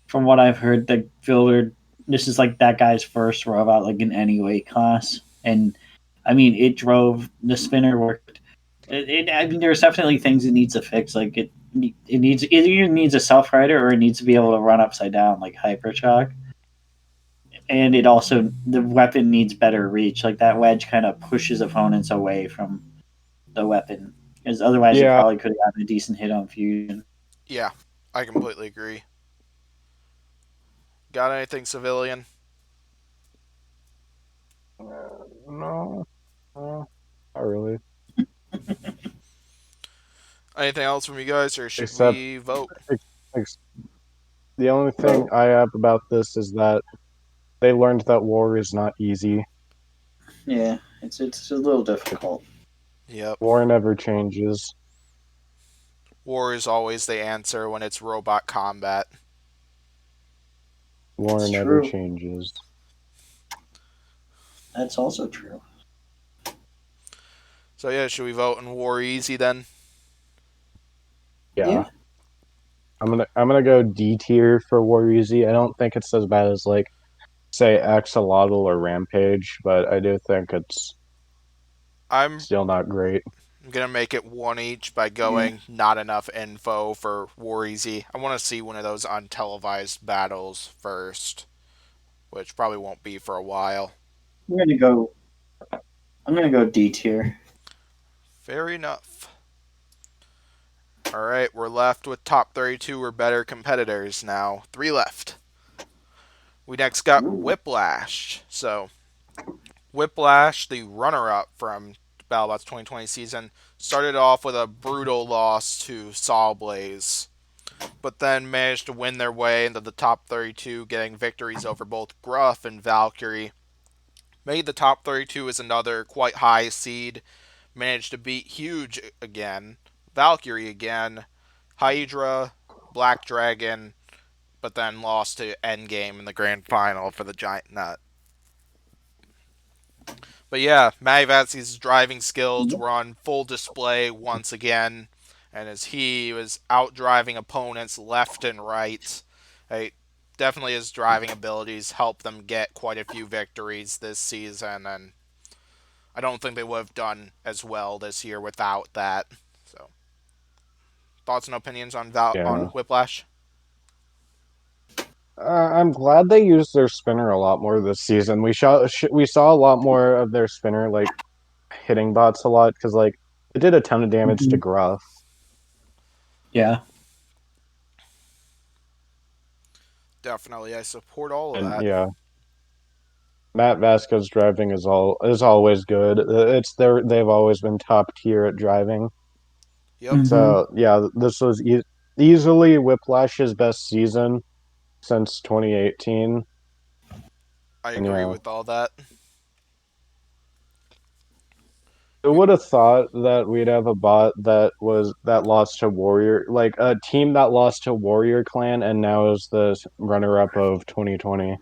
B: from what I've heard, the fielder this is like that guy's first robot like in any weight class, and I mean, it drove the spinner worked. I mean, there's definitely things it needs to fix. Like it either needs a self rider or it needs to be able to run upside down like hypershock. And it also the weapon needs better reach. Like that wedge kind of pushes opponents away from the weapon, because otherwise you
C: yeah,
B: probably could have gotten a decent hit on fusion.
A: Yeah, I completely agree. Got anything civilian?
C: no, not really.
A: Anything else from you guys, or should
C: Except,
A: we vote?
C: ex- the only thing I have about this is that they learned that war is not easy.
B: Yeah, it's a little difficult.
A: Yep.
C: War never changes.
A: War is always the answer when it's robot combat.
C: War
B: It's
C: never
B: true.
C: changes.
B: That's also true.
A: So yeah, should we vote in War easy then?
C: Yeah.
B: Yeah.
C: I'm gonna go D tier for War Easy. I don't think it's as bad as like say Axolotl or Rampage, but I do think it's
A: I'm
C: still not great.
A: gonna make it one each by
B: Yeah.
A: going not enough info for War Easy. I want to see one of those untelevised battles first, which probably won't be for a while.
B: I'm gonna go. I'm gonna go D tier.
A: Fair enough. All right, we're left with top 32 or better competitors now. 3 left. We next got
B: Ooh.
A: Whiplash. So, Whiplash, the runner up from Battlebots 2020 season, started off with a brutal loss to Sawblaze, but then managed to win their way into the top 32, getting victories over both Gruff and Valkyrie. Made the top 32 as another quite high seed, managed to beat Huge again, Valkyrie again, Hydra, Black Dragon, but then lost to Endgame in the grand final for the Giant Nut. But yeah, Waiaci's driving skills were on full display once again, and as he was out driving opponents left and right, definitely his driving abilities helped them get quite a few victories this season, and I don't think they would have done as well this year without that. So, thoughts and opinions on
C: Yeah.
A: Whiplash?
C: I'm glad they used their spinner a lot more this season. We saw a lot more of their spinner like hitting bots a lot because like it did a ton of damage to
B: Mhm.
C: Gruff.
B: Yeah.
A: Definitely, I support all of
C: And
A: that.
C: yeah, Matt Vasquez driving is always good. They've always been top tier at driving.
A: Yep,
B: Hmm.
C: So yeah, this was easily Whiplash's best season since 2018.
A: I
C: And
A: agree
C: yeah,
A: with all that.
C: who would have thought that we'd have a bot that lost to Warrior, like a team that lost to Warrior Clan, and now is the runner-up of 2020.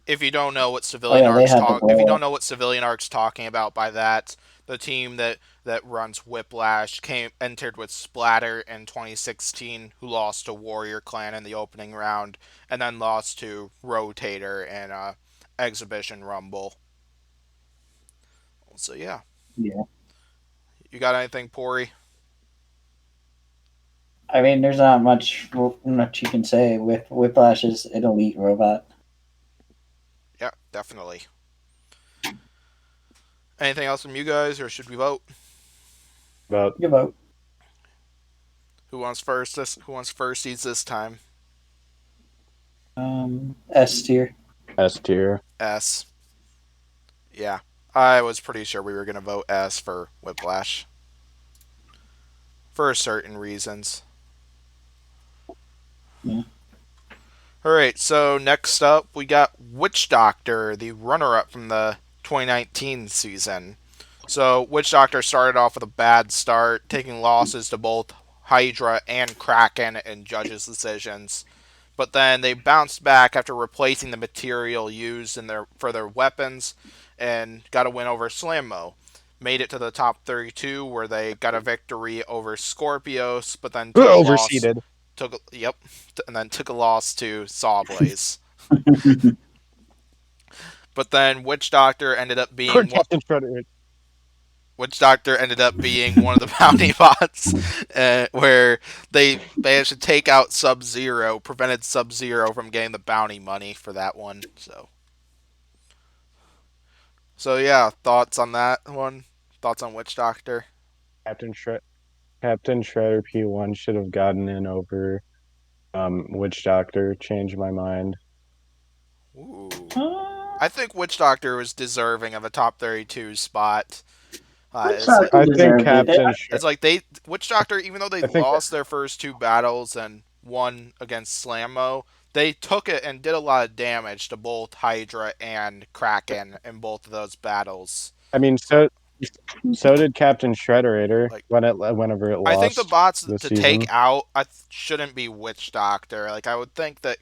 A: If you don't know what
B: Oh
A: civilian
B: yeah, they
A: arcs
B: had to
A: talk, if you
B: blow
A: don't
B: up.
A: know what civilian arcs talking about by that, the team that runs Whiplash came entered with Splatter in 2016, who lost to Warrior Clan in the opening round, and then lost to Rotator in Exhibition Rumble. So yeah,
B: Yeah.
A: you got anything, Pory?
B: I mean, there's not much you can say. With Whiplash is an elite robot.
A: Yeah, definitely. Anything else from you guys, or should we vote?
C: But
B: Good vote.
A: Who wants first? Who wants first seeds this time?
B: S tier.
C: S tier.
A: S. Yeah, I was pretty sure we were gonna vote S for Whiplash for certain reasons.
B: Yeah.
A: Alright, so next up we got Witch Doctor, the runner up from the 2019 season. So, Witch Doctor started off with a bad start, taking losses to both Hydra and Kraken in judges' decisions. But then they bounced back after replacing the material used for their weapons and got a win over Slamo. Made it to the top 32 where they got a victory over Scorpios, but then
C: Overseeded.
A: took a loss to Sawblaze. But then
C: Poor Captain Shredder.
A: Witch Doctor ended up being one of the bounty bots, where they managed to take out Sub Zero, prevented Sub Zero from getting the bounty money for that one. So yeah, thoughts on that one? Thoughts on Witch Doctor?
C: Captain Shred Captain Shredder P1 should have gotten in over Witch Doctor. Changed my mind.
A: Ooh,
B: Uh,
A: I think Witch Doctor was deserving of a top 32 spot.
B: Which
A: It's like
B: Doctor
C: I think
B: deserved it?
C: Captain
A: it's like they Witch Doctor, even though they
C: I think
A: lost their first two battles and won against Slamo, they took it and did a lot of damage to both Hydra and Kraken in both of those battles.
C: I mean, so did Captain Shredderator
A: Like,
C: whenever it
A: I think the
C: lost
A: bots
C: this
A: to take
C: season.
A: out shouldn't be Witch Doctor. Like, I would think that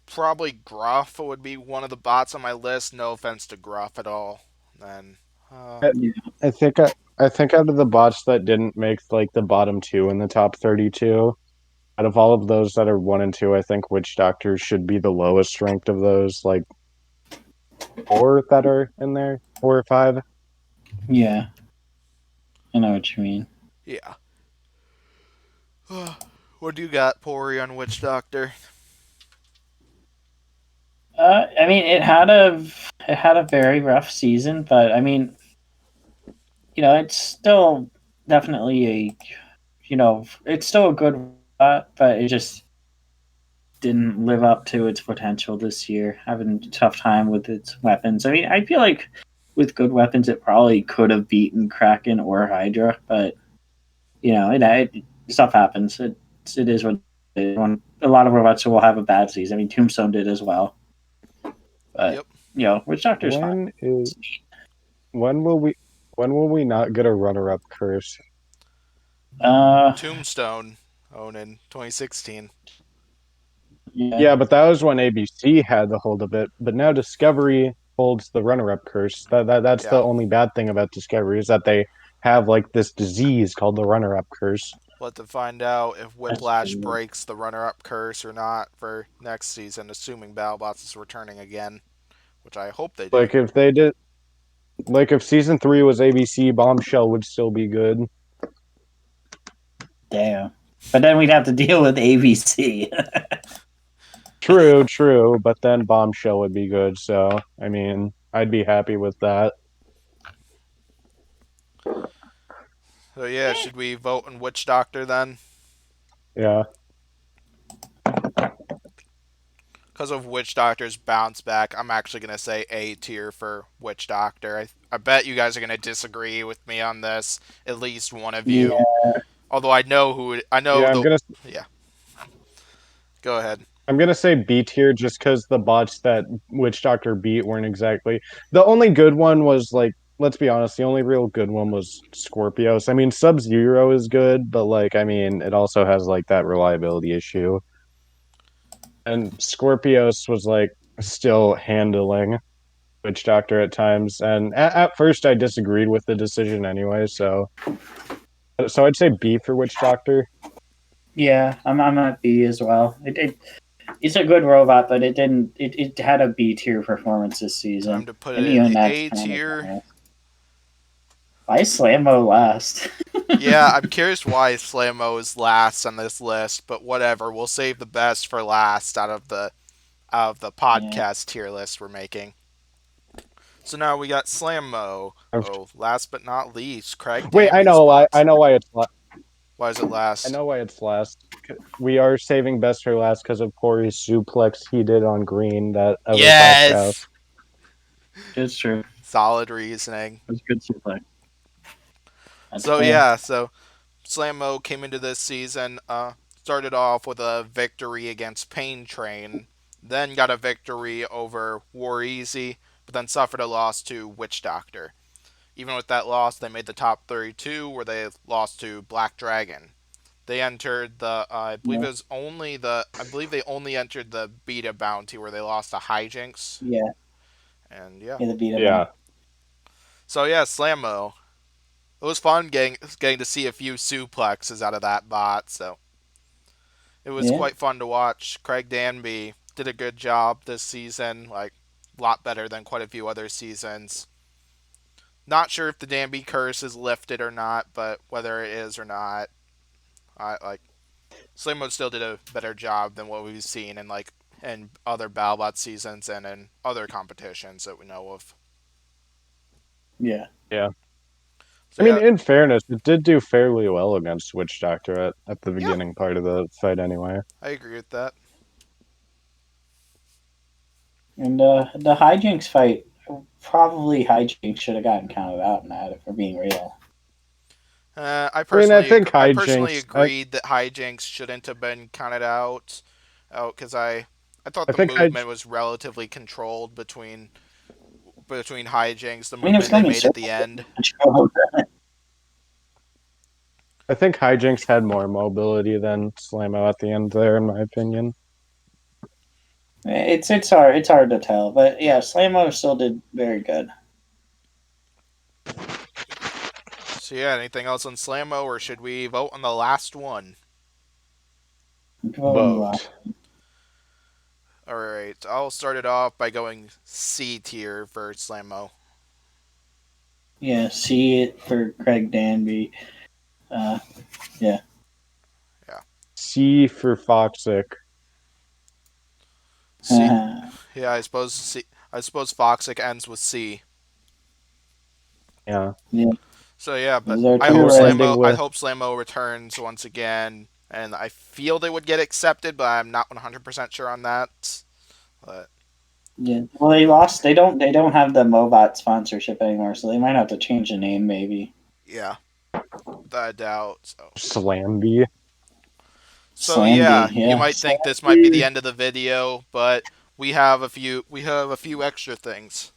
A: probably Gruff would be one of the bots on my list. No offense to Gruff at all. Then,
C: I,
B: Yeah.
C: I think I think out of the bots that didn't make like the bottom two in the top 32, out of all of those that are one and two, I think Witch Doctor should be the lowest ranked of those, like four that are in there, 4 or 5.
B: Yeah, I know what you mean.
A: yeah. What do you got, Pory, on Witch Doctor?
B: I mean, it had a very rough season, but I mean, it's still definitely it's still a good robot, but it just didn't live up to its potential this year. Having a tough time with its weapons. I mean, I feel like with good weapons, it probably could have beaten Kraken or Hydra, but stuff happens. It is what it is. A lot of robots will have a bad season. I mean, Tombstone did as well, but
A: Yep.
B: Witch Doctor's fine.
C: When is when will we not get a runner-up curse?
B: Uh,
A: Tombstone, owned in 2016.
B: yeah,
C: Yeah, but that was when ABC had the hold of it. But now Discovery holds the runner-up curse. That's the
A: Yeah.
C: only bad thing about Discovery is that they have like this disease called the runner-up curse.
A: We'll have to find out if
B: that's
A: Whiplash
B: true.
A: breaks the runner-up curse or not for next season, assuming Battlebots is returning again, which I hope they do.
C: Like if they did, like if season 3 was ABC, Bombshell would still be good.
B: Damn. But then we'd have to deal with ABC.
C: True, true, but then Bombshell would be good. So I mean, I'd be happy with that.
A: So yeah, should we vote on Witch Doctor then?
C: Yeah.
A: Because of Witch Doctor's bounce back, I'm actually gonna say A tier for Witch Doctor. I bet you guys are gonna disagree with me on this. At least one of
B: Yeah.
A: you. Although I know
C: Yeah,
A: the yeah. Go ahead.
C: I'm gonna say B tier just because the bots that Witch Doctor beat weren't exactly the only good one was like let's be honest, the only real good one was Scorpios. I mean Sub Zero is good, but like I mean it also has like that reliability issue. And Scorpios was like still handling Witch Doctor at times. And at first I disagreed with the decision anyway, so I'd say B for Witch Doctor.
B: Yeah, I'm at B as well. It's a good robot, but it had a B tier performance this
A: Time
B: season,
A: to put it
B: and
A: in
B: even
A: the
B: that's
A: A
B: kind of
A: tier.
B: why Slamo last.
A: Yeah, I'm curious why Slamo is last on this list, but whatever. We'll save the best for last out of the
B: Yeah,
A: podcast tier list we're making. So now we got Slamo. Oh, last but not least, Craig
C: Wait,
A: Danby's
C: I
A: bots.
C: know why it's
A: Why is it
C: I
A: last?
C: know why it's last. We are saving best for last because of Pory's suplex he did on Green that was last half.
A: Yes!
B: it's true.
A: Solid reasoning.
B: It was good supply. That's
A: So
B: fair.
A: yeah, so Slamo came into this season, started off with a victory against Pain Train, then got a victory over Waiaci, but then suffered a loss to Witch Doctor. Even with that loss, they made the top 32, where they lost to Black Dragon. They entered I believe
B: Yeah,
A: it was only I believe they only entered the Beta Bounty, where they lost to Hijinks,
B: yeah,
A: and yeah.
B: yeah. The beat him
C: Yeah.
B: up.
A: So yeah, Slamo. It was fun getting to see a few suplexes out of that bot, so it was
B: Yeah,
A: quite fun to watch. Craig Danby did a good job this season, like a lot better than quite a few other seasons. Not sure if the Danby curse is lifted or not, but whether it is or not, I like Slimo still did a better job than what we've seen in other Battlebot seasons and in other competitions that we know of.
B: yeah,
C: Yeah.
A: So
C: I mean,
A: yeah,
C: in fairness, it did do fairly well against Witch Doctor at the
A: yeah,
C: beginning part of the fight anyway.
A: I agree with that.
B: and the hijinks fight. Probably hijinks should have gotten counted out in that, if we're being real.
A: I
C: I mean, I
A: personally
C: think
A: I personally
C: hijinks.
A: agreed that hijinks shouldn't have been counted out. Oh, because I thought
C: I
A: the
C: think
A: movement was relatively controlled between hijinks, the
B: I mean, it was
A: movement they
B: coming
A: made at
B: circle.
A: the end.
C: I think Hijinks had more mobility than Slamo at the end there, in my opinion.
B: It's hard to tell, but yeah, Slamo still did very good.
A: So yeah, anything else on Slamo, or should we vote on the last one?
B: Go on the last.
C: Vote.
A: All right, I'll start it off by going C tier for Slamo.
B: Yeah, see it for Craig Danby. Uh, yeah.
A: Yeah,
C: C for Foxic.
A: C. Yeah, I suppose C. I suppose Foxic ends with C.
C: Yeah.
B: Yeah,
A: So yeah, but
B: those are
A: I
B: two
A: hope
C: We're
B: red.
C: ending
A: Slamo. I
C: with
A: hope Slamo returns once again, and I feel they would get accepted, but I'm not 100% sure on that. But
B: Yeah. Well, they lost. They don't have the Mobot sponsorship anymore, so they might have to change the name maybe.
A: yeah, without a doubt.
C: Slamby.
A: So yeah,
B: Slamby.
A: you
B: Yeah.
A: might think this might be the end of the video, but we have a few extra things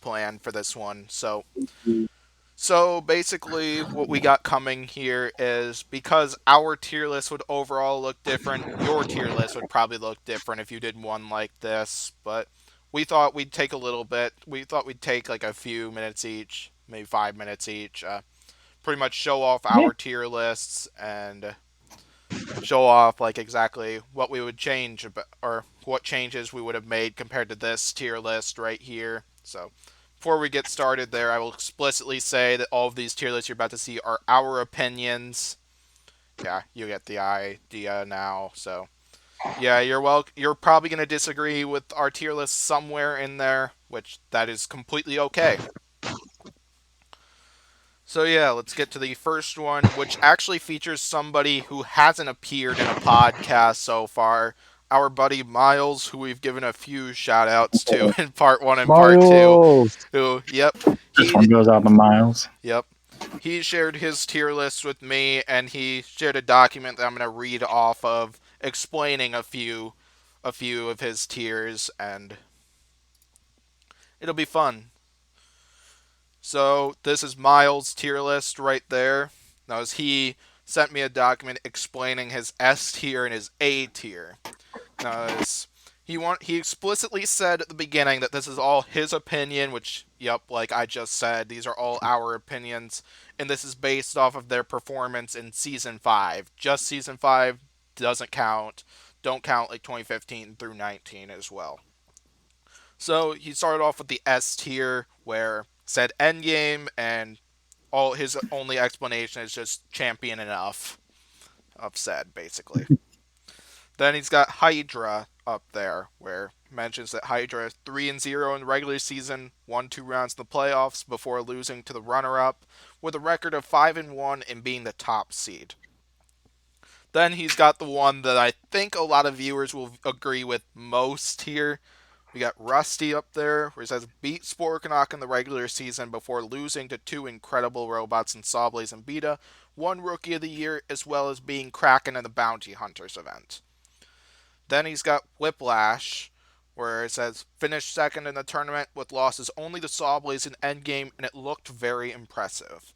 A: planned for this one. So basically, what we got coming here is because our tier list would overall look different, your tier list would probably look different if you did one like this. But we thought we'd take a little bit. We thought we'd take like a few minutes each, maybe 5 minutes each, pretty much show off
B: Yeah.
A: our tier lists and show off like exactly what we would change or what changes we would have made compared to this tier list right here. So before we get started there, I will explicitly say that all of these tier lists you're about to see are our opinions. Yeah, you get the idea now. So yeah, you're probably going to disagree with our tier list somewhere in there, which that is completely okay. So yeah, let's get to the first one, which actually features somebody who hasn't appeared in a podcast so far. Our buddy Miles, who we've given a few shout outs to in part one and part two.
C: Miles!
A: Who, yep,
B: This one
A: he,
B: goes out to Miles.
A: yep, he shared his tier list with me, and he shared a document that I'm gonna read off of, explaining a few of his tiers, and it'll be fun. So this is Miles' tier list right there. Now, as he sent me a document explaining his S tier and his A tier. Now, he explicitly said at the beginning that this is all his opinion, which, yep, like I just said, these are all our opinions, and this is based off of their performance in Season 5. Just Season 5 doesn't count. Don't count like 2015 through 19 as well. So he started off with the S tier, where said endgame, and all his only explanation is just champion enough of said, basically. Then he's got Hydra up there, where mentions that Hydra 3-0 in the regular season, won 2 rounds in the playoffs before losing to the runner-up, with a record of 5-1 and being the top seed. Then he's got the one that I think a lot of viewers will agree with most here. We got Rusty up there, where he says beat Sporkanock in the regular season before losing to two incredible robots in Sawblaze and Beta, won Rookie of the Year, as well as being Kraken in the Bounty Hunters event. Then he's got Whiplash, where it says finished second in the tournament with losses only to Sawblaze in Endgame, and it looked very impressive.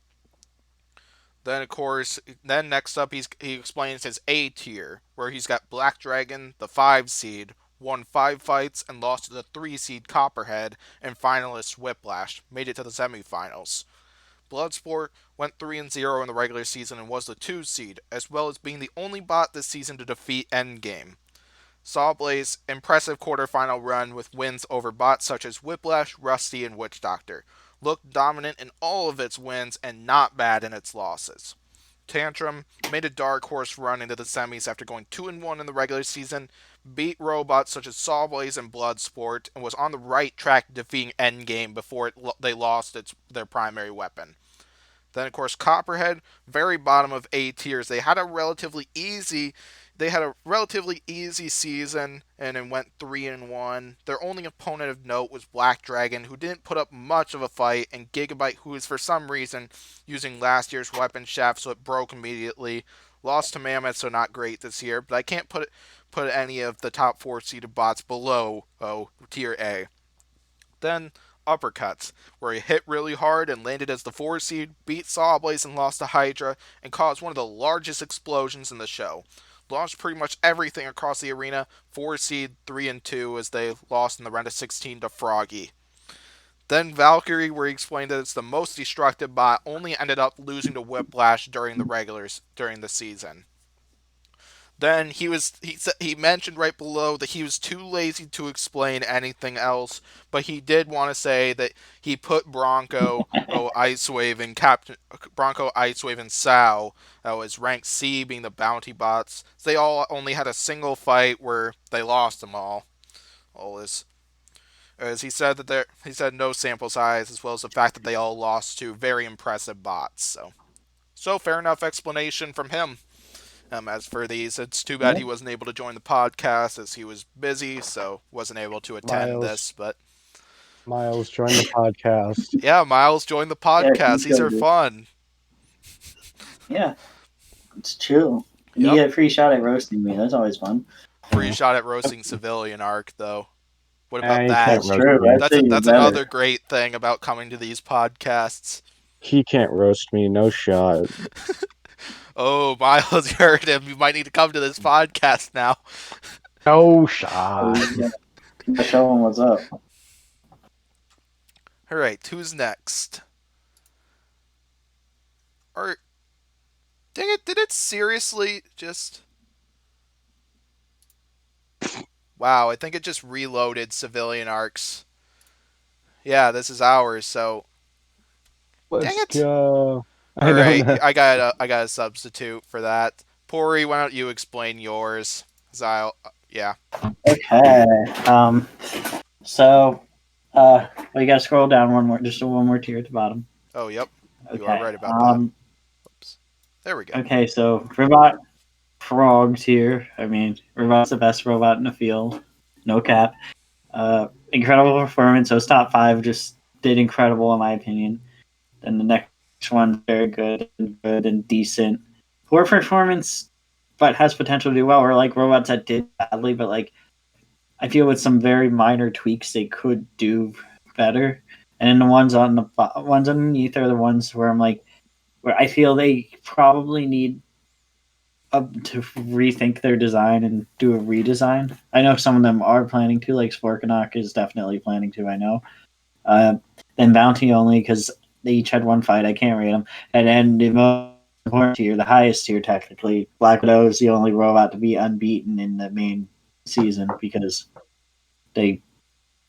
A: Then, of course, next up, he explains his A tier, where he's got Black Dragon, the 5 seed, won 5 fights and lost to the 3 seed Copperhead, and finalist Whiplash, made it to the semifinals. Bloodsport went 3-0 in the regular season and was the 2 seed, as well as being the only bot this season to defeat Endgame. Sawblaze, impressive quarterfinal run with wins over bots such as Whiplash, Rusty, and Witch Doctor. Looked dominant in all of its wins and not bad in its losses. Tantrum made a dark horse run into the semis after going 2-1 in the regular season, beat robots such as Sawblaze and Bloodsport, and was on the right track to defeating Endgame before they lost their primary weapon. Then, of course, Copperhead, very bottom of A tiers. They had a relatively easy season and then went 3-1. Their only opponent of note was Black Dragon, who didn't put up much of a fight, and Gigabyte, who is for some reason using last year's weapon shaft so it broke immediately, Lost to Mammoth, so not great this year, but I can't put any of the top 4 seeded bots below tier A. Then Uppercuts, where he hit really hard and landed as the 4 seed, beat Sawblaze and lost to Hydra, and caused one of the largest explosions in the show. Launched pretty much everything across the arena, 4 seed 3 and 2 as they lost in the round of 16 to Froggy. Then Valkyrie, where he explained that it's the most destructive bot, only ended up losing to Whiplash during the season. Then he mentioned right below that he was too lazy to explain anything else, but he did want to say that he put Icewave and Sao as rank C, being the bounty bots. So they all only had a single fight where they lost them all. All this, as he said no sample size, as well as the fact that they all lost to very impressive bots. So fair enough explanation from him. As for these, it's too bad he wasn't able to join the podcast as he was busy, so wasn't able to attend this. But
C: Miles, join the podcast.
A: yeah, Miles joined the podcast. These are fun.
B: Yeah, it's chill.
A: Yep.
B: You get a free shot at roasting me. That's always fun.
A: Free shot at roasting Civilian Arc, though. What about
C: He
A: that?
C: can't
B: That's
C: roast
B: true.
C: me.
A: That's another great thing about coming to these podcasts.
C: He can't roast me. No shot.
A: Oh, Miles, you heard him. You might need to come to this podcast now.
C: No shot.
B: Show him what's up.
A: All right, who's next? Or, dang it! Did it seriously just? Wow, I think it just reloaded Civilian Arcs. Yeah, this is ours. So, dang
C: Let's
A: it!
C: go.
A: All right, I got a substitute for that. Pory, why don't you explain yours? Yeah.
B: Okay. So, you gotta scroll down one more tier at the bottom.
A: Oh, yep.
B: Okay.
A: You are right about that. Oops. There we go.
B: Okay, so Ribbot Frogs here. I mean, Ribbot's the best robot in the field. No cap. Incredible performance. Those top 5 just did incredible in my opinion. Then the next one's very good and decent. Poor performance, but has potential to do well. Or like robots that did badly, but like I feel with some very minor tweaks they could do better. And then the ones underneath are the ones where I'm like, where I feel they probably need to rethink their design and do a redesign. I know some of them are planning to, like Sporkanock is definitely planning to. I know. Then Bounty only because they each had one fight. I can't rate them. And then the most important tier, the highest tier technically, Black Widow is the only robot to be unbeaten in the main season because they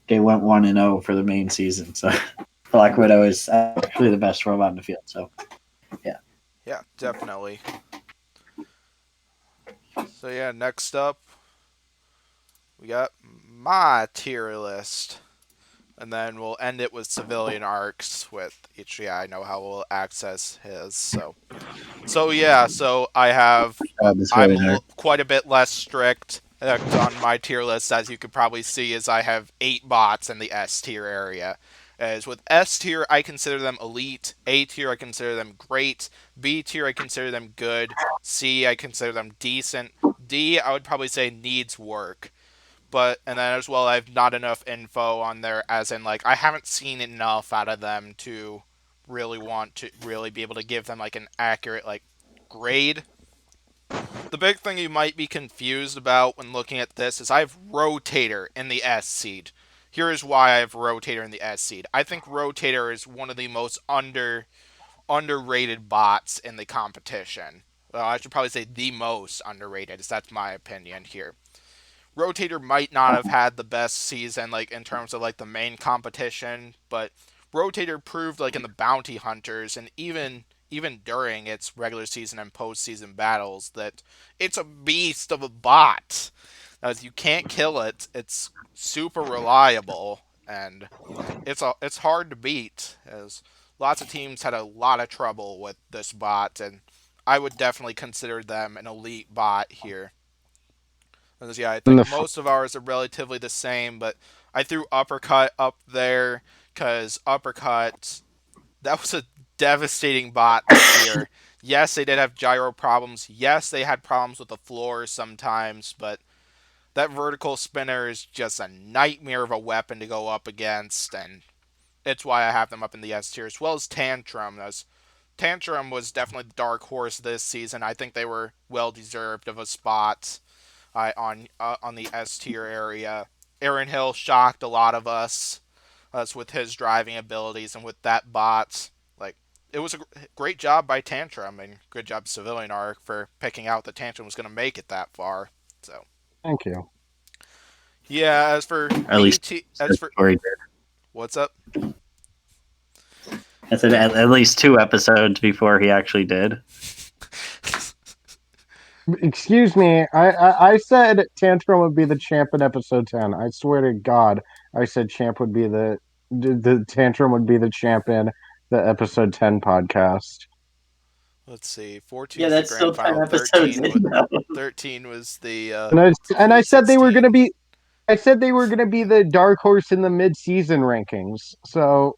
B: went 1-0 for the main season. So Black Widow is actually the best robot in the field. So yeah.
A: Yeah, definitely. So yeah, next up we got my tier list. And then we'll end it with Civilian Arcs with each. Yeah, I know how we'll access his. So I'm quite a bit less strict on my tier list, as you could probably see, as I have 8 bots in the S tier area. As with S tier, I consider them elite. A tier, I consider them great. B tier, I consider them good. C, I consider them decent. D, I would probably say needs work. And then as well, I have not enough info on there, as in, like, I haven't seen enough out of them to really want to really be able to give them, like, an accurate, like, grade. The big thing you might be confused about when looking at this is I have Rotator in the S seed. Here is why I have Rotator in the S seed. I think Rotator is one of the most underrated bots in the competition. Well, I should probably say the most underrated, as that's my opinion here. Rotator might not have had the best season, like, in terms of, like, the main competition, but Rotator proved, like, in the Bounty Hunters and even during its regular season and postseason battles that it's a beast of a bot. As you can't kill it, it's super reliable, and it's hard to beat, as lots of teams had a lot of trouble with this bot, and I would definitely consider them an elite bot here. Because, yeah, I think most of ours are relatively the same, but I threw Uppercut up there because Uppercut, that was a devastating bot this year. Yes, they did have gyro problems. Yes, they had problems with the floor sometimes, but that vertical spinner is just a nightmare of a weapon to go up against, and it's why I have them up in the S tier, as well as Tantrum. Tantrum was definitely the dark horse this season. I think they were well deserved of a spot on the S tier area. Aaron Hill shocked a lot of us with his driving abilities and with that bot. Like, it was a great job by Tantrum, and good job Civilian Arc for picking out that Tantrum was going to make it that far. So
C: Thank you.
A: yeah, as for
B: At least
A: as for
B: before he did.
A: what's up?
B: I said at least 2 episodes before he actually did.
C: Excuse me. I said Tantrum would be the champ in episode 10. I swear to God, I said champ would be the Tantrum would be the champ in the episode 10 podcast.
A: Let's see. 14
B: Yeah,
A: was the
B: that's
A: grand
B: still 10
A: final.
B: episodes in, though.
A: 13 was the
C: And I
A: Sweet
C: said they were gonna
A: 16.
C: be I said they were gonna be the dark horse in the mid-season rankings. So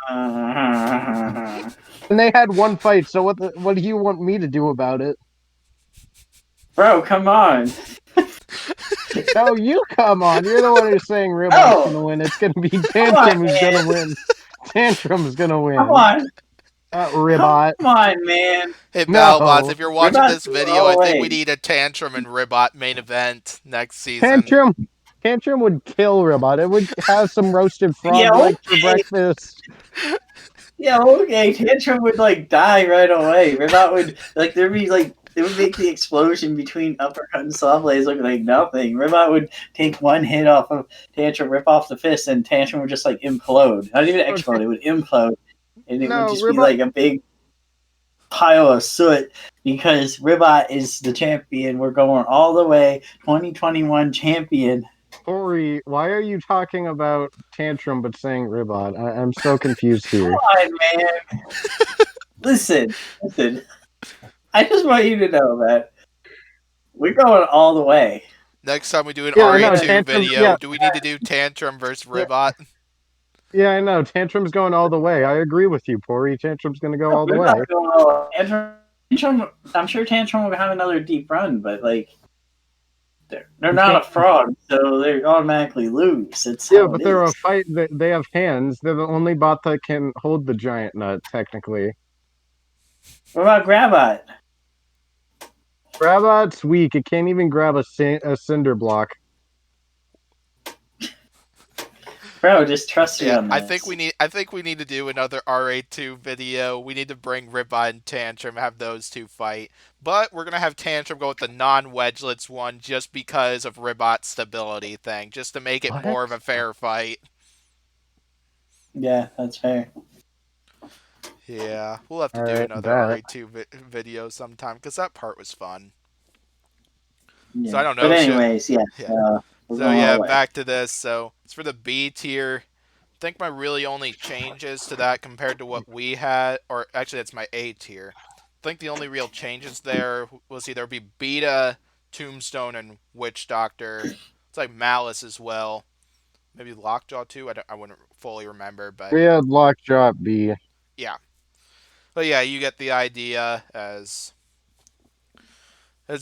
C: and they had one fight. So what do you want me to do about it?
B: Bro, come on.
C: No, you come on. You're the one who's saying Ribbot's
B: Oh,
C: gonna win. It's gonna be
B: come on,
C: Tantrum who's gonna
B: man.
C: win. Tantrum's gonna
B: Come
C: win.
B: on.
C: Not
B: Come
C: Ribbot.
B: on, man.
A: Hey, Battlebots,
C: No.
A: if you're
B: We're
A: watching
B: not
A: this
B: doing
A: video,
B: all
A: I
B: the
A: think we
B: way.
A: need a Tantrum and Ribbot main event next season.
C: Tantrum. Tantrum would kill Ribbot. It would have some roasted
B: Yeah,
C: frog legs for
B: okay.
C: breakfast.
B: Yeah, okay. Tantrum would like die right away. Ribbot would like there'd be like it would make the explosion between Uppercut and Saw Blades look like nothing. Ribbot would take one hit off of Tantrum, rip off the fist, and Tantrum would just like implode. Not even explode, it would implode. And it would
C: No,
B: just be
C: Ribbot.
B: like a big pile of soot because Ribbot is the champion. We're going all the way. 2021 champion.
C: Pory, why are you talking about Tantrum but saying Ribbot? I'm so confused
B: Come
C: here.
B: on, man. Listen. I just want you to know that we're going all the way.
A: Next time we do an
C: Yeah, I know.
A: RA2
C: Tantrum.
A: video,
C: Yeah,
A: do we need to do Tantrum versus
C: yeah,
A: Ribbot?
C: yeah. I know. Tantrum's going all the way. I agree with you, Pory. Tantrum's gonna go all the
B: We're
C: way.
B: not going all the way. Tantrum, I'm sure Tantrum will have another deep run, but like they're not a frog, so they automatically lose. It's
C: Yeah,
B: how
C: but
B: it
C: they're a
B: is.
C: fight. They have hands. They're the only bot that can hold the giant nut, technically.
B: What about Grabot?
C: Grabot's weak. It can't even grab a cinder block.
B: Bro, just trust me
A: Yeah,
B: on this.
A: I think we need to do another RA2 video. We need to bring Ribbot and Tantrum, have those two fight. But we're gonna have Tantrum go with the non-wedgelets one just because of Ribbot's stability thing, just to make it
C: What?
A: more of a fair fight.
B: Yeah, that's fair.
A: Yeah, we'll have to
C: All
A: do
C: right,
A: another
C: bet.
A: RA2 video sometime because that part was fun.
B: Yeah.
A: So I don't know.
B: But anyways, yeah.
A: Yeah.
B: We're
A: So
B: going all
A: yeah,
B: the way.
A: back to this. So it's for the B tier. I think my really only changes to that compared to what we had, or actually that's my A tier. I think the only real changes there was either be Beta, Tombstone, and Witch Doctor. It's like Malice as well. Maybe Lockjaw too. I wouldn't fully remember, but
C: We had Lockjaw B.
A: yeah. But yeah, you get the idea as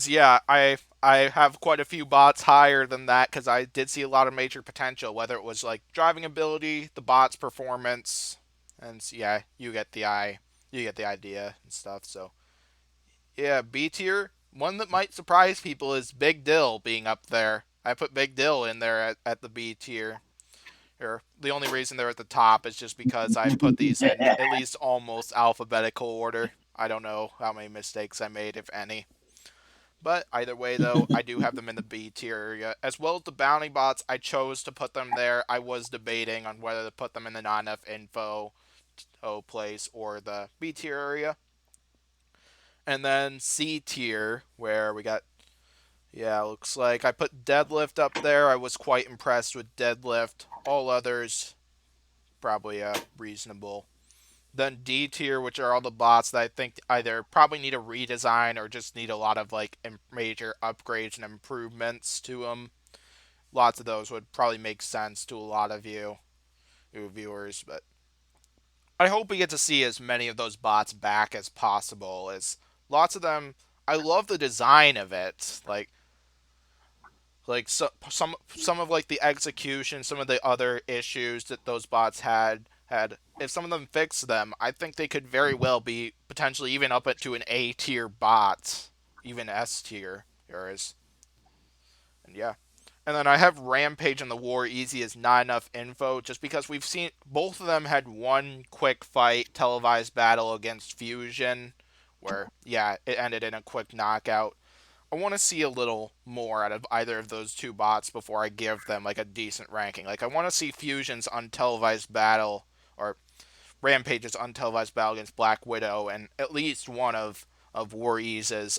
A: yeah, I have quite a few bots higher than that because I did see a lot of major potential, whether it was like driving ability, the bot's performance, and yeah, you get the idea and stuff. So yeah, B tier. One that might surprise people is Big Dill being up there. I put Big Dill in there at the B tier. Or the only reason they're at the top is just because I put these in at least almost alphabetical order. I don't know how many mistakes I made, if any. But either way, though, I do have them in the B tier area. As well as the bounty bots, I chose to put them there. I was debating on whether to put them in the not enough info place or the B tier area. And then C tier, where we got, yeah, looks like I put deadlift up there. I was quite impressed with deadlift. All others, probably reasonable. Then D tier, which are all the bots that I think either probably need a redesign or just need a lot of like major upgrades and improvements to them. Lots of those would probably make sense to a lot of you viewers, but I hope we get to see as many of those bots back as possible. As lots of them, I love the design of it. Some of like the execution, some of the other issues that those bots had. If some of them fix them, I think they could very well be potentially even up to an A tier bot, even S tier. And yeah. And then I have Rampage and the War Easy as not enough info, just because we've seen both of them had one quick fight, televised battle against Fusion, where, yeah, it ended in a quick knockout. I want to see a little more out of either of those two bots before I give them like a decent ranking. Like I want to see Fusion's untelevised battle or Rampage's untelevised battle against Black Widow and at least one of War Easy's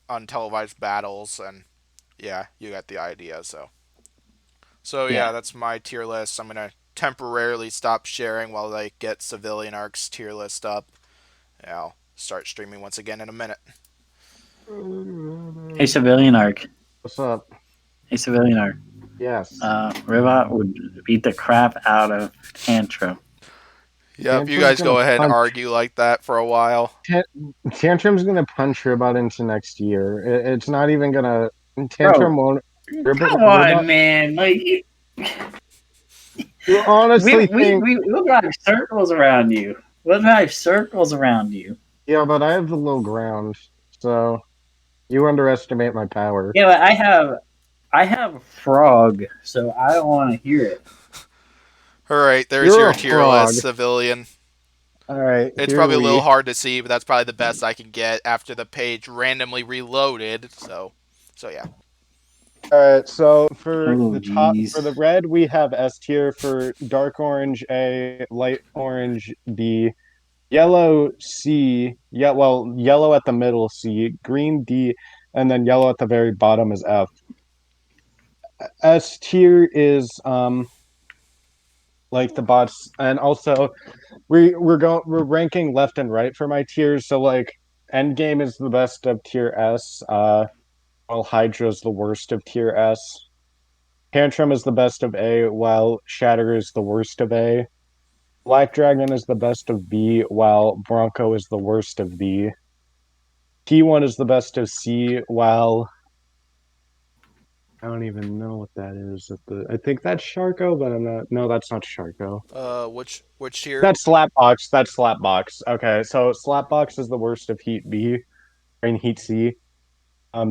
A: untelevised battles, and yeah, you got the idea. So yeah,
B: Yeah,
A: that's my tier list. I'm gonna temporarily stop sharing while I get Civilian Arc's tier list up. Yeah, I'll start streaming once again in a minute.
B: hey civilian arc,
C: What's up?
B: hey civilian arc.
C: Yes.
B: Ribbot would beat the crap out of Tantrum.
A: Yep, you
C: Tantrum's
A: guys
C: gonna
A: go ahead and
C: punch.
A: argue like that for a while.
C: Tantrum's gonna punch Ribbot into next year. It's not even gonna. Tantrum
B: Bro,
C: won't.
B: come
C: Ribbot.
B: on, man! Like
C: You
B: we
C: honestly
B: we
C: think?
B: we we'll drive circles around you. We'll drive circles around you.
C: Yeah, but I have the low ground, so you underestimate my power.
B: Yeah, but I have a frog, so I don't want to hear it.
A: Alright, there's
C: You're
A: your
C: a
A: tier list,
C: frog.
A: Civilian.
C: All right,
A: It's
C: here
A: probably a little
C: we.
A: hard to see, but that's probably the best I can get after the page randomly reloaded. So yeah.
C: All right, so for
B: Oh,
C: the top,
B: jeez.
C: for the red, we have S tier. For dark orange A, light orange B, yellow C. Yeah, well, yellow at the middle C, green D, and then yellow at the very bottom is F. S tier is like the bots, and also we're ranking left and right for my tiers. So like Endgame is the best of tier S. While Hydra is the worst of tier S. Tantrum is the best of A, while Shatter is the worst of A. Black Dragon is the best of B, while Bronco is the worst of B. T1 is the best of C, while I don't even know what that is. I think that's Sharko, but I'm not. No, that's not Sharko.
A: Which tier?
C: That's Slapbox. That's Slapbox. Okay, so Slapbox is the worst of Heat B, I mean Heat C.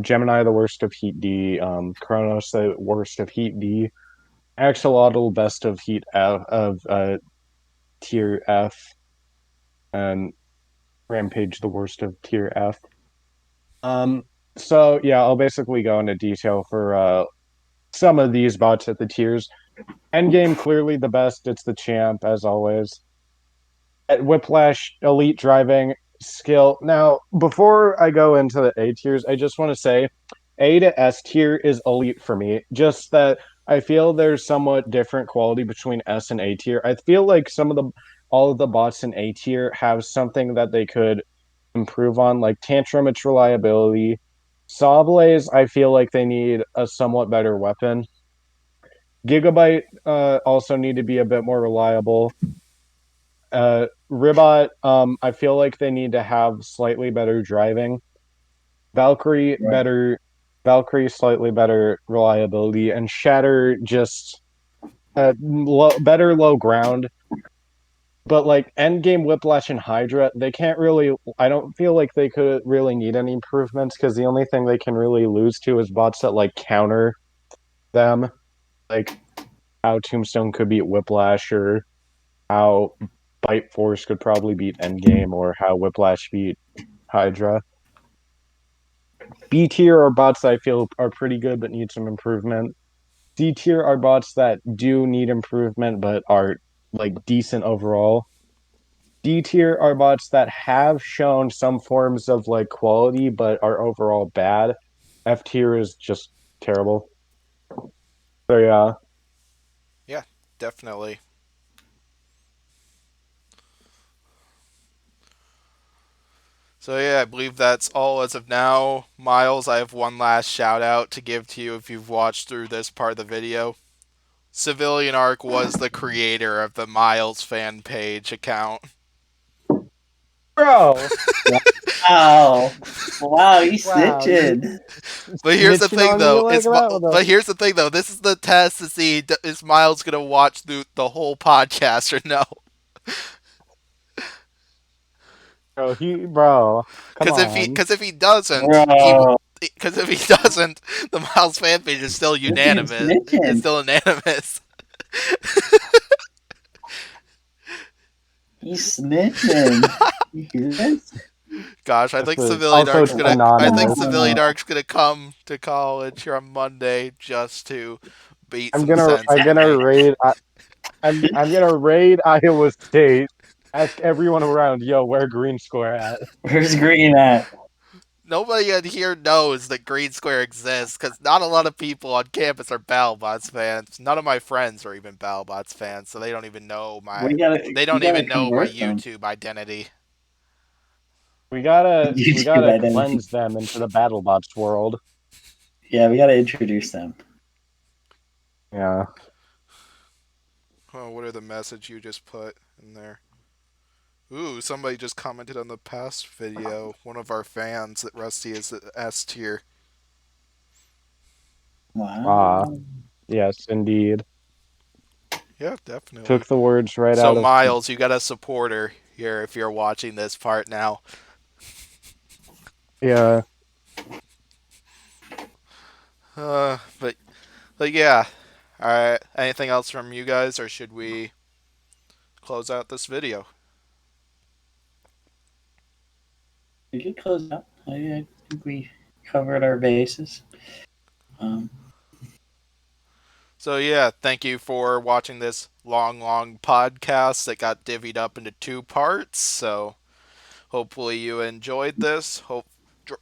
C: Gemini the worst of Heat D. Kronos the worst of Heat D. Axolotl best of Heat F of tier F, and Rampage the worst of tier F. Um, so yeah, I'll basically go into detail for some of these bots at the tiers. Endgame clearly the best. It's the champ as always. At Whiplash, elite driving skill. Now, before I go into the A tiers, I just want to say A to S tier is elite for me. Just that I feel there's somewhat different quality between S and A tier. I feel like all of the bots in A tier have something that they could improve on, like Tantrum, its reliability. Sawblaze, I feel like they need a somewhat better weapon. Gigabyte also need to be a bit more reliable. Ribbot, I feel like they need to have slightly better driving. Valkyrie,
B: Right.
C: Valkyrie, slightly better reliability, and Shatter just better low ground. But like Endgame, Whiplash, and Hydra, they can't really. I don't feel like they could really need any improvements because the only thing they can really lose to is bots that like counter them, like how Tombstone could beat Whiplash, or how Bite Force could probably beat Endgame, or how Whiplash beat Hydra. B tier are bots that I feel are pretty good but need some improvement. D tier are bots that do need improvement but are like decent overall. D tier are bots that have shown some forms of like quality but are overall bad. F tier is just terrible. So yeah.
A: Yeah, definitely. So yeah, I believe that's all as of now. Miles, I have one last shout out to give to you if you've watched through this part of the video. Civilian Arc was the creator of the Miles fan page account.
C: Bro,
B: Wow. Wow, you
C: wow, you
B: snitching.
A: But here's the
C: snitching
A: thing,
C: on me
A: though.
C: like that?
A: But here's the thing, though. This is the test to see is Miles gonna watch the whole podcast or no?
C: Bro, come on.
A: Because if he doesn't,
B: Bro,
A: because if he doesn't, the Miles fan page is still
B: look at him
A: unanimous. It's
B: snitching.
A: still unanimous.
B: He's snitching. You hear this?
A: Gosh, I
C: This
A: think
C: is
A: Civilian
C: also
A: Arc's gonna. I think
C: anonymous.
A: Civilian Arc's gonna come to college here on Monday just to beat
C: I'm
A: some
C: gonna
A: sense
C: I'm
A: into
C: gonna
A: me.
C: raid I'm gonna raid Iowa State. Ask everyone around, yo, where Green Square at?
B: Where's Green at?
A: Nobody in here knows that Green Square exists because not a lot of people on campus are Battlebots fans. None of my friends are even Battlebots fans, so they don't even know
B: We
A: my.
B: gotta
A: They
B: we
A: don't
B: gotta
A: even know my
B: convert them.
A: YouTube identity.
C: We gotta we
B: YouTube
C: gotta
B: identity.
C: cleanse them into the BattleBots world.
B: Yeah, we gotta introduce them.
C: Yeah.
A: Oh, what are the message you just put in there? Ooh, somebody just commented on the past video. One of our fans that Rusty is S tier.
C: Ah,
B: Wow.
C: yes, indeed.
A: Yeah, definitely.
C: Took the words right
A: So
C: out of
A: Miles, you got a supporter here if you're watching this part now.
C: yeah.
A: But yeah. All right. Anything else from you guys, or should we close out this video?
B: We could close out. I think we covered our bases. Um,
A: So yeah, thank you for watching this long podcast that got divvied up into two parts. So hopefully you enjoyed this.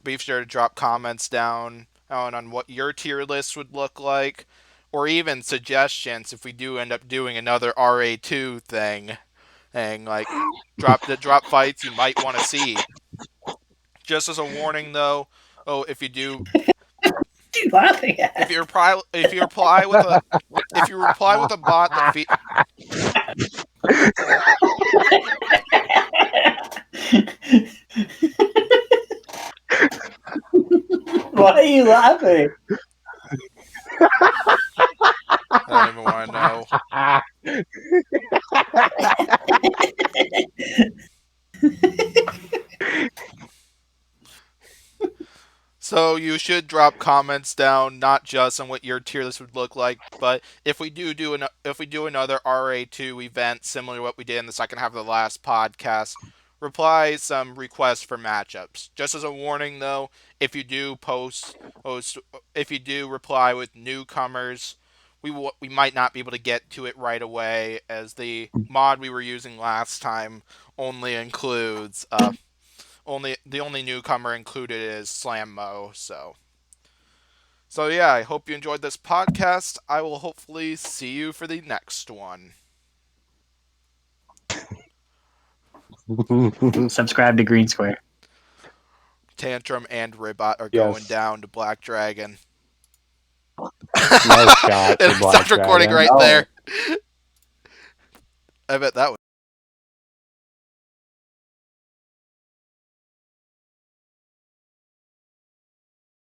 A: Be sure to drop comments down on what your tier list would look like, or even suggestions if we do end up doing another RA2 thing, and like drop fights you might want to see. Just as a warning, though, if you do,
B: what are you laughing at?
A: if you reply with a bot that
B: Why are you laughing?
A: I don't even want to know. So you should drop comments down, not just on what your tier list would look like, but if we do another RA2 event similar to what we did in the second half of the last podcast, reply some requests for matchups. Just as a warning, though, if you do if you do reply with newcomers, we might not be able to get to it right away, as the mod we were using last time only includes the only newcomer included is Slamo. So yeah, I hope you enjoyed this podcast. I will hopefully see you for the next one.
B: Subscribe to Green Square.
A: Tantrum and Ribbot are
C: Yes.
A: going down to Black Dragon.
C: No shot
A: And
C: for
A: I
C: Black
A: stopped recording
C: Dragon.
A: right there. I bet that was